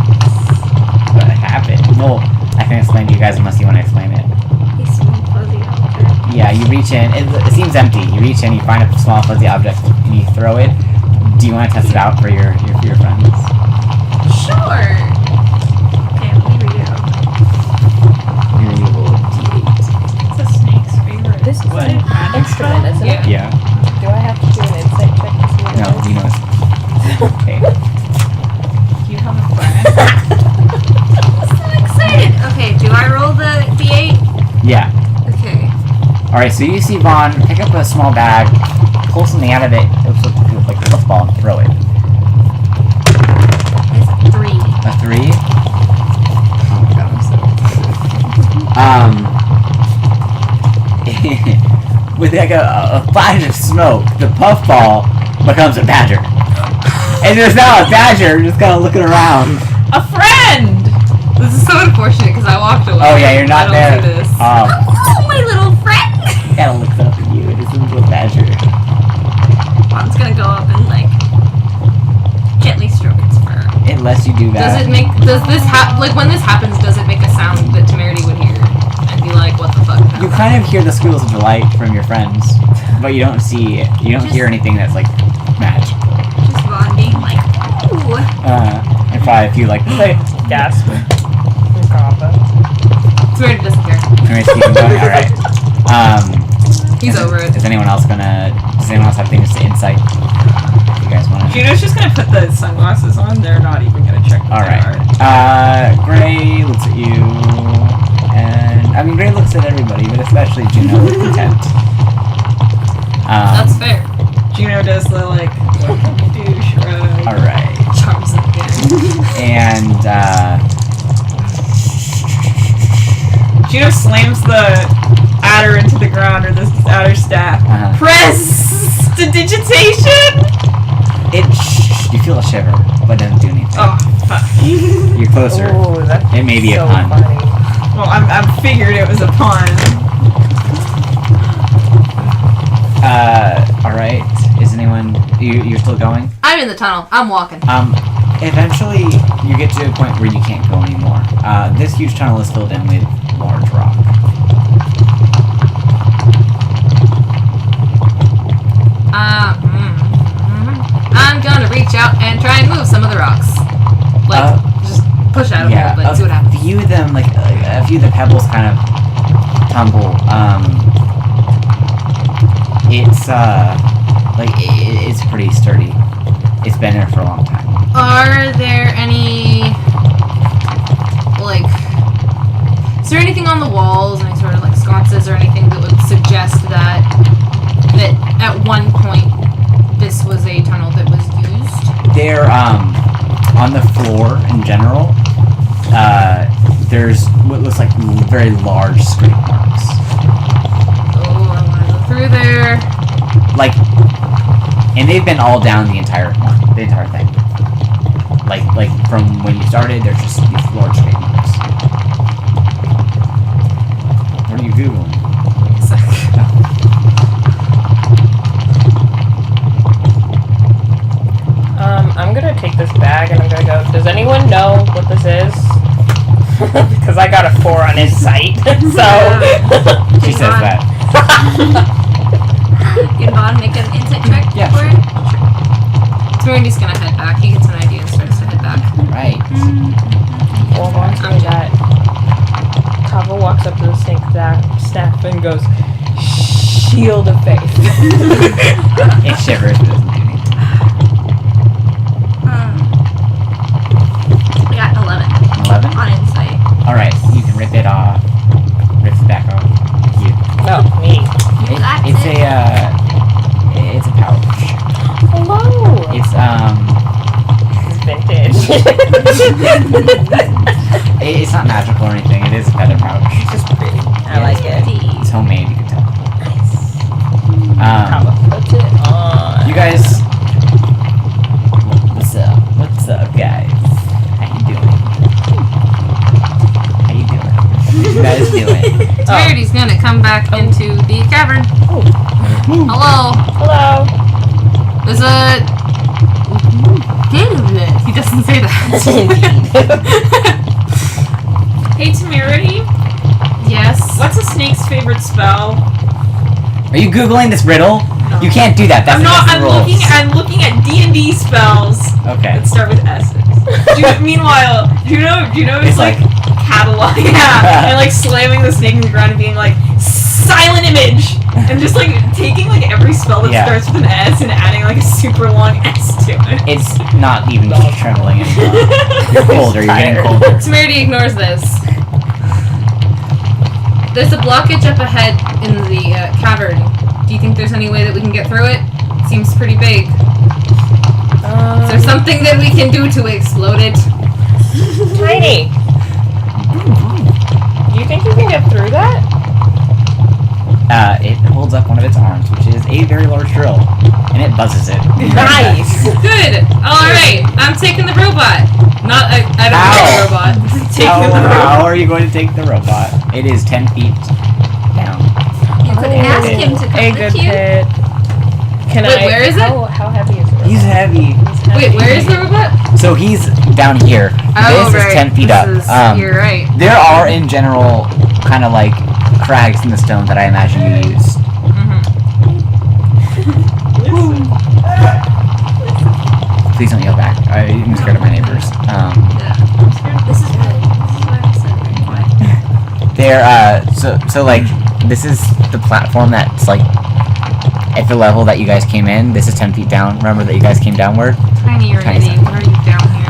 What happened? Well, I can explain to you guys unless you want to explain it. A small fuzzy object. Yeah, you reach in. It seems empty. You reach in, you find a small fuzzy object, and you throw it. Do you want to test it out for your friends? Sure. Okay, let me read it. You're gonna roll a d8. It's a snake's favorite. This is What? an instrument, isn't it? Yeah. Do I have to do an insight check to see what No, it is? you know it's. Okay. Do you have a friend? I'm so excited. Okay, do I roll the d8? Yeah. Okay. Alright, so you see Vaughn pick up a small bag, pull something out of it, like a football, and throw it. It's a 3. A 3? Oh my god, I'm so... with like a flash of smoke, the puffball becomes a badger. And there's now a badger just kind of looking around. A friend! This is so unfortunate because I walked away. Oh yeah, you're not I there. don't see this. Oh, my little friend! Kind of looks up at you, and it's a little badger. Mom's gonna go up and, like, gently stroke its fur. It lets you do that. When this happens, does it make a sound that Temerity would hear? And be like, what the fuck? You kind of hear the squeals of delight from your friends, but you don't see, you don't hear anything that's like magical. Just Vaughn being like, ooh. And probably a few like, hey, Gasp. Combo. Temerity doesn't care. anyways, keep them going. All right. He's over it. Does anyone else have things to insight? If you guys want to. Juno's just gonna put the sunglasses on. They're not even gonna check what All they are. right. Gray looks at you, and I mean Gray looks at everybody, but especially Juno with contempt. That's fair. Juno does the like, what can you do, shrug. All right. Charms him again. And Juno slams the adder into the ground, or the adder staff. Press digitation. you feel a shiver, but it doesn't do anything. Oh fuck. You're closer. Oh, that's It may be so a pun. funny. Well, I figured it was a pun. Alright. Is anyone... You're still going? I'm in the tunnel. I'm walking. Eventually, you get to a point where you can't go anymore. This huge tunnel is filled in with large rock. I'm gonna reach out and try and move some of the rocks. Like, just push out a little bit, see what happens. A few of them, like, a few of the pebbles kind of tumble. It's pretty sturdy. It's been there for a long time. Are there any like... Is there anything on the walls, any sort of like sconces or anything that would suggest that at one point this was a tunnel that was used? They're on the floor in general. There's what looks like very large scrape marks. Oh, I want to go through there. Like, and they've been all down the entire thing. Like from when you started, there's just these large scrape marks. What are you googling? I'm gonna take this bag and I'm gonna go, does anyone know what this is? Because I got a 4 on insight, so... She says that. Can Vaughn make an insight check Yeah, for sure. it? So Randy's gonna head back. He gets an idea and starts to head back. Right. Hold on to that. Kava walks up to the sink staff and goes, shield of faith. It shivers, but doesn't do anything. I got 11 11? on insight. Alright, you can rip it off. Rip it back off. You. No, me. It's a pouch. Hello! It's, It's vintage. it's not magical or anything. It is a feather pouch. It's just pretty. I like it. It's homemade, you can tell. Kava puts it on. You guys... What's up? What's up, guys? How you doing? How you doing? What you guys doing? Rarity's gonna come back into the cavern. Hello. Hello. There's a... He doesn't say that. Hey, Temerity, Yes. what's a snake's favorite spell? Are you Googling this riddle? No. You can't do that. That's I'm not. against the rules. I'm looking at D&D spells Okay. that start with S's. Meanwhile, do you know It's it's like catalog, yeah, and like slamming the snake in the ground and being like silent image, and just like taking like every spell that Yeah. starts with an S and adding like a super long S to it. It's not even trembling anymore. You're colder. You're getting colder. Temerity ignores this. There's a blockage up ahead in the cavern. Do you think there's any way that we can get through it? Seems pretty big. Is there something that we can do to explode it? Tiny. Do you think you can get through that? It holds up one of its arms, which is a very large drill, and it buzzes it. Nice. Good. All right. I'm taking the robot. Not I don't Ow. know the robot. How are you going to take the robot? It is 10 feet down. You could ask him to A come good with you. hit. Can Wait, I? where is it? How heavy is it? He's heavy. Wait, where is the robot? So he's down here. Oh, This right. is 10 feet This up. is- you're right. There are, in general, kind of like crags in the stone that I imagine you used. Please don't yell back. I'm scared of my neighbors. This is why I said very quiet. They're so like this is the platform that's like at the level that you guys came in. This is 10 feet down. Remember that you guys came downward. Tiny Tiny Randy, what are you down here?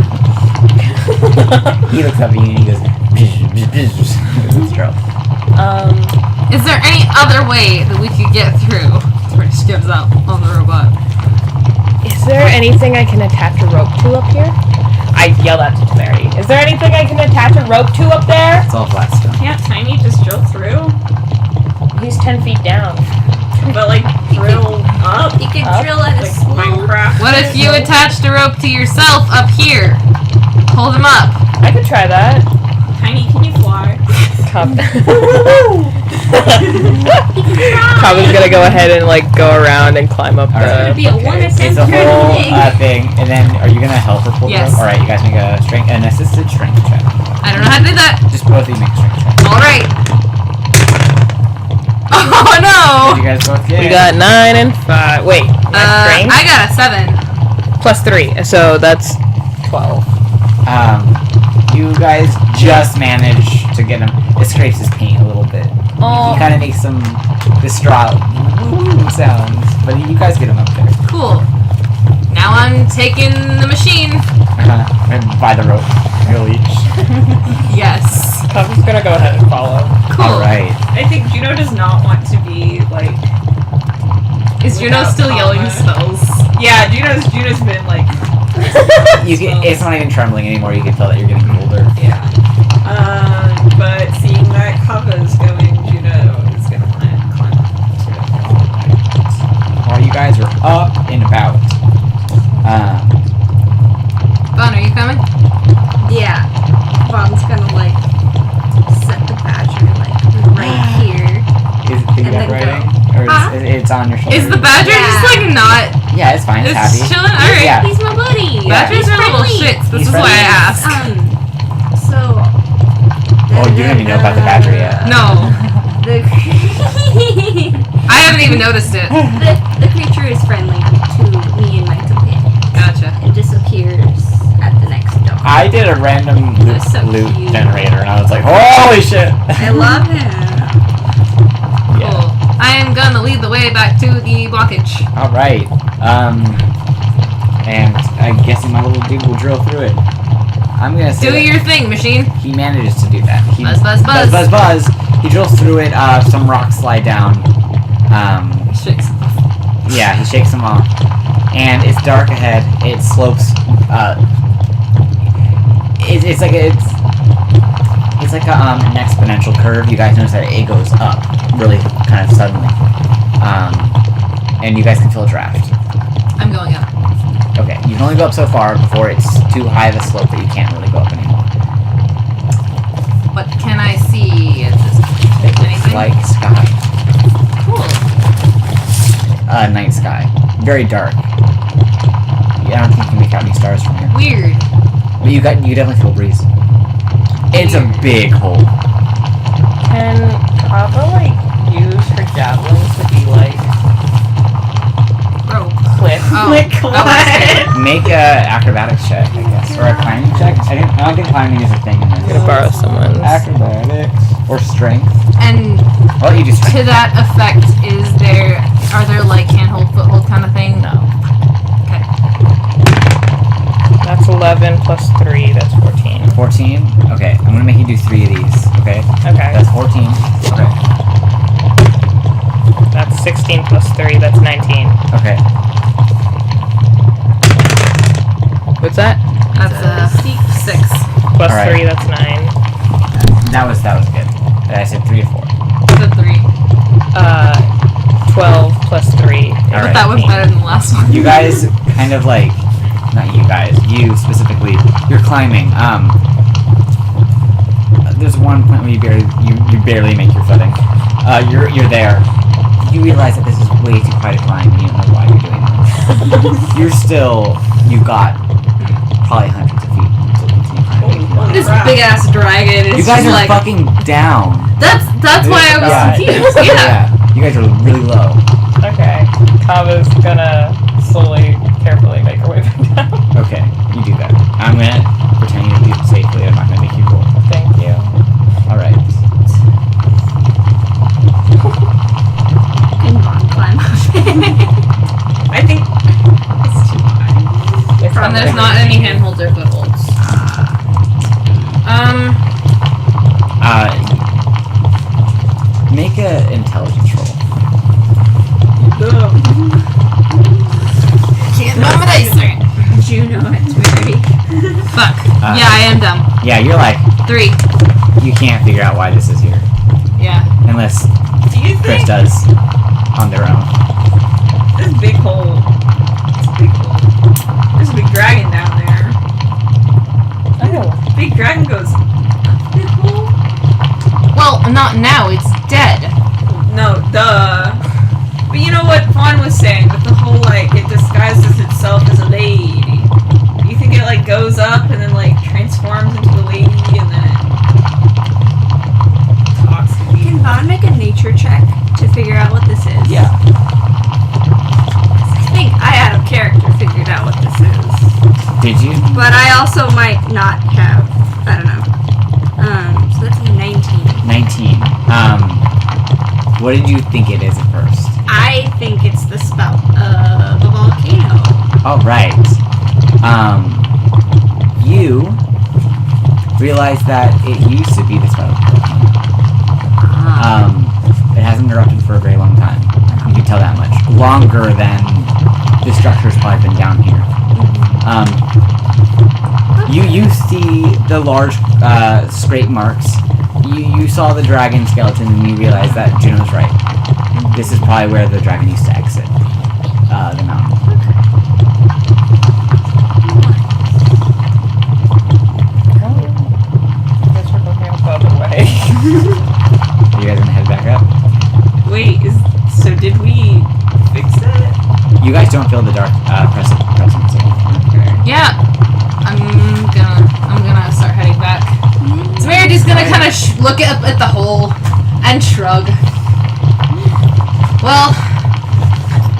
He looks up at you and he goes, bzz, bzz, bzz. It's true. Is there any other way that we could get through? Where she gives up on the robot. Is there anything I can attach a rope to up here? I yell that to Mary. Is there anything I can attach a rope to up there? It's all flat stone. Can't Tiny just drill through? He's 10 feet down. But like drill up, You could Up, drill at a like slow. Minecraft. What if you attached a rope to yourself up here? Hold him up. I could try that. Tiny, can you fly? Kava's gonna go ahead and like go around and climb up Alright. It'd be a one It's attempt a whole thing. thing, and then are you gonna help her pull the Yes. rope? All right, you guys make an assisted strength check. I don't know how to do that. Just both of you make a strength check. All right. Oh What no. you guys both get? We got 9 and 5. Wait, strength? I got a 7. Plus 3, so that's 12. You guys just manage to get him. It scrapes his paint a little bit. Oh. He kind of makes some distraught sounds, but you guys get him up there. Cool. Now I'm taking the machine. And by the rope. You'll each. Yes. I'm just gonna go ahead and follow. Cool. Alright. I think Juno does not want to be like. Is Juno without still yelling comma. spells? Yeah, Juno's been like. It's not even trembling anymore. You can tell that you're getting older. Yeah. But seeing that Kava's going, Juno is gonna climb up to it. While you guys are up and about. Vaughn, are you coming? Yeah. Vaughn's gonna like set the badger like right here. Is it piggyback then riding? go. Or it's on your shoulder? Is the badger Yeah. just like not? Yeah, it's fine. It's happy. It's chilling. All right. Yeah. He's my buddy. Badgers He's are little friendly. shits. This He's is why I friendly. asked. So. Oh, you don't even know about the badger yet. No, The I haven't even noticed it. the creature is friendly to me and my companion. Gotcha. It disappears at the next door. I did a random loot, That's so loot cute. generator, and I was like, holy shit! I love him. Yeah. Cool. I am gonna lead the way back to the blockage. Alright. And I'm guessing my little dude will drill through it. I'm gonna say Do that your thing, machine. he manages to do that. He, Buzz, buzz, buzz. Buzz, buzz. He drills through it, some rocks slide down. Shakes. Yeah, he shakes them off. And it's dark ahead. It slopes, it's like an exponential curve. You guys notice that it goes up really kind of suddenly. And you guys can feel a draft. I'm going up. Okay, you can only go up so far before it's too high of a slope that you can't really go up anymore. What can I see at this point? It looks Anything? like sky. Cool. Night sky. Very dark. Yeah, I don't think you can make out any stars from here. Weird. But you definitely feel a breeze. It's a big hole. Can Kava like use her javelins to be like Rope. cliff? Oh. Like Make a acrobatics check, I guess, or a climbing check. I don't think climbing is a thing in I'm gonna this. borrow someone's. Acrobatics or strength. And Well, you do strength. to that effect, are there like handhold, foothold kind of thing? No. Okay. That's 11 plus 3. That's 14. 14. Okay, I'm gonna make you do 3 of these. Okay. Okay. That's 14. Okay. That's 16 plus 3. That's 19. Okay. What's that? That's 6. Plus All right. 3. That's 9. That was good. I said 3 or 4. The 3. 12 plus 3. All right. That was better than the last one. You guys kind of like, not you guys, you specifically, you're climbing. There's one point where you barely make your footing. You're there. You realize that this is way too high to climb, and you don't know why you're doing this. You've got probably hundreds of feet to continue climbing. This big ass dragon is You guys just are like. fucking down. That's why I was Yeah. confused. Yeah. You guys are really low. Okay. Kava's gonna slowly, carefully make her way back down. Okay, you do that. I'm gonna pretend you do it safely. I'm not gonna make you roll. Thank you. Alright. Can Vaughn climb up? I think it's too high. It's And there's not any handholds or footholds. Make a intelligence roll. Can't remember my dice. Juno at Mary. Fuck. Yeah, I am dumb. Yeah, you're like, 3. you can't figure out why this is here. Yeah. Unless Do you Chris think does on their own. this big hole? It's a big hole. There's a big dragon down there. Oh. Big dragon goes up the hole? Well, not now. It's dead. No, duh. But you know what Vaughn was saying with the whole like it disguises itself as a lady. You think it like goes up and then like transforms into the lady and then it talks to Can you? Vaughn make a nature check to figure out what this is? Yeah. I think I out of character figured out what this is. Did you? But I also might not have. I don't know. So that's a 19. 19. What did you think it is at first? I think it's the spout of a volcano. Alright. You realize that it used to be this way. It hasn't erupted for a very long time. You can tell that much. Longer than the structure's probably been down here. You see the large scrape marks. You saw the dragon skeleton and you realize that Juno's right. This is probably where the dragon used to exit the mountain. Guess we're looking the other way. You guys gonna head back up? Wait, so did we fix it? You guys don't feel the dark presence at all. Yeah. I'm gonna start heading back. Temerity's gonna kind of look up at the hole and shrug. Well,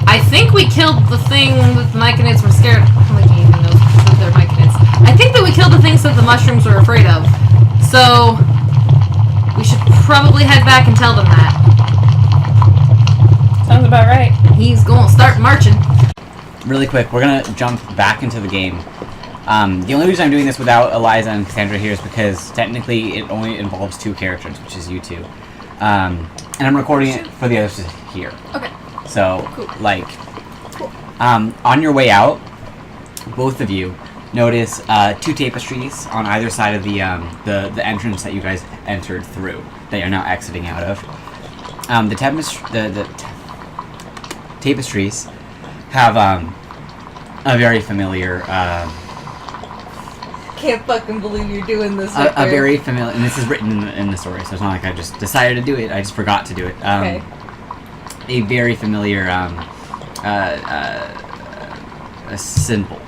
I think we killed the thing that the myconids were scared. How many even knows that they're myconids? I think that we killed the things that the mushrooms were afraid of. So we should probably head back and tell them that. Sounds about right. He's gonna start marching. Really quick, we're gonna jump back into the game. The only reason I'm doing this without Eliza and Cassandra here is because technically it only involves 2 characters, which is you 2. And I'm recording it for the others to hear. Okay. So, Cool. like, on your way out, both of you notice 2 tapestries on either side of the entrance that you guys entered through, that you're now exiting out of. The tapestries have a very familiar. Can't fucking believe you're doing this. A very familiar, and this is written in the story, so it's not like I just decided to do it. I just forgot to do it. Okay. A very familiar a symbol.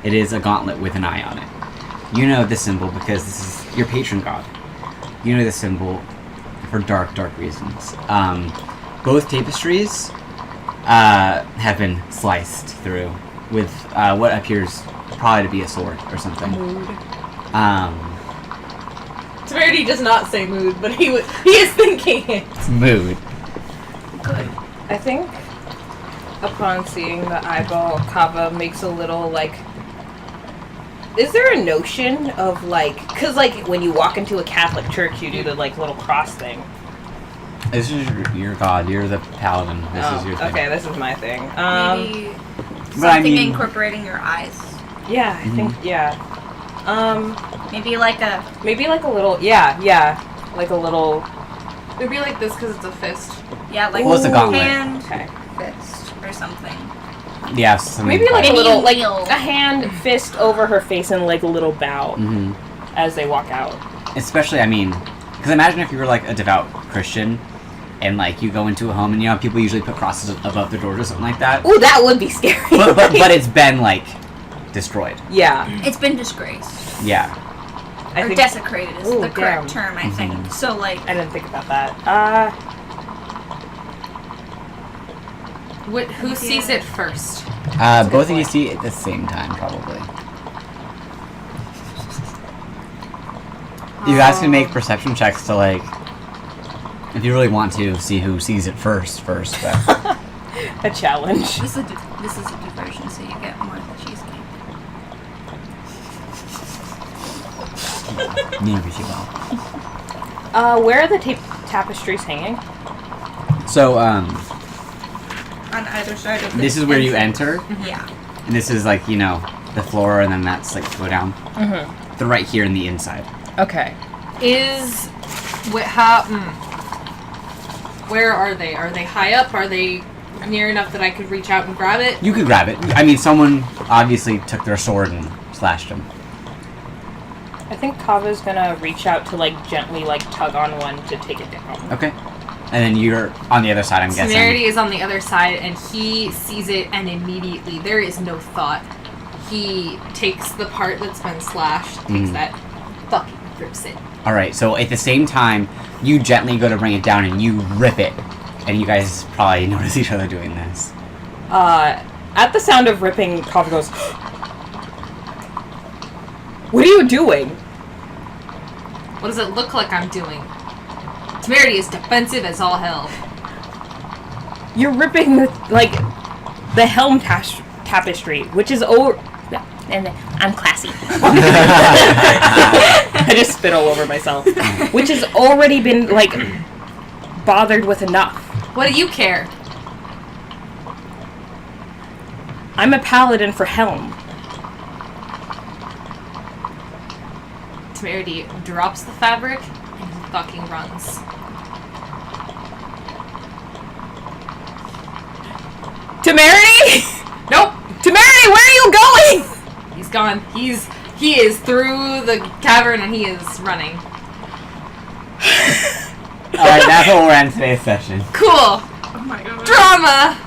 It is a gauntlet with an eye on it. You know this symbol because this is your patron god. You know this symbol for dark reasons. Both tapestries have been sliced through with what appears probably to be a sword or something. Severity does not say mood, but he is thinking it. It's mood. I think upon seeing the eyeball, Kava makes a little, like... Is there a notion of, like... Because, like, when you walk into a Catholic church, you do the, like, little cross thing. This is your god. You're the paladin. This is your thing. Okay, this is my thing. Maybe But something I mean- incorporating your eyes. Yeah, I think, yeah. Maybe like a... Maybe, like, a little... Yeah. Like a little... It'd be like this because it's a fist. Yeah, like Well, it's a gauntlet. hand, Okay. fist, or something. Yeah, something Maybe, like, a Maybe little... a Like, wheel. a hand, fist over her face, and, like, a little bow as they walk out. Especially, I mean, because imagine if you were like a devout Christian, and like you go into a home, and you know people usually put crosses above their doors or something like that. Ooh, that would be scary. But it's been like destroyed. Yeah. It's been disgraced. Yeah. I or think... desecrated is Ooh, the correct damn. term, I think. So, like... I didn't think about that. Who sees it first? Both of you see it at the same time, probably. You guys can make perception checks to like, if you really want to, see who sees it first. But A challenge. This is a diversion, so you get more of the cheesecake. neither of you will. Where are the tapestries hanging? So On either side of the this is where you enter, Yeah. and this is like the floor, and then that's like go down. Mm-hmm. They're right here in the inside. Okay. Where are they? Are they high up? Are they near enough that I could reach out and grab it? You could grab it. I mean, someone obviously took their sword and slashed him. I think Kava's gonna reach out to like gently like tug on one to take it down. Okay. And then you're on the other side, I'm guessing. Severity is on the other side, and he sees it, and immediately, there is no thought. He takes the part that's been slashed, takes that, fucking rips it. Alright, so at the same time, you gently go to bring it down, and you rip it. And you guys probably notice each other doing this. At the sound of ripping, Kava goes, "What are you doing?" What does it look like I'm doing? Temerity is defensive as all hell. You're ripping the helm tapestry, which is over. And I'm classy. I just spit all over myself. Which has already been, like, bothered with enough. What do you care? I'm a paladin for Helm. Temerity drops the fabric and fucking runs. Temerity? Nope. Temerity, where are you going? He's gone. He is through the cavern and he is running. Alright, that's what we're in today's session. Cool. Oh my god. Drama.